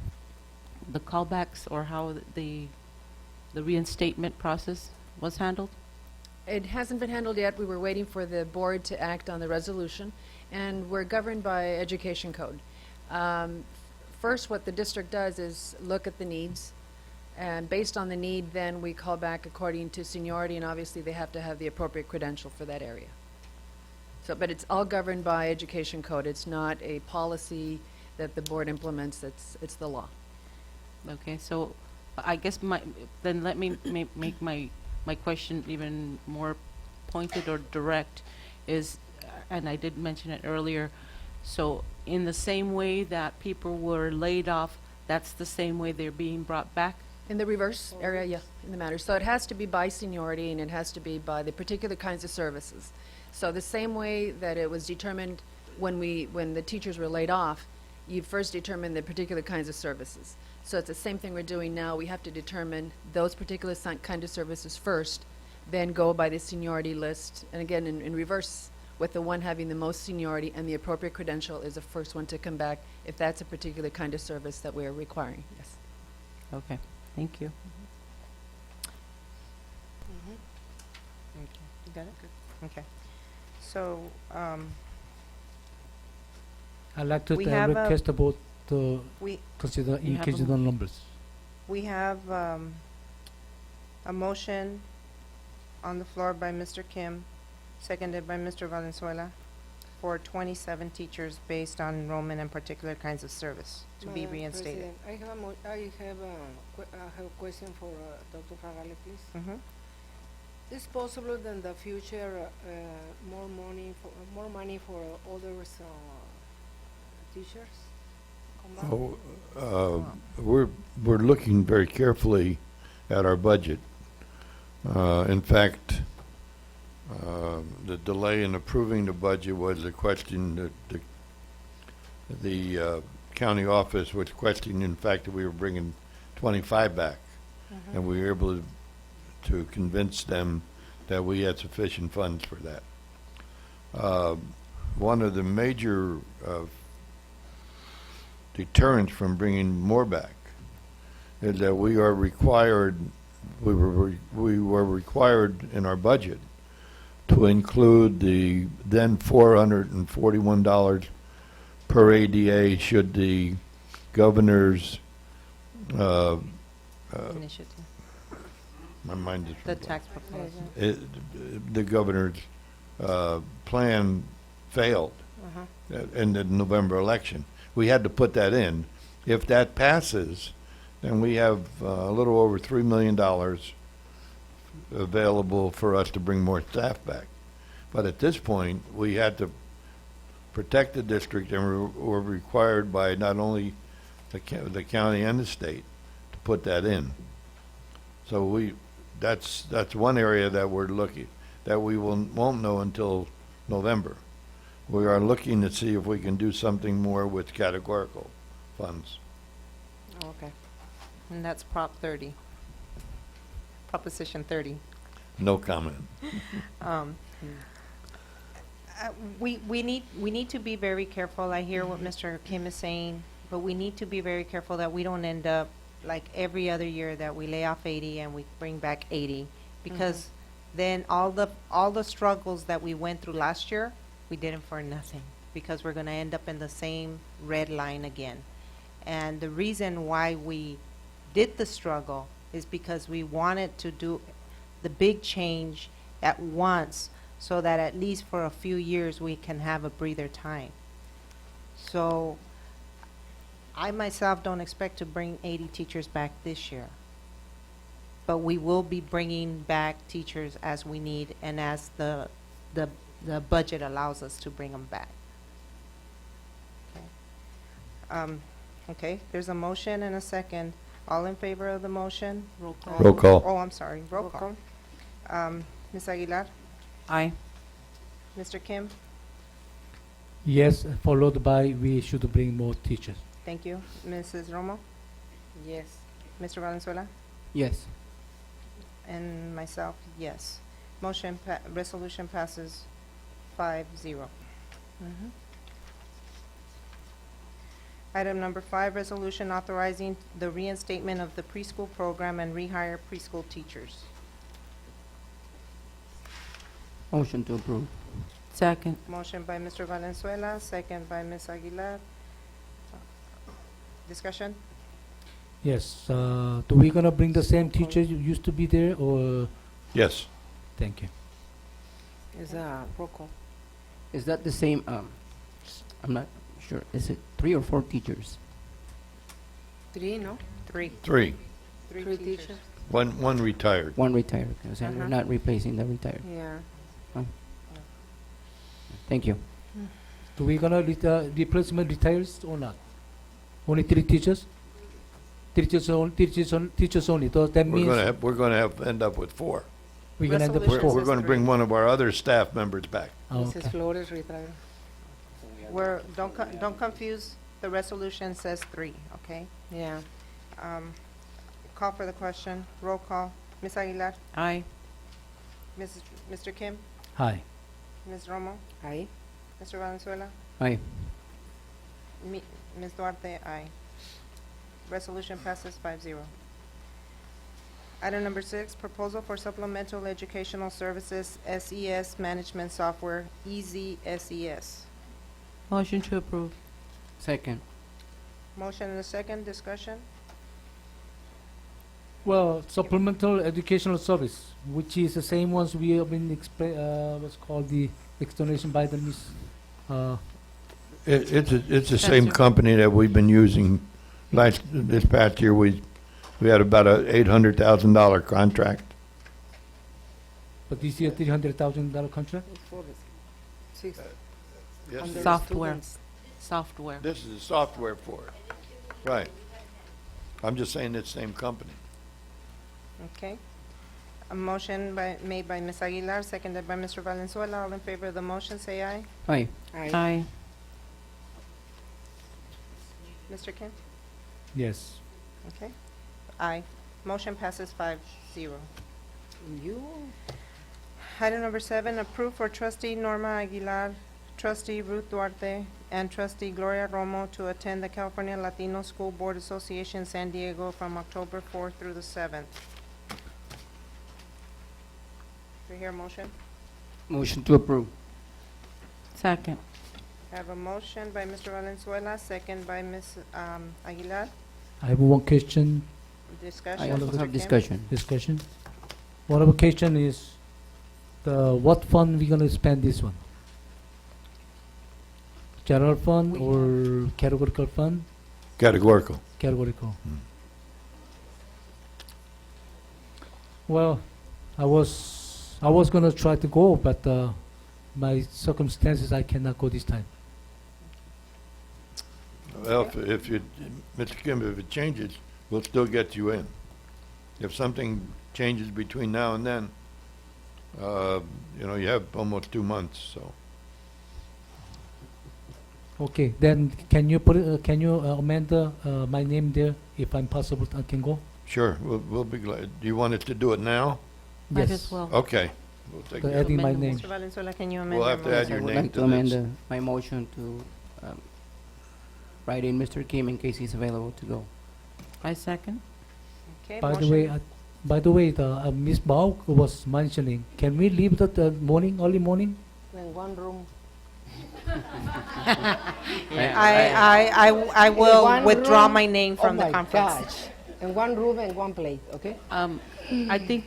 the callbacks or how the reinstatement process was handled? It hasn't been handled yet. We were waiting for the board to act on the resolution, and we're governed by education code. First, what the district does is look at the needs, and based on the need, then we call back according to seniority, and obviously they have to have the appropriate credential for that area. So, but it's all governed by education code. It's not a policy that the board implements. It's the law. Okay, so I guess then let me make my question even more pointed or direct is, and I did mention it earlier, so in the same way that people were laid off, that's the same way they're being brought back? In the reverse area, yeah, in the matter. So it has to be by seniority, and it has to be by the particular kinds of services. So the same way that it was determined when the teachers were laid off, you first determine the particular kinds of services. So it's the same thing we're doing now. We have to determine those particular kind of services first, then go by the seniority list. And again, in reverse, with the one having the most seniority and the appropriate credential is the first one to come back if that's a particular kind of service that we're requiring, yes. Okay, thank you. Okay. You got it? Okay. So, I'd like to We have a- request about the we consider You have a increase the numbers. we have a motion on the floor by Mr. Kim, seconded by Mr. Valenzuela, for 27 teachers based on enrollment and particular kinds of service to be Madam reinstated. President, I have a question for Dr. Fragale, please. Mhm. Is possible that in the future more money for other teachers? Come back? We're looking very carefully at our budget. In fact, the delay in approving the budget was a question that the county office was questioning, in fact, that we were bringing 25 back. And we were able to convince them that we had sufficient funds for that. One of the major deterrents from bringing more back is that we were required in our budget to include the then $441 per ADA should the governor's Initiative, my mind is the tax proposal. the governor's plan failed in the November election. We had to put that in. If that passes, then we have a little over $3 million available for us to bring more staff back. But at this point, we had to protect the district, and we're required by not only the county and the state to put that in. So that's one area that we're looking, that we won't know until November. We are looking to see if we can do something more with categorical funds. Okay. and that's Prop 30. Proposition 30. No comment. Um, we need to be very careful. I hear what Mr. Kim is saying, but we need to be very careful that we don't end up like every other year that we lay off 80 and we bring back 80, because then all the struggles that we went through last year, we did them for nothing, because we're going to end up in the same red line again. And the reason why we did the struggle is because we wanted to do the big change at once, so that at least for a few years we can have a breather time. So I myself don't expect to bring 80 teachers back this year, but we will be bringing back teachers as we need and as the budget allows us to bring them back. Okay, there's a motion and a second. All in favor of the motion? Roll call. Roll call. Oh, I'm sorry, roll call. Ms. Aguilar? Aye. Mr. Kim? Yes, followed by we should bring more teachers. Thank you. Mrs. Romo? Yes. Mr. Valenzuela? Yes. And myself, yes. Resolution passes 5-0. Item number 5, resolution authorizing the reinstatement of the preschool program and rehire preschool teachers. Motion to approve. Second. Motion by Mr. Valenzuela, second by Ms. Aguilar. Discussion? Yes, do we gonna bring the same teachers who used to be there, or? Yes. Thank you. Is a roll call. Is that the same, I'm not sure, is it 3 or 4 teachers? 3, no? 3. Three. Three teachers. One retired. One retired, because we're not replacing the retired. Yeah. Thank you. Do we gonna replacement retires or not? Only 3 teachers? Teachers only, so that means We're gonna end up with 4. we're gonna end up with Resolution 4. We're gonna bring one of our other staff members back. Oh, Mrs. okay. Flores retired. Don't confuse, the resolution says 3, okay? Yeah. Call for the question, roll call. Ms. Aguilar? Aye. Mr. Kim? Hi. Ms. Romo? Aye. Mr. Valenzuela? Aye. Ms. Duarte, aye. Resolution passes 5-0. Item number 6, proposal for supplemental educational services, SES management software, EZSES. Motion to approve. Second. Motion and a second, discussion? Well, supplemental educational service, which is the same ones we have been what's called the explanation by the Miss. It's the same company that we've been using. This past year, we had about a $800,000 contract. But this year, $300,000 contract. Six. Yes, Under Software. students. Software. this is the software for it. Right. I'm just saying it's the same company. Okay. A motion made by Ms. Aguilar, seconded by Mr. Valenzuela. All in favor of the motion, say aye. Aye. Aye. Aye. Mr. Kim? Yes. Okay. Aye. Motion passes 5-0. You. Item number 7, approve for trustee Norma Aguilar, trustee Ruth Duarte, and trustee Gloria Romo to attend the California Latino School Board Association San Diego from October 4th through the 7th. Do you hear a motion? Motion to approve. Second. I have a motion by Mr. Valenzuela, second by Ms. Aguilar. I have one question. Discussion. I also Mr. have Kim? discussion. Discussion. One of the question is what fund we gonna spend this one? General fund or categorical fund? Categorical. Categorical. Well, I was gonna try to go, but my circumstances, I cannot go this time. Well, if you, Mr. Kim, if it changes, we'll still get you in. If something changes between now and then, you know, you have almost 2 months, so. Okay, then can you put it, can you amend my name there if I'm possible, I can go? Sure, we'll be glad. Do you want us to do it now? Might Yes. as well. Okay. We'll take So care of adding it. my Amend the name. motion. Mr. Valenzuela, can you amend We'll your have to add motion? your I would name like to to amend this. my motion to write in Mr. Kim in case he's available to go. I second. Okay, By the way, the Ms. Bao was mentioning, can we leave that morning, early morning? In one room. I will one withdraw room. my name from the conference. Oh my gosh. In one room and one plate, okay? I think,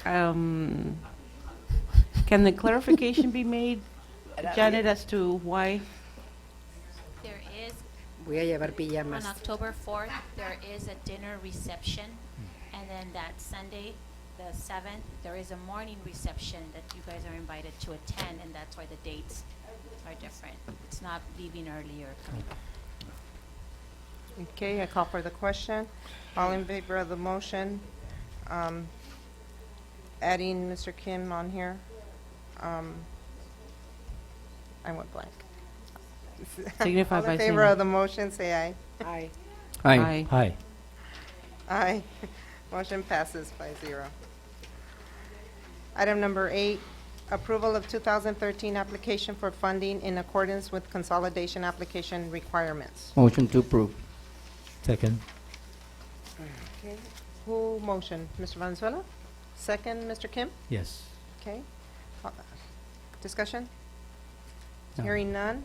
can the clarification be made, Janet, as to why? There is, Voy a llevar on pijamas. October 4th, there is a dinner reception, and then that Sunday, the 7th, there is a morning reception that you guys are invited to attend, and that's why the dates are different. It's not leaving early or coming back. Okay, I call for the question. All in favor of the motion, adding Mr. Kim on here? I went blank. Signify by All in saying favor aye. of the motion, say aye. Aye. Aye. Hi. Aye. Motion passes 5-0. Item number 8, approval of 2013 application for funding in accordance with consolidation application requirements. Motion to approve. Second. Okay, who motioned? Mr. Valenzuela? Second, Mr. Kim? Yes. Okay. Discussion? No. Hearing none.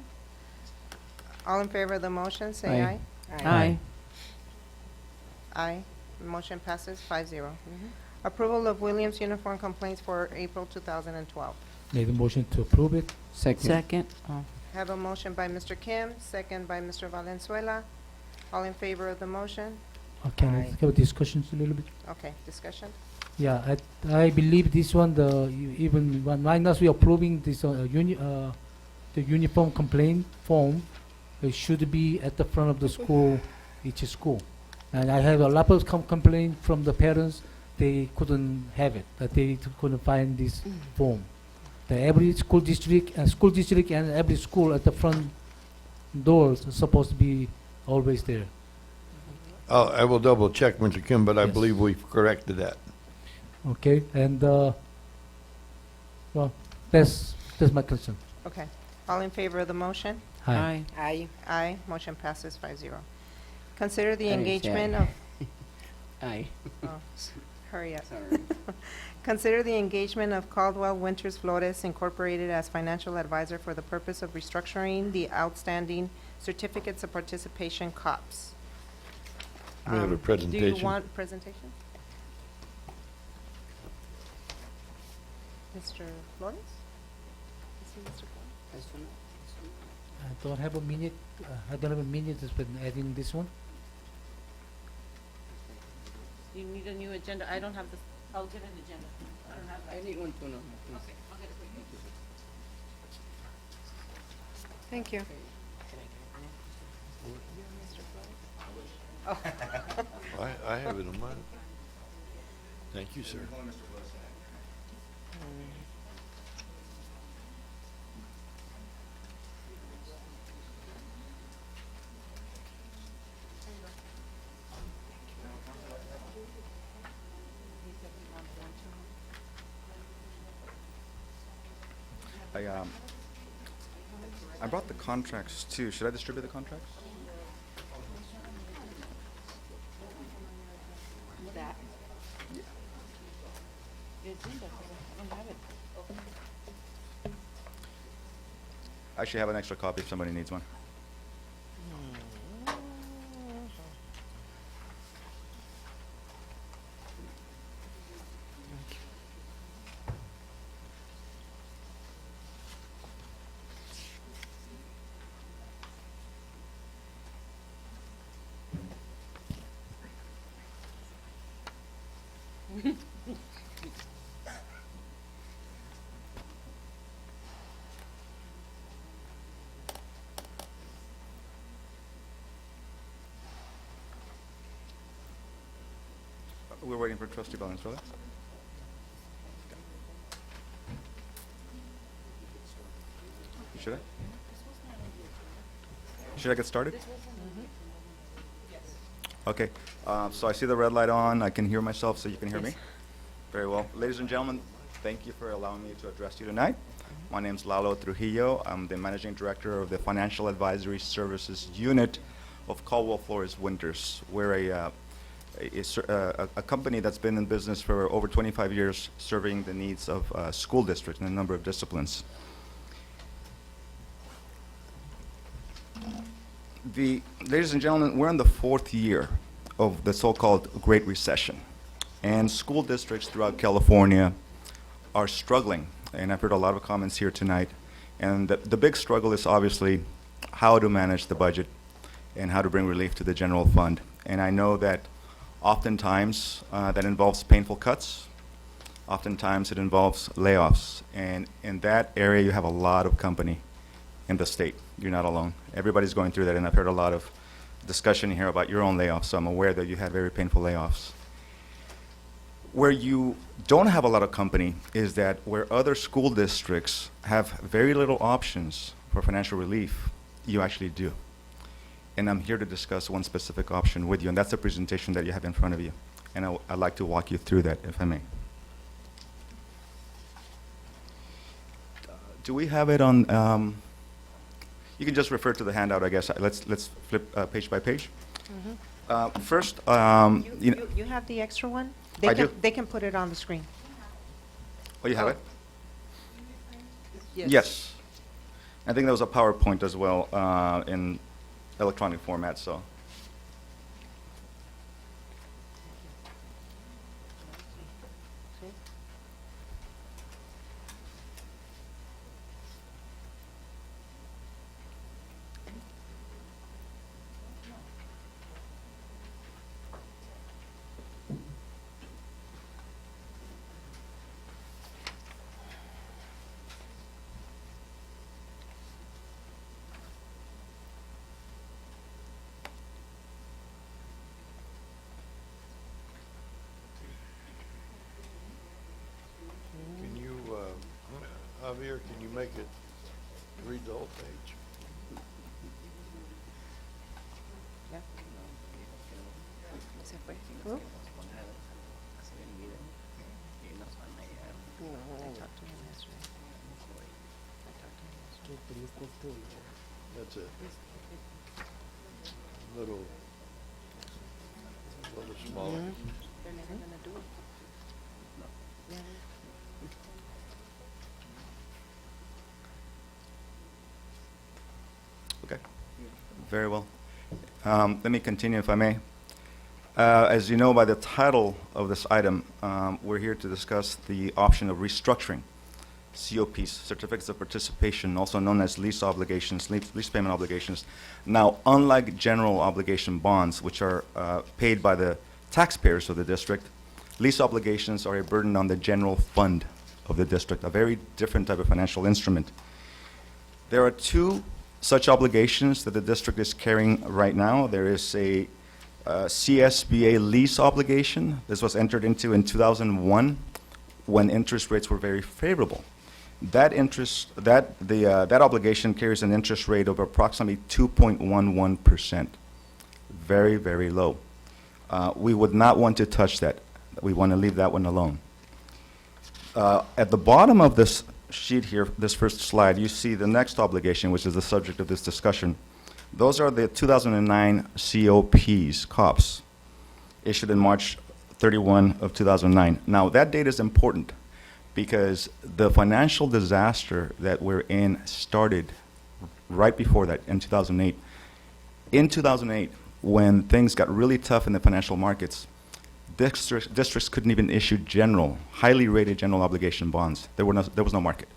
All in favor of the motion, say Aye. aye. Aye. Aye. Motion passes 5-0. Approval of Williams uniform complaints for April 2012. Made a motion to approve it. Second. Second. Oh. Have a motion by Mr. Kim, second by Mr. Valenzuela. All in favor of the motion? Can I Aye. have discussions a little bit? Okay, discussion? Yeah, I believe this one, even when minus we approving this, the uniform complaint form, it should be at the front of the school, each school. And I have a lot of complaint from the parents, they couldn't have it, that they couldn't find this form. The every school district and every school at the front doors are supposed to be always there. I will double check, Mr. Kim, but I Yes. believe we've corrected that. Okay, and, well, that's my concern. Okay. All in favor of the motion? Hi. Aye. Aye. Motion passes 5-0. Consider the I didn't say engagement aye. of... Aye. Oh, hurry up. Consider the engagement of Caldwell Winters Flores Incorporated as financial advisor for the purpose of restructuring the outstanding certificates of participation COPS. We have a Do presentation. you want presentation? Mr. Flores? Is he Mr. Flores? I don't have a minute, I don't have a minute to spend adding this one. You need a new agenda. I don't have the, I'll get an agenda. I don't have that. Anyone to know. Okay, I'll get it for you. Thank you. I have it in mind. Thank you, sir. I brought the contracts too. Should I distribute the contracts? The agenda, I don't have it. I actually have an extra copy if somebody needs one. We're waiting for Trustee Valenzuela. Should I? Should I get started? Okay, so I see the red light on. I can hear myself, so you can hear me? Very well. Ladies and gentlemen, thank you for allowing me to address you tonight. My name is Lalo Trujillo. I'm the Managing Director of the Financial Advisory Services Unit of Caldwell Flores Winters. We're a company that's been in business for over 25 years, serving the needs of school districts in a number of disciplines. Ladies and gentlemen, we're in the 4th year of the so-called Great Recession, and school districts throughout California are struggling, and I've heard a lot of comments here tonight, and the big struggle is obviously how to manage the budget and how to bring relief to the general fund. And I know that oftentimes that involves painful cuts, oftentimes it involves layoffs, and in that area you have a lot of company in the state. You're not alone. Everybody's going through that, and I've heard a lot of discussion here about your own layoffs, so I'm aware that you had very painful layoffs. Where you don't have a lot of company is that where other school districts have very little options for financial relief, you actually do. And I'm here to discuss one specific option with you, and that's the presentation that you have in front of you. And I'd like to walk you through that, if I may. Do we have it on? You can just refer to the handout, I guess. Let's flip page by page. First, You have the extra one? I do. They can put it on the screen. Oh, you have it? Yes. Yes. I think there was a PowerPoint as well in electronic format, so. Can you, Javier, can you make it read the whole page? That's it. Little smaller. They're never gonna do it. Okay. Very well. Let me continue, if I may. As you know by the title of this item, we're here to discuss the option of restructuring COPs, certificates of participation, also known as lease obligations, lease payment obligations. Now, unlike general obligation bonds, which are paid by the taxpayers of the district, lease obligations are a burden on the general fund of the district, a very different type of financial instrument. There are two such obligations that the district is carrying right now. There is a CSBA lease obligation. This was entered into in 2001 when interest rates were very favorable. That obligation carries an interest rate of approximately 2.11%. Very, very low. We would not want to touch that. We want to leave that one alone. At the bottom of this sheet here, this first slide, you see the next obligation, which is the subject of this discussion. Those are the 2009 COPs, issued in March 31 of 2009. Now, that date is important because the financial disaster that we're in started right before that, in 2008. In 2008, when things got really tough in the financial markets, districts couldn't even issue highly rated general obligation bonds. There was no market.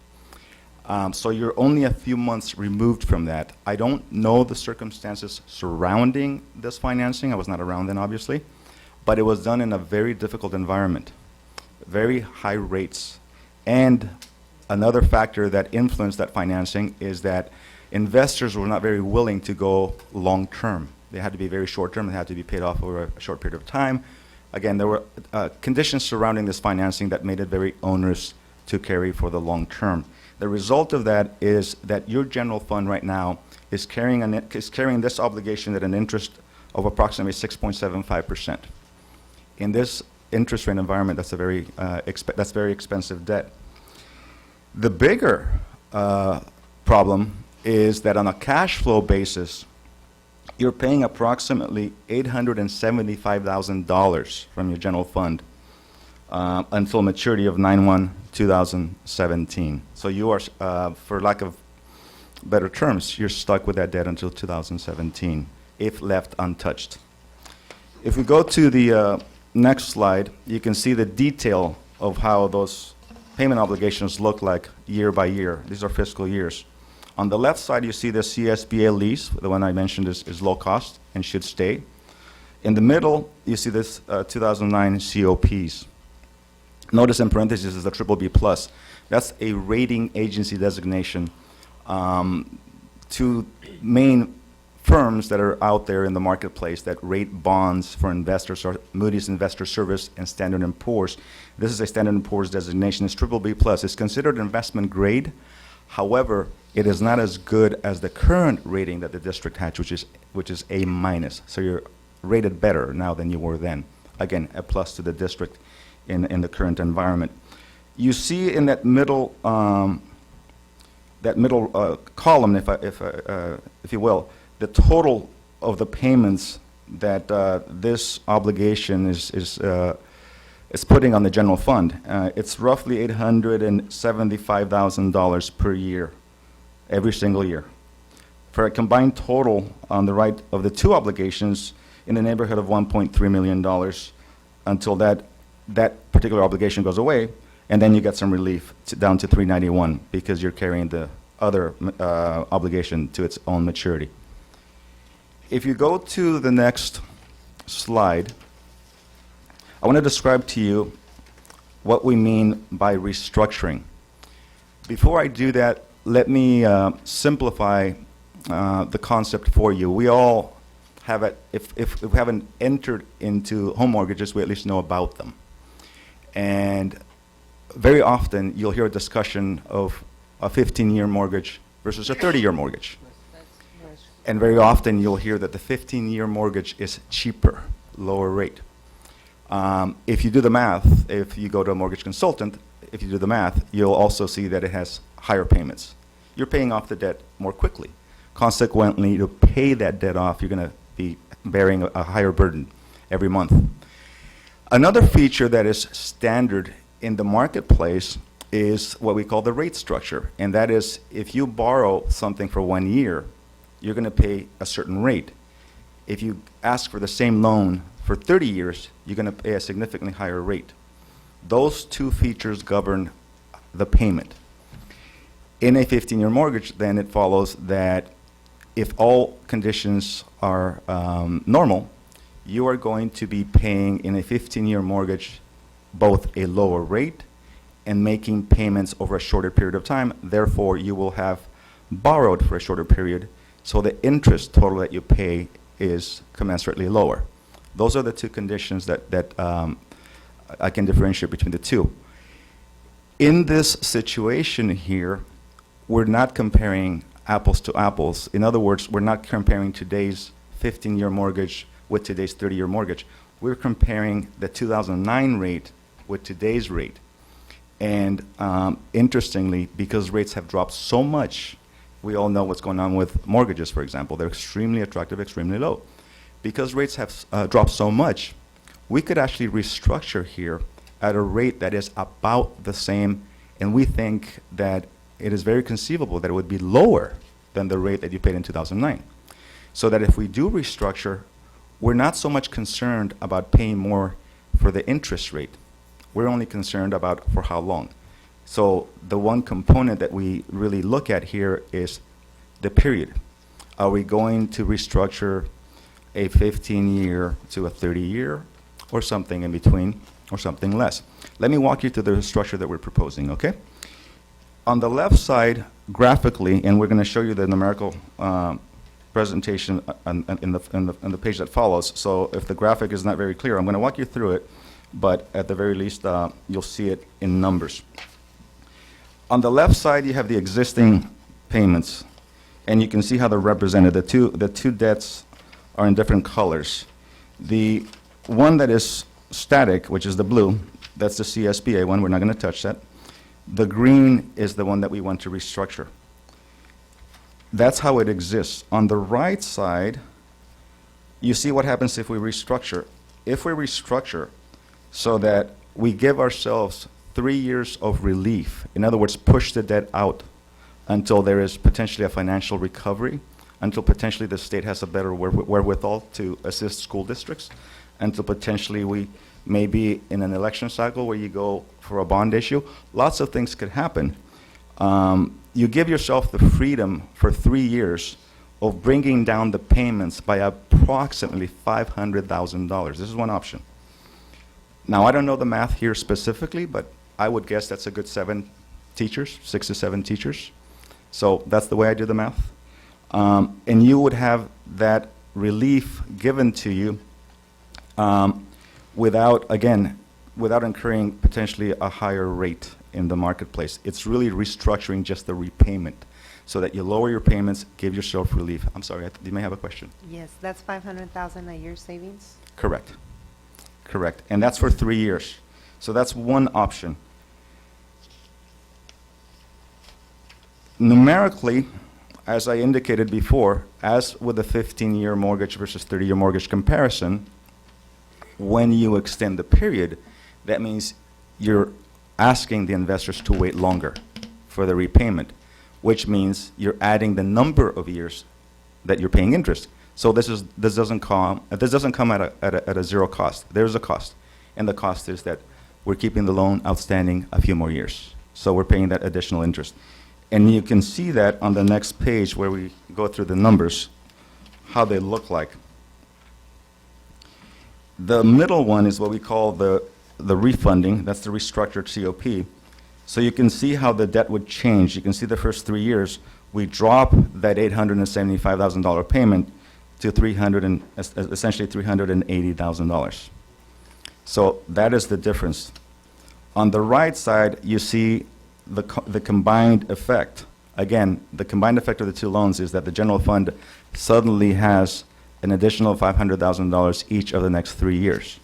So you're only a few months removed from that. I don't know the circumstances surrounding this financing. I was not around then, obviously. But it was done in a very difficult environment, very high rates. And another factor that influenced that financing is that investors were not very willing to go long term. They had to be very short term. They had to be paid off over a short period of time. Again, there were conditions surrounding this financing that made it very onerous to carry for the long term. The result of that is that your general fund right now is carrying this obligation at an interest of approximately 6.75%. In this interest rate environment, that's a very expensive debt. The bigger problem is that on a cash flow basis, you're paying approximately $875,000 from your general fund until maturity of 9/1/2017. So you are, for lack of better terms, you're stuck with that debt until 2017, if left untouched. If we go to the next slide, you can see the detail of how those payment obligations look like year by year. These are fiscal years. On the left side, you see the CSBA lease. The one I mentioned is low cost and should stay. In the middle, you see this 2009 COPs. Notice in parentheses is the BBB+. That's a rating agency designation. Two main firms that are out there in the marketplace that rate bonds for investors are Moody's Investor Service and Standard & Poor's. This is a Standard & Poor's designation. It's BBB+. It's considered investment grade. However, it is not as good as the current rating that the district has, which is A-. So you're rated better now than you were then. Again, a plus to the district in the current environment. You see in that middle column, if you will, the total of the payments that this obligation is putting on the general fund. It's roughly $875,000 per year, every single year. For a combined total on the right of the two obligations in the neighborhood of $1.3 million until that particular obligation goes away, and then you get some relief down to $391 because you're carrying the other obligation to its own maturity. If you go to the next slide, I want to describe to you what we mean by restructuring. Before I do that, let me simplify the concept for you. We all have it, if we haven't entered into home mortgages, we at least know about them. And very often you'll hear a discussion of a 15-year mortgage versus a 30-year mortgage. And very often you'll hear that the 15-year mortgage is cheaper, lower rate. If you do the math, if you go to a mortgage consultant, if you do the math, you'll also see that it has higher payments. You're paying off the debt more quickly. Consequently, to pay that debt off, you're going to be bearing a higher burden every month. Another feature that is standard in the marketplace is what we call the rate structure. And that is, if you borrow something for 1 year, you're going to pay a certain rate. If you ask for the same loan for 30 years, you're going to pay a significantly higher rate. Those two features govern the payment. In a 15-year mortgage, then it follows that if all conditions are normal, you are going to be paying in a 15-year mortgage both a lower rate and making payments over a shorter period of time. Therefore, you will have borrowed for a shorter period, so the interest total that you pay is commensurately lower. Those are the two conditions that I can differentiate between the two. In this situation here, we're not comparing apples to apples. In other words, we're not comparing today's 15-year mortgage with today's 30-year mortgage. We're comparing the 2009 rate with today's rate. And interestingly, because rates have dropped so much, we all know what's going on with mortgages, for example. They're extremely attractive, extremely low. Because rates have dropped so much, we could actually restructure here at a rate that is about the same, and we think that it is very conceivable that it would be lower than the rate that you paid in 2009. So that if we do restructure, we're not so much concerned about paying more for the interest rate. We're only concerned about for how long. So the one component that we really look at here is the period. Are we going to restructure a 15-year to a 30-year, or something in between, or something less? Let me walk you through the structure that we're proposing, okay? On the left side, graphically, and we're going to show you the numerical presentation in the page that follows. So if the graphic is not very clear, I'm going to walk you through it, but at the very least, you'll see it in numbers. On the left side, you have the existing payments, and you can see how they're represented. The two debts are in different colors. The one that is static, which is the blue, that's the CSBA one. We're not going to touch that. The green is the one that we want to restructure. That's how it exists. On the right side, you see what happens if we restructure. If we restructure so that we give ourselves 3 years of relief, in other words, push the debt out until there is potentially a financial recovery, until potentially the state has a better wherewithal to assist school districts, until potentially we may be in an election cycle where you go for a bond issue. Lots of things could happen. You give yourself the freedom for 3 years of bringing down the payments by approximately $500,000. This is one option. Now, I don't know the math here specifically, but I would guess that's a good 7 teachers, 6 to 7 teachers. So that's the way I do the math. And you would have that relief given to you without incurring potentially a higher rate in the marketplace. It's really restructuring just the repayment so that you lower your payments, give yourself relief. I'm sorry, you may have a question. Yes, that's 500,000 a year savings? Correct. Correct. And that's for 3 years. So that's one option. Numerically, as I indicated before, as with the 15-year mortgage versus 30-year mortgage comparison, when you extend the period, that means you're asking the investors to wait longer for the repayment, which means you're adding the number of years that you're paying interest. So this doesn't come at a zero cost. There's a cost, and the cost is that we're keeping the loan outstanding a few more years. So we're paying that additional interest. And you can see that on the next page where we go through the numbers, how they look like. The middle one is what we call the refunding. That's the restructured COP. So you can see how the debt would change. You can see the first 3 years, we drop that $875,000 payment to essentially $380,000. So that is the difference. On the right side, you see the combined effect. Again, the combined effect of the two loans is that the general fund suddenly has an additional $500,000 each of the next 3 years.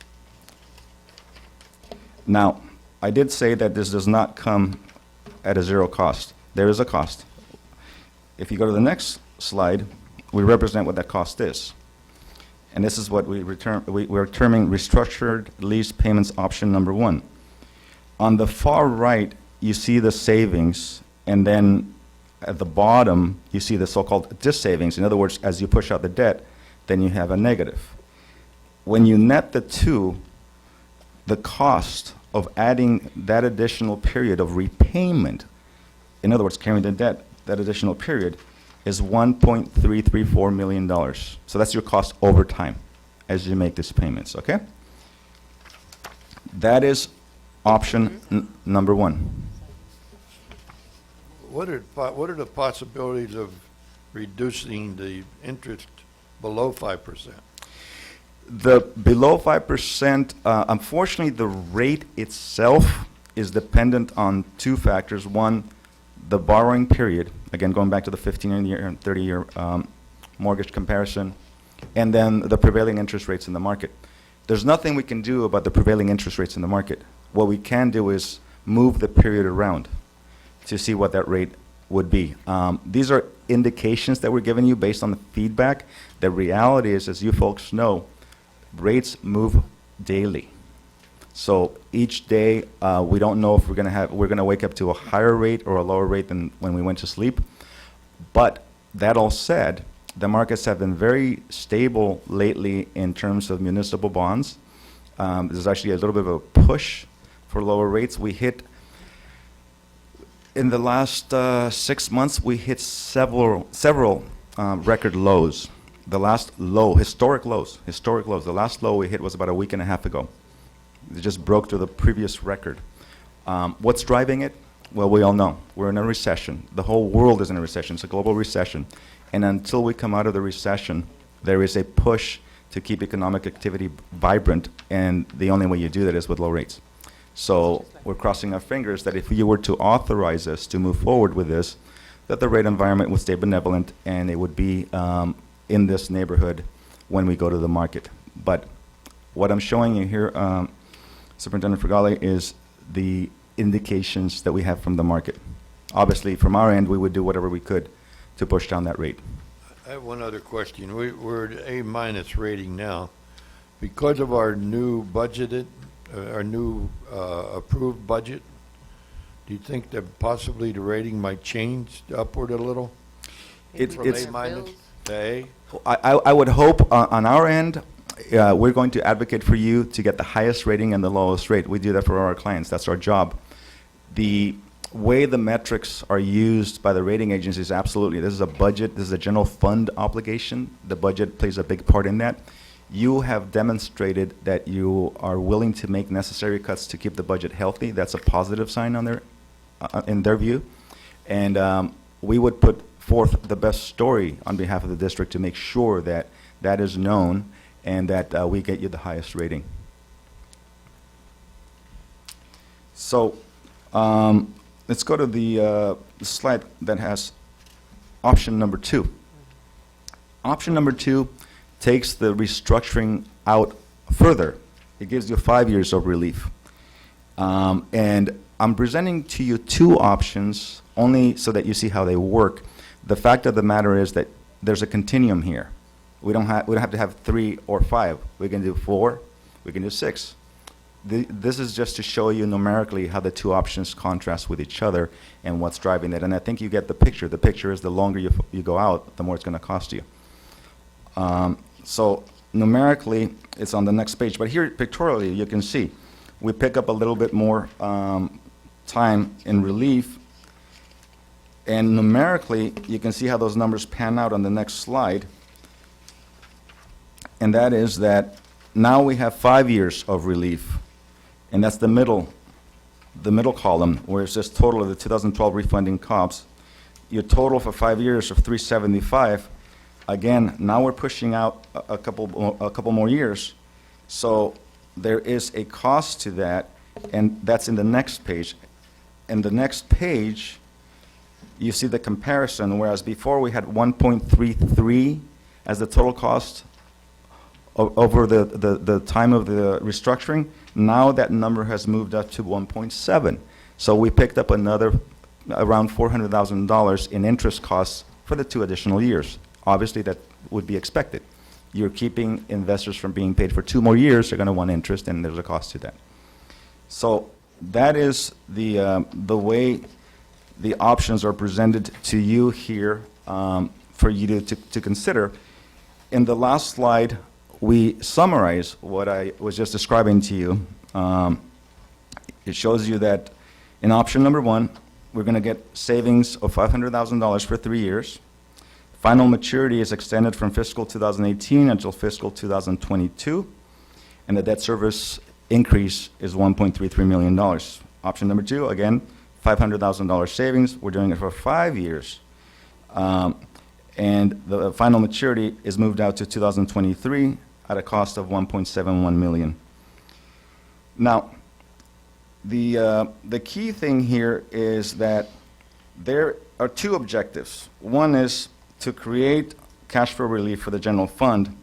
Now, I did say that this does not come at a zero cost. There is a cost. If you go to the next slide, we represent what that cost is. And this is what we're terming restructured lease payments option number 1. On the far right, you see the savings, and then at the bottom, you see the so-called dis-savings. In other words, as you push out the debt, then you have a negative. When you net the two, the cost of adding that additional period of repayment, in other words, carrying the debt, that additional period, is $1.334 million. So that's your cost over time as you make these payments, okay? That is option number 1. What are the possibilities of reducing the interest below 5%? The below 5%, unfortunately, the rate itself is dependent on 2 factors. One, the borrowing period, again, going back to the 15-year and 30-year mortgage comparison, and then the prevailing interest rates in the market. There's nothing we can do about the prevailing interest rates in the market. What we can do is move the period around to see what that rate would be. These are indications that we're giving you based on the feedback. The reality is, as you folks know, rates move daily. So each day, we don't know if we're going to wake up to a higher rate or a lower rate than when we went to sleep. But that all said, the markets have been very stable lately in terms of municipal bonds. There's actually a little bit of a push for lower rates. We hit, in the last 6 months, we hit several record lows. The last low, historic lows. The last low we hit was about a week and a half ago. It just broke through the previous record. What's driving it? Well, we all know. We're in a recession. The whole world is in a recession. It's a global recession. And until we come out of the recession, there is a push to keep economic activity vibrant, and the only way you do that is with low rates. So we're crossing our fingers that if you were to authorize us to move forward with this, that the rate environment would stay benevolent and it would be in this neighborhood when we go to the market. But what I'm showing you here, Superintendent Fragale, is the indications that we have from the market. Obviously, from our end, we would do whatever we could to push down that rate. I have one other question. We're at A- rating now. Because of our new budgeted, our new approved budget, do you think that possibly the rating might change upward a little? From It's A- to A? I would hope on our end, we're going to advocate for you to get the highest rating and the lowest rate. We do that for our clients. That's our job. The way the metrics are used by the rating agencies, absolutely. This is a budget. This is a general fund obligation. The budget plays a big part in that. You have demonstrated that you are willing to make necessary cuts to keep the budget healthy. That's a positive sign on in their view. And we would put forth the best story on behalf of the district to make sure that that is known and that we get you the highest rating. So let's go to the slide that has option number 2. Option number 2 takes the restructuring out further. It gives you 5 years of relief. And I'm presenting to you 2 options only so that you see how they work. The fact of the matter is that there's a continuum here. We don't have to have 3 or 5. We can do 4. We can do 6. This is just to show you numerically how the 2 options contrast with each other and what's driving it. And I think you get the picture. The picture is the longer you go out, the more it's going to cost you. So numerically, it's on the next page. But here, pictorially, you can see we pick up a little bit more time in relief. And numerically, you can see how those numbers pan out on the next slide. And that is that now we have 5 years of relief. And that's the middle column, where it says total of the 2012 refunding COPS. Your total for 5 years of 375. Again, now we're pushing out a couple more years. So there is a cost to that, and that's in the next page. In the next page, you see the comparison, whereas before we had 1.33 as the total cost over the time of the restructuring. Now that number has moved up to 1.7. So we picked up another around $400,000 in interest costs for the 2 additional years. Obviously, that would be expected. You're keeping investors from being paid for 2 more years. They're going to want interest, and there's a cost to that. So that is the way the options are presented to you here for you to consider. In the last slide, we summarize what I was just describing to you. It shows you that in option number 1, we're going to get savings of $500,000 for 3 years. Final maturity is extended from fiscal 2018 until fiscal 2022, and the debt service increase is $1.33 million. Option number 2, again, $500,000 savings. We're doing it for 5 years. And the final maturity is moved out to 2023 at a cost of $1.71 million. Now, the key thing here is that there are 2 objectives. One is to create cash flow relief for the general fund,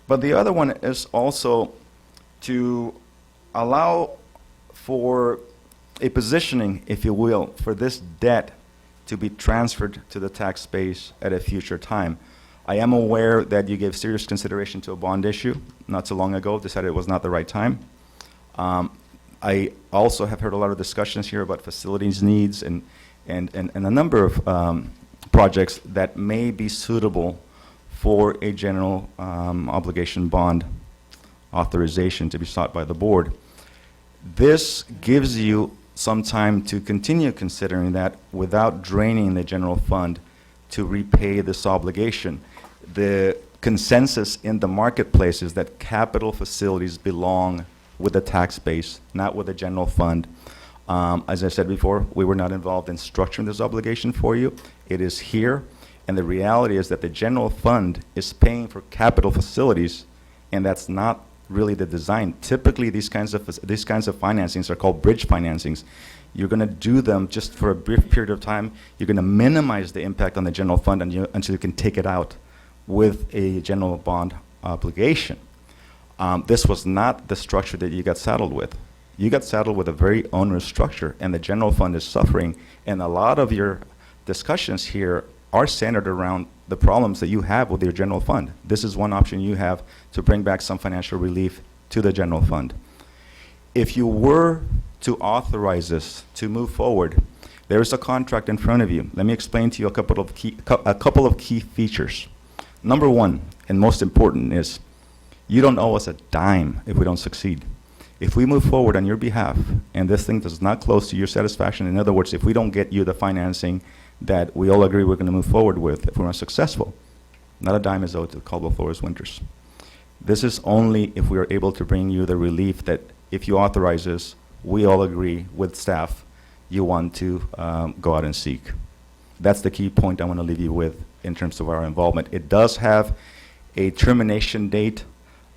but the other one is also to allow for a positioning, if you will, for this debt to be transferred to the tax base at a future time. I am aware that you gave serious consideration to a bond issue not so long ago, decided it was not the right time. I also have heard a lot of discussions here about facilities needs and a number of projects that may be suitable for a general obligation bond authorization to be sought by the board. This gives you some time to continue considering that without draining the general fund to repay this obligation. The consensus in the marketplace is that capital facilities belong with the tax base, not with the general fund. As I said before, we were not involved in structuring this obligation for you. It is here, and the reality is that the general fund is paying for capital facilities, and that's not really the design. Typically, these kinds of financings are called bridge financings. You're going to do them just for a brief period of time. You're going to minimize the impact on the general fund until you can take it out with a general bond obligation. This was not the structure that you got saddled with. You got saddled with a very onerous structure, and the general fund is suffering. And a lot of your discussions here are centered around the problems that you have with your general fund. This is one option you have to bring back some financial relief to the general fund. If you were to authorize this to move forward, there is a contract in front of you. Let me explain to you a couple of key features. Number one, and most important, is you don't owe us a dime if we don't succeed. If we move forward on your behalf and this thing does not close to your satisfaction, in other words, if we don't get you the financing that we all agree we're going to move forward with, if we're not successful, not a dime is owed to Caldwell Flores Winters. This is only if we are able to bring you the relief that if you authorize this, we all agree with staff you want to go out and seek. That's the key point I want to leave you with in terms of our involvement. It does have a termination date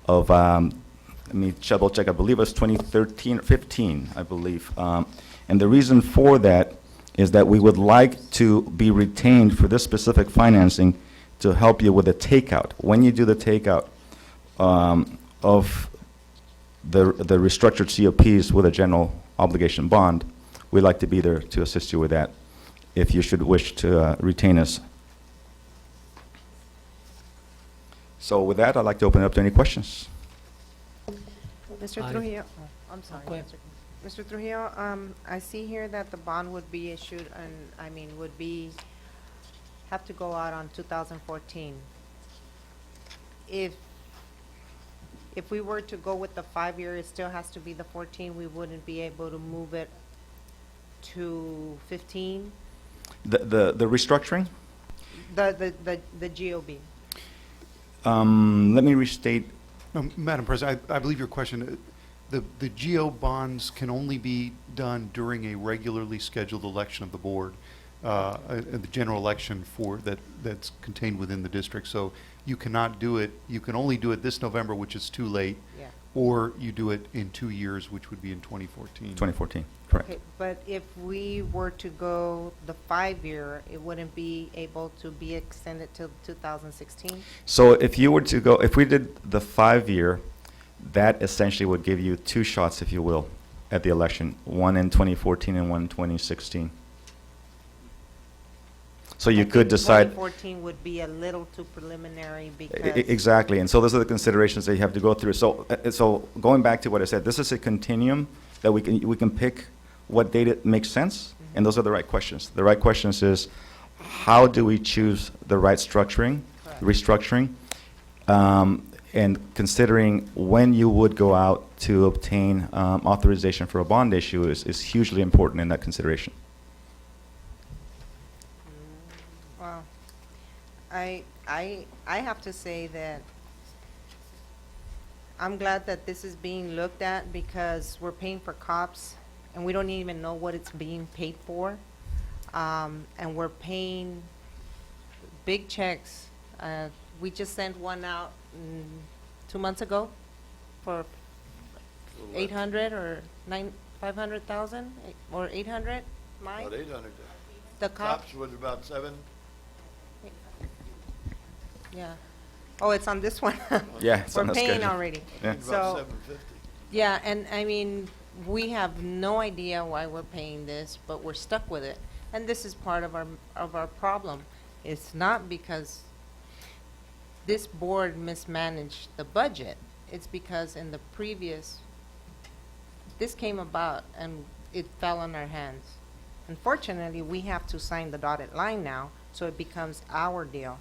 of, let me double check, I believe it was 2013 or 15, I believe. And the reason for that is that we would like to be retained for this specific financing to help you with the takeout. When you do the takeout of the restructured COPs with a general obligation bond, we'd like to be there to assist you with that if you should wish to retain us. So with that, I'd like to open it up to any questions. Mr. Trujillo, I'm sorry. Go ahead. Mr. Trujillo, I see here that the bond would be issued and, have to go out on 2014. If we were to go with the 5-year, it still has to be the 14, we wouldn't be able to move it to 15? The restructuring? The GOB. Let me restate. No, Madam President, I believe your question, the GO bonds can only be done during a regularly scheduled election of the board, the general election that's contained within the district. So you cannot do it, you can only do it this November, which is too late, Yeah. or you do it in 2 years, which would be in 2014. 2014, correct. Okay, but if we were to go the 5-year, it wouldn't be able to be extended till 2016? So if you were to go, if we did the 5-year, that essentially would give you 2 shots, if you will, at the election, one in 2014 and one in 2016. So you could decide. 2014 would be a little too preliminary because. Exactly, and so those are the considerations that you have to go through. So going back to what I said, this is a continuum that we can pick what date it makes sense, and those are the right questions. The right questions is, how do we choose the right structuring, restructuring, and considering when you would go out to obtain authorization for a bond issue is hugely important in that consideration. Well, I have to say that I'm glad that this is being looked at because we're paying for cops and we don't even know what it's being paid for. And we're paying big checks. We just sent one out 2 months ago for 800 or 500,000 or 800. Mike? About 800. The Cops was about 7. Yeah. Oh, it's on this one. Yeah, it's on We're the paying schedule. already. Yeah. About So, 750. yeah, and I mean, we have no idea why we're paying this, but we're stuck with it. And this is part of our problem. It's not because this board mismanaged the budget. It's because in the previous, this came about and it fell on our hands. Unfortunately, we have to sign the dotted line now, so it becomes our deal.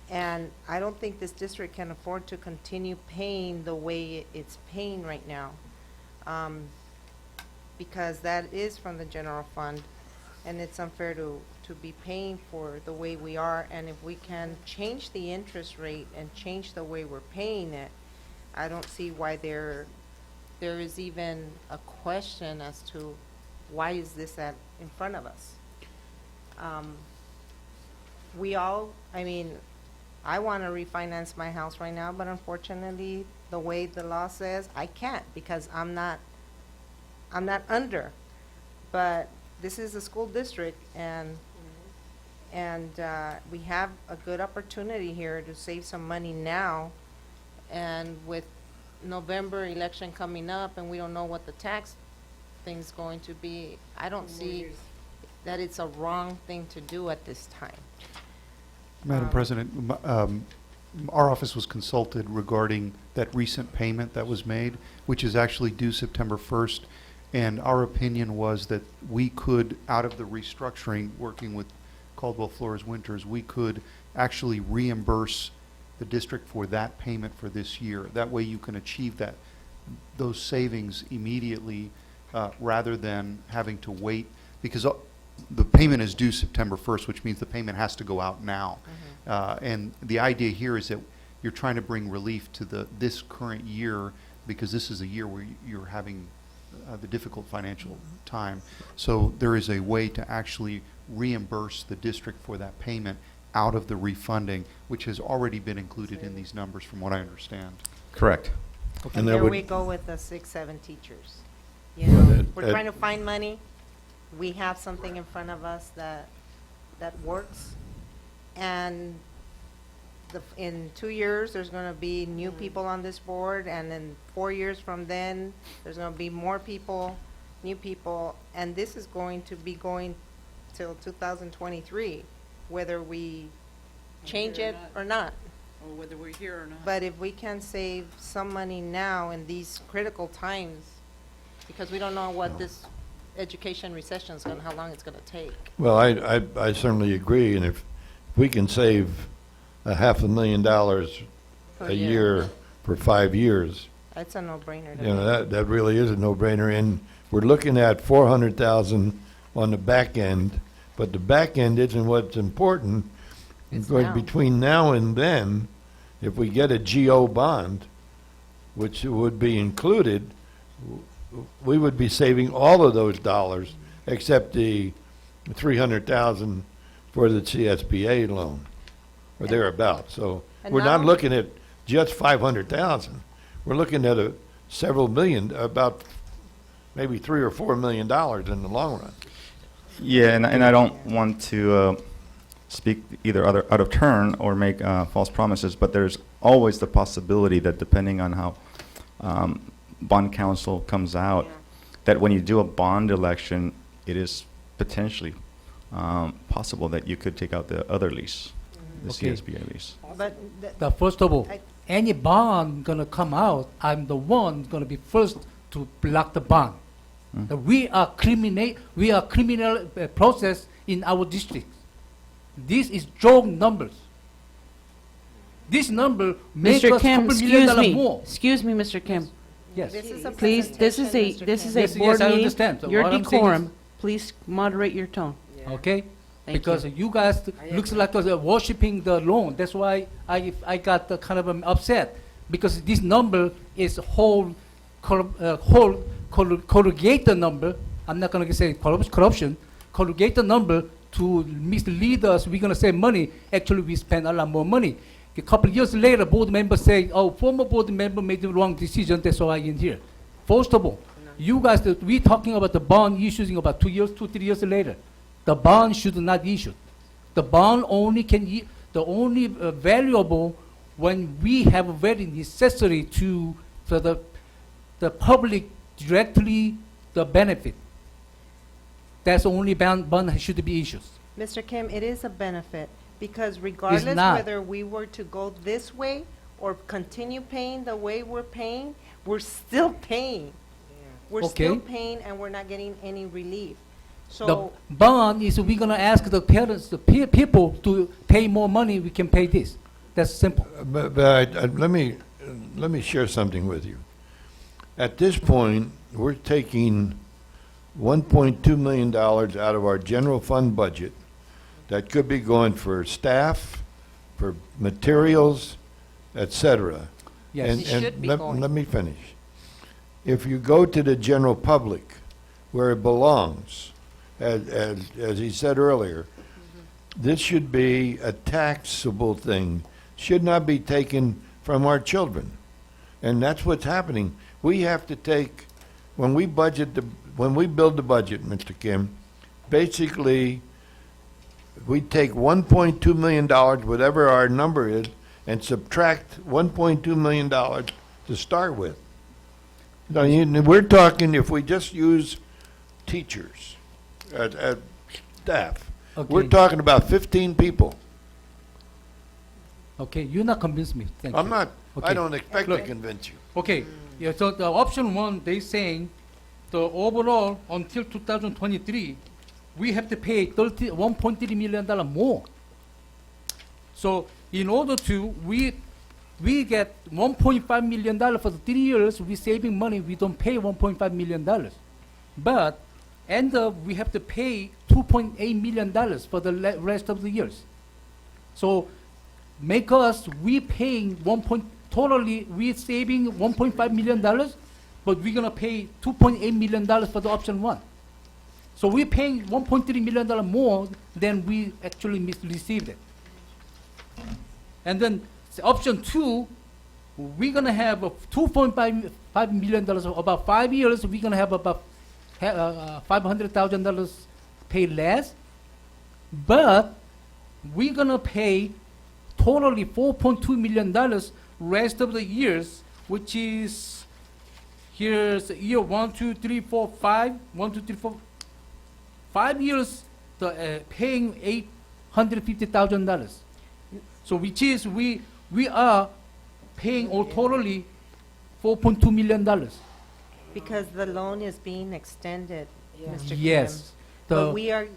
And I don't think this district can afford to continue paying the way it's paying right now, because that is from the general fund, and it's unfair to be paying for the way we are. And if we can change the interest rate and change the way we're paying it, I don't see why there is even a question as to why is this in front of us. I mean, I want to refinance my house right now, but unfortunately, the way the law says, I can't because I'm not under. But this is a school district and we have a good opportunity here to save some money now. And with November election coming up and we don't know what the tax thing's going to be, I don't see that it's a wrong thing to do at this time. Madam President, our office was consulted regarding that recent payment that was made, which is actually due September 1st. And our opinion was that we could, out of the restructuring, working with Caldwell Flores Winters, we could actually reimburse the district for that payment for this year. That way you can achieve those savings immediately rather than having to wait, because the payment is due September 1st, which means the payment has to go out now. And the idea here is that you're trying to bring relief to this current year, because this is a year where you're having the difficult financial time. So there is a way to actually reimburse the district for that payment out of the refunding, which has already been included in these numbers from what I understand. Correct. And there we go with the 6, 7 teachers. You know, we're trying to find money. We have something in front of us that works. And in 2 years, there's going to be new people on this board, and in 4 years from then, there's going to be more people, new people, and this is going to be going till 2023, whether we change it or not. Or whether we're here or not. But if we can save some money now in these critical times, because we don't know what this education recession is going, how long it's going to take. Well, I certainly agree, and if we can save $500,000 Per a year. year for 5 years, It's a no-brainer to you me. know, that really is a no-brainer. And we're looking at 400,000 on the back end, but the back end isn't what's important. It's Because now. between now and then, if we get a GO bond, which would be included, we would be saving all of those dollars except the 300,000 for the CSBA loan, or thereabout. So And we're not now- looking at just 500,000. We're looking at several million, about maybe $3 or $4 million in the long run. Yeah, and I don't want to speak either out of turn or make false promises, but there's always the possibility that depending on how bond council comes out, that when you do a bond election, it is potentially possible that you could take out the other lease, the Okay. CSBA lease. But First of all, any bond gonna come out, I'm the one gonna be first to block the bond. We are criminal process in our district. This is joke numbers. This number make Mr. us Kim, couple million dollar excuse me. more. Excuse me, Mr. Kim. Yes. this is a Please, this is a, presentation, Mr. this is Kim. a Yes, board yes, I meeting. understand. So Your what I'm saying decorum. is- Please moderate your tone. Okay? Thank Because you guys looks like worshiping the loan. That's why I got kind of upset, because this number is whole corrugated number. I'm not gonna say corruption. Corrugated number to mislead us. We're gonna save money. Actually, we spend a lot more money. A couple of years later, board members say, "Oh, former board member made the wrong decision. That's why I'm here." First of all, you guys, we talking about the bond issues in about 2-3 years later. The bond should not issue. The bond only the only valuable when we have a very necessary for the public directly the benefit. That's only bond should be issued. Mr. Kim, it is a benefit, because regardless not. whether we were to go this way or continue paying the way we're paying, we're still paying. We're still Okay. paying and we're not getting any relief. The So, bond is we're gonna ask the parents, the people to pay more money, we can pay this. That's simple. But let me share something with you. At this point, we're taking $1.2 million out of our general fund budget that could be going for staff, for materials, et cetera. Yes. And- It should and be let- going. Let me finish. If you go to the general public, where it belongs, as he said earlier, this should be a taxable thing, should not be taken from our children. And that's what's happening. We have to take, when we build the budget, Mr. Kim, basically, we take $1.2 million, whatever our number is, and subtract $1.2 million to start with. Now, we're talking, if we just use teachers, staff, we're Okay. talking about 15 people. Okay, you're not convinced me. Thank you. I'm not, I Okay. don't expect to Look. convince you. Okay, yeah, so the option one, they saying the overall until 2023, we have to pay $1.3 million more. So in order to, we get $1.5 million for the 3 years, we saving money, we don't pay $1.5 million. But end up, we have to pay $2.8 million for the rest of the years. So make us, we paying totally, we saving $1.5 million, but we're gonna pay $2.8 million for the option one. So we're paying $1.3 million more than we actually received it. And then option two, we're gonna have a $2.5 million, about 5 years, we're gonna have about $500,000 pay less, but we're gonna pay totally $4.2 million rest of the years, which is, here's year 1, 2, 3, 4, 5, 1, 2, 3, 4, 5 years, paying $850,000. So which is, we are paying all totally $4.2 million. Because the loan is being extended, Mr. Kim. Yes. But The,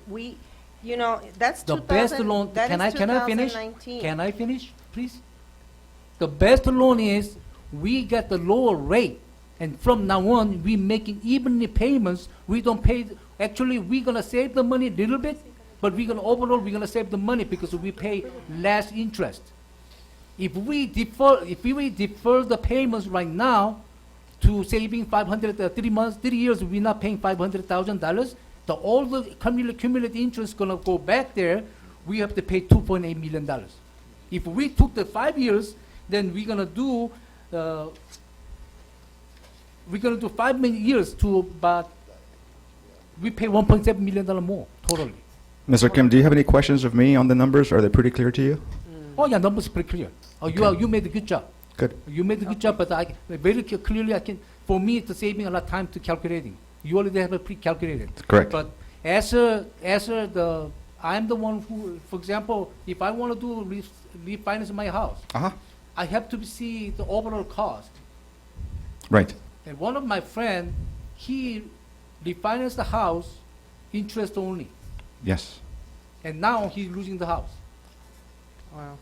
you know, that's the best 2000 loan, that can is I finish? 2019. Can I finish, please? The best loan is, we get the lower rate, and from now on, we making even the payments, we don't pay, actually, we're gonna save the money a little bit, but overall, we're gonna save the money because we pay less interest. If we defer the payments right now to saving 3 years, we're not paying $500,000, all the cumulative interest gonna go back there, we have to pay $2.8 million. If we took the 5 years, then we're gonna do 5 years to about, we pay $1.7 million more totally. Mr. Kim, do you have any questions of me on the numbers? Are they pretty clear to you? Oh yeah, numbers pretty clear. Oh, you made a good job. Good. You made a good job, but I very clearly for me it's saving a lot of time to calculating. You already have it pre-calculated. Correct. But I'm the one who, for example, if I want to do refinance my house, I have to see the overall cost. Right. And one of my friend, he refinanced the house, interest only, Yes. and now he's losing the house. Wow.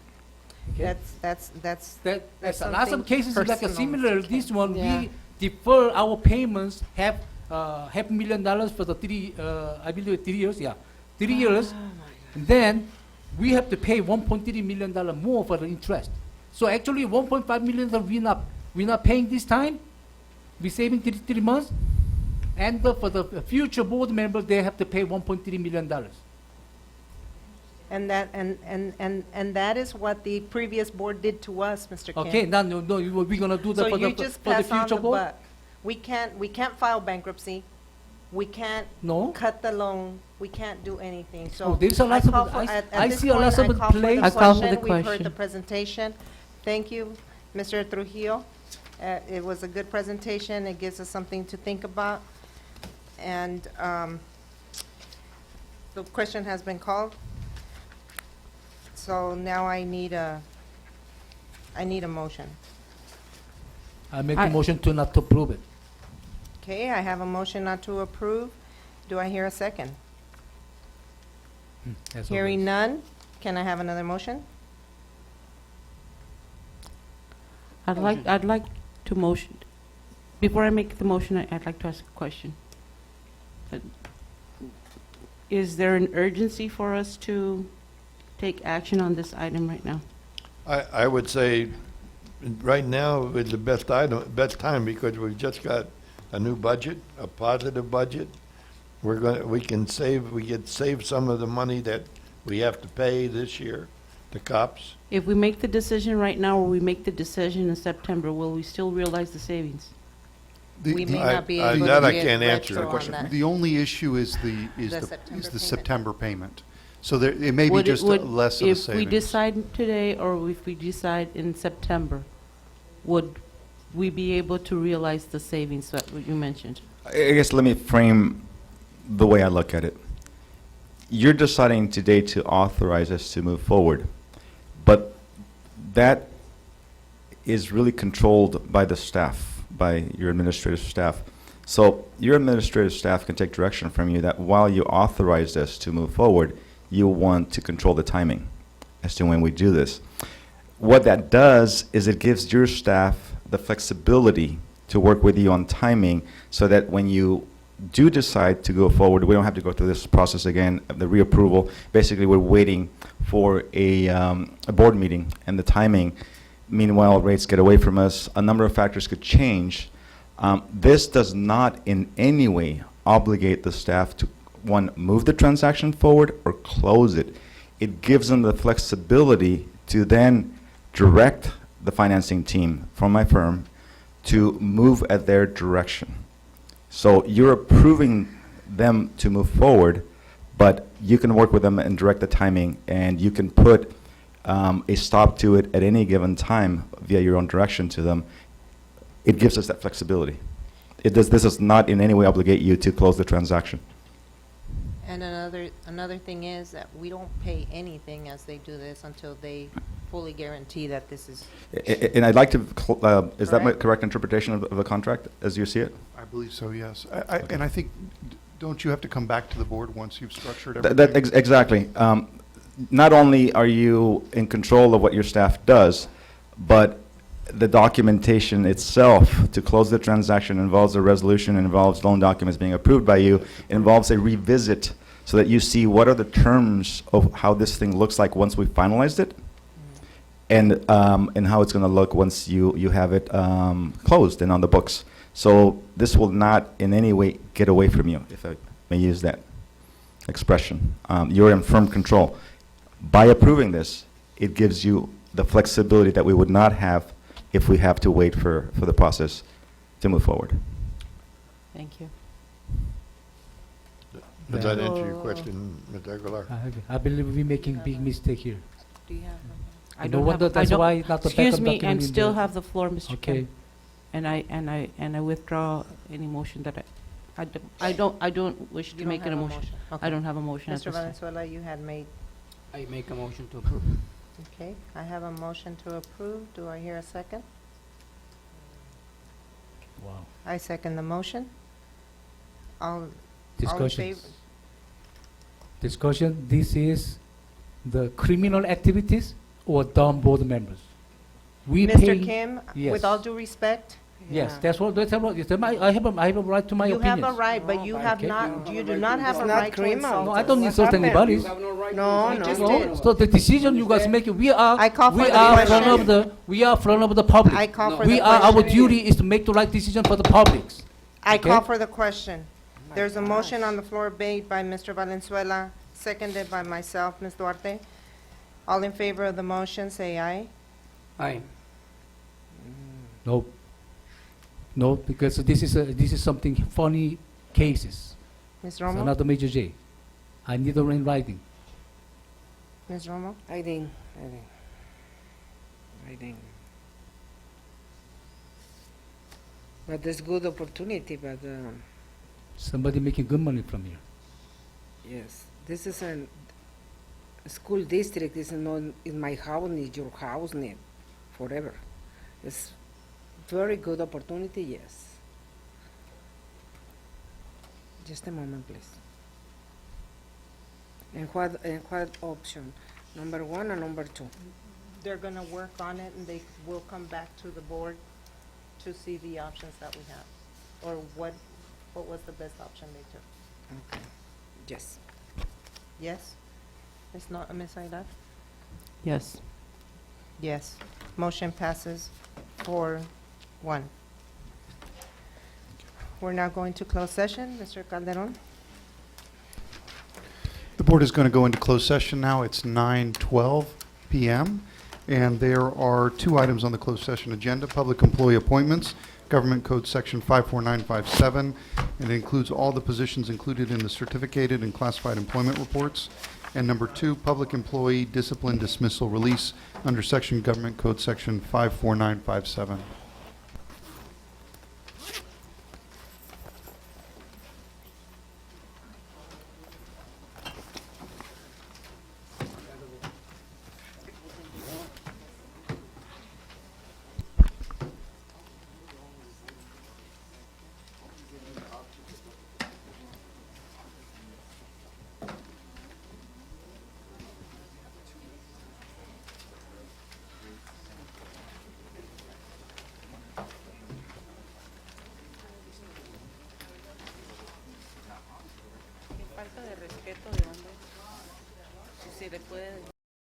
Okay. That's Lots of something cases like a personal, similar, Mr. this Kim. one, Yeah. we defer our payments, $500,000 for the I believe 3 years, yeah. 3 years, and then we have to pay $1.3 million more for the interest. So actually, $1.5 million we're not paying this time, we're saving 3 months, and for the future board members, they have to pay $1.3 million. And that is what the previous board did to us, Mr. Kim. Okay, now, no, we're gonna do that So for you the just for the pass on future the board? buck. We can't file bankruptcy. We can't No. cut the loan. We can't do anything. So Oh, there's a lot of- call for- I at this see a lot point, of I call for place- the I call for the question. We've heard question. the presentation. Thank you, Mr. Trujillo. It was a good presentation. It gives us something to think about. And the question has been called. So now I need a motion. I make a motion to not to approve it. Okay, I have a motion not to approve. Do I hear a second? As Hearing always. none, can I have another motion? I'd like to motion, before I make the motion, I'd like to ask a question. Is there an urgency for us to take action on this item right now? I would say, right now is the best best time, because we've just got a new budget, a positive budget. We get save some of the money that we have to pay this year The cops? If we make the decision right now, or we make the decision in September, will we still realize the savings? We may I- not be I- able that to I get can't answer. retro on that. The only issue is The the September payment. September payment. So there, it may be Would it- just would- less of a If we savings. decide today, or if we decide in September, would we be able to realize the savings that you mentioned? I guess let me frame the way I look at it. You're deciding today to authorize us to move forward, but that is really controlled by the staff, by your administrative staff. So your administrative staff can take direction from you that while you authorize us to move forward, you want to control the timing as to when we do this. What that does is it gives your staff the flexibility to work with you on timing so that when you do decide to go forward, we don't have to go through this process again, of the reapproval. Basically, we're waiting for a board meeting and the timing. Meanwhile, rates get away from us. A number of factors could change. This does not in any way obligate the staff to, one, move the transaction forward or close it. It gives them the flexibility to then direct the financing team from my firm to move at their direction. So you're approving them to move forward, but you can work with them and direct the timing, and you can put a stop to it at any given time via your own direction to them. It gives us that flexibility. This does not in any way obligate you to close the transaction. And another thing is that we don't pay anything as they do this until they fully guarantee that this is. And I'd like to, is that my Correct? correct interpretation of the contract as you see it? I believe so, yes. And I think, don't you have to come back to the board once you've structured That everything? exactly. Not only are you in control of what your staff does, but the documentation itself to close the transaction involves a resolution, involves loan documents being approved by you, involves a revisit so that you see what are the terms of how this thing looks like once we've finalized it, and how it's going to look once you have it closed and on the books. So this will not in any way get away from you, if I may use that expression. You're in firm control. By approving this, it gives you the flexibility that we would not have if we have to wait for the process to move forward. Thank you. Does that answer your question, Mr. Aguilar? I believe we're making big mistake here. Do you have? I don't know have- what, that's don't- why not the Excuse backup me, I document in still there. have the floor, Mr. Okay. Kim. And I withdraw any motion that I don't wish You to don't make have an a motion. Okay. I don't have a motion at Mr. this time. Valenzuela, you had made, I make a motion to approve. okay, I have a motion to approve. Do I hear a second? Wow. I second the motion. All in Discussions. favor? Discussion, this is the criminal activities or dumb board members? We pay. Mr. Kim, Yes. with all due respect. Yes, yeah. that's what, I have a right to my You opinions. have a right, but you have Okay. not, you do not have a It's not right to criminal. insult No, I us. don't insult anybody. No, you just No, did. so the decision you guys make, we are, I call for we the are front question. of the, we are front of the public. I call for We the are, our question. duty is to make the right decision for the public. I Okay. call for the question. There's a motion on the floor made by Mr. Valenzuela, seconded by myself, Ms. Duarte. All in favor of the motion, say aye. Aye. No. No, because this is something funny cases. Ms. It's Romo? not a major J. I need it in writing. Ms. Romo? I think. But there's good opportunity, but Somebody making good money from here. yes, this is a school district. This is not in my house, ni your house, ni forever. It's very good opportunity, yes. Just a moment, please. And what option? Number one or number two? They're gonna work on it and they will come back to the board to see the options that we have. Or what was the best option they took? Okay. Yes. Yes? It's not, Ms. Aguilar? Yes. Yes. Motion passes 4-1. We're now going to close session. Mr. Calderon? The board is going to go into closed session now. It's 9:12. p.m. And there are two items on the closed session agenda: public employee appointments, Government Code Section 54957, and it includes all the positions included in the certificated and classified employment reports. And number two, public employee discipline dismissal release under Section Government Code Section 54957. Falta de respeto de dónde, si se le puede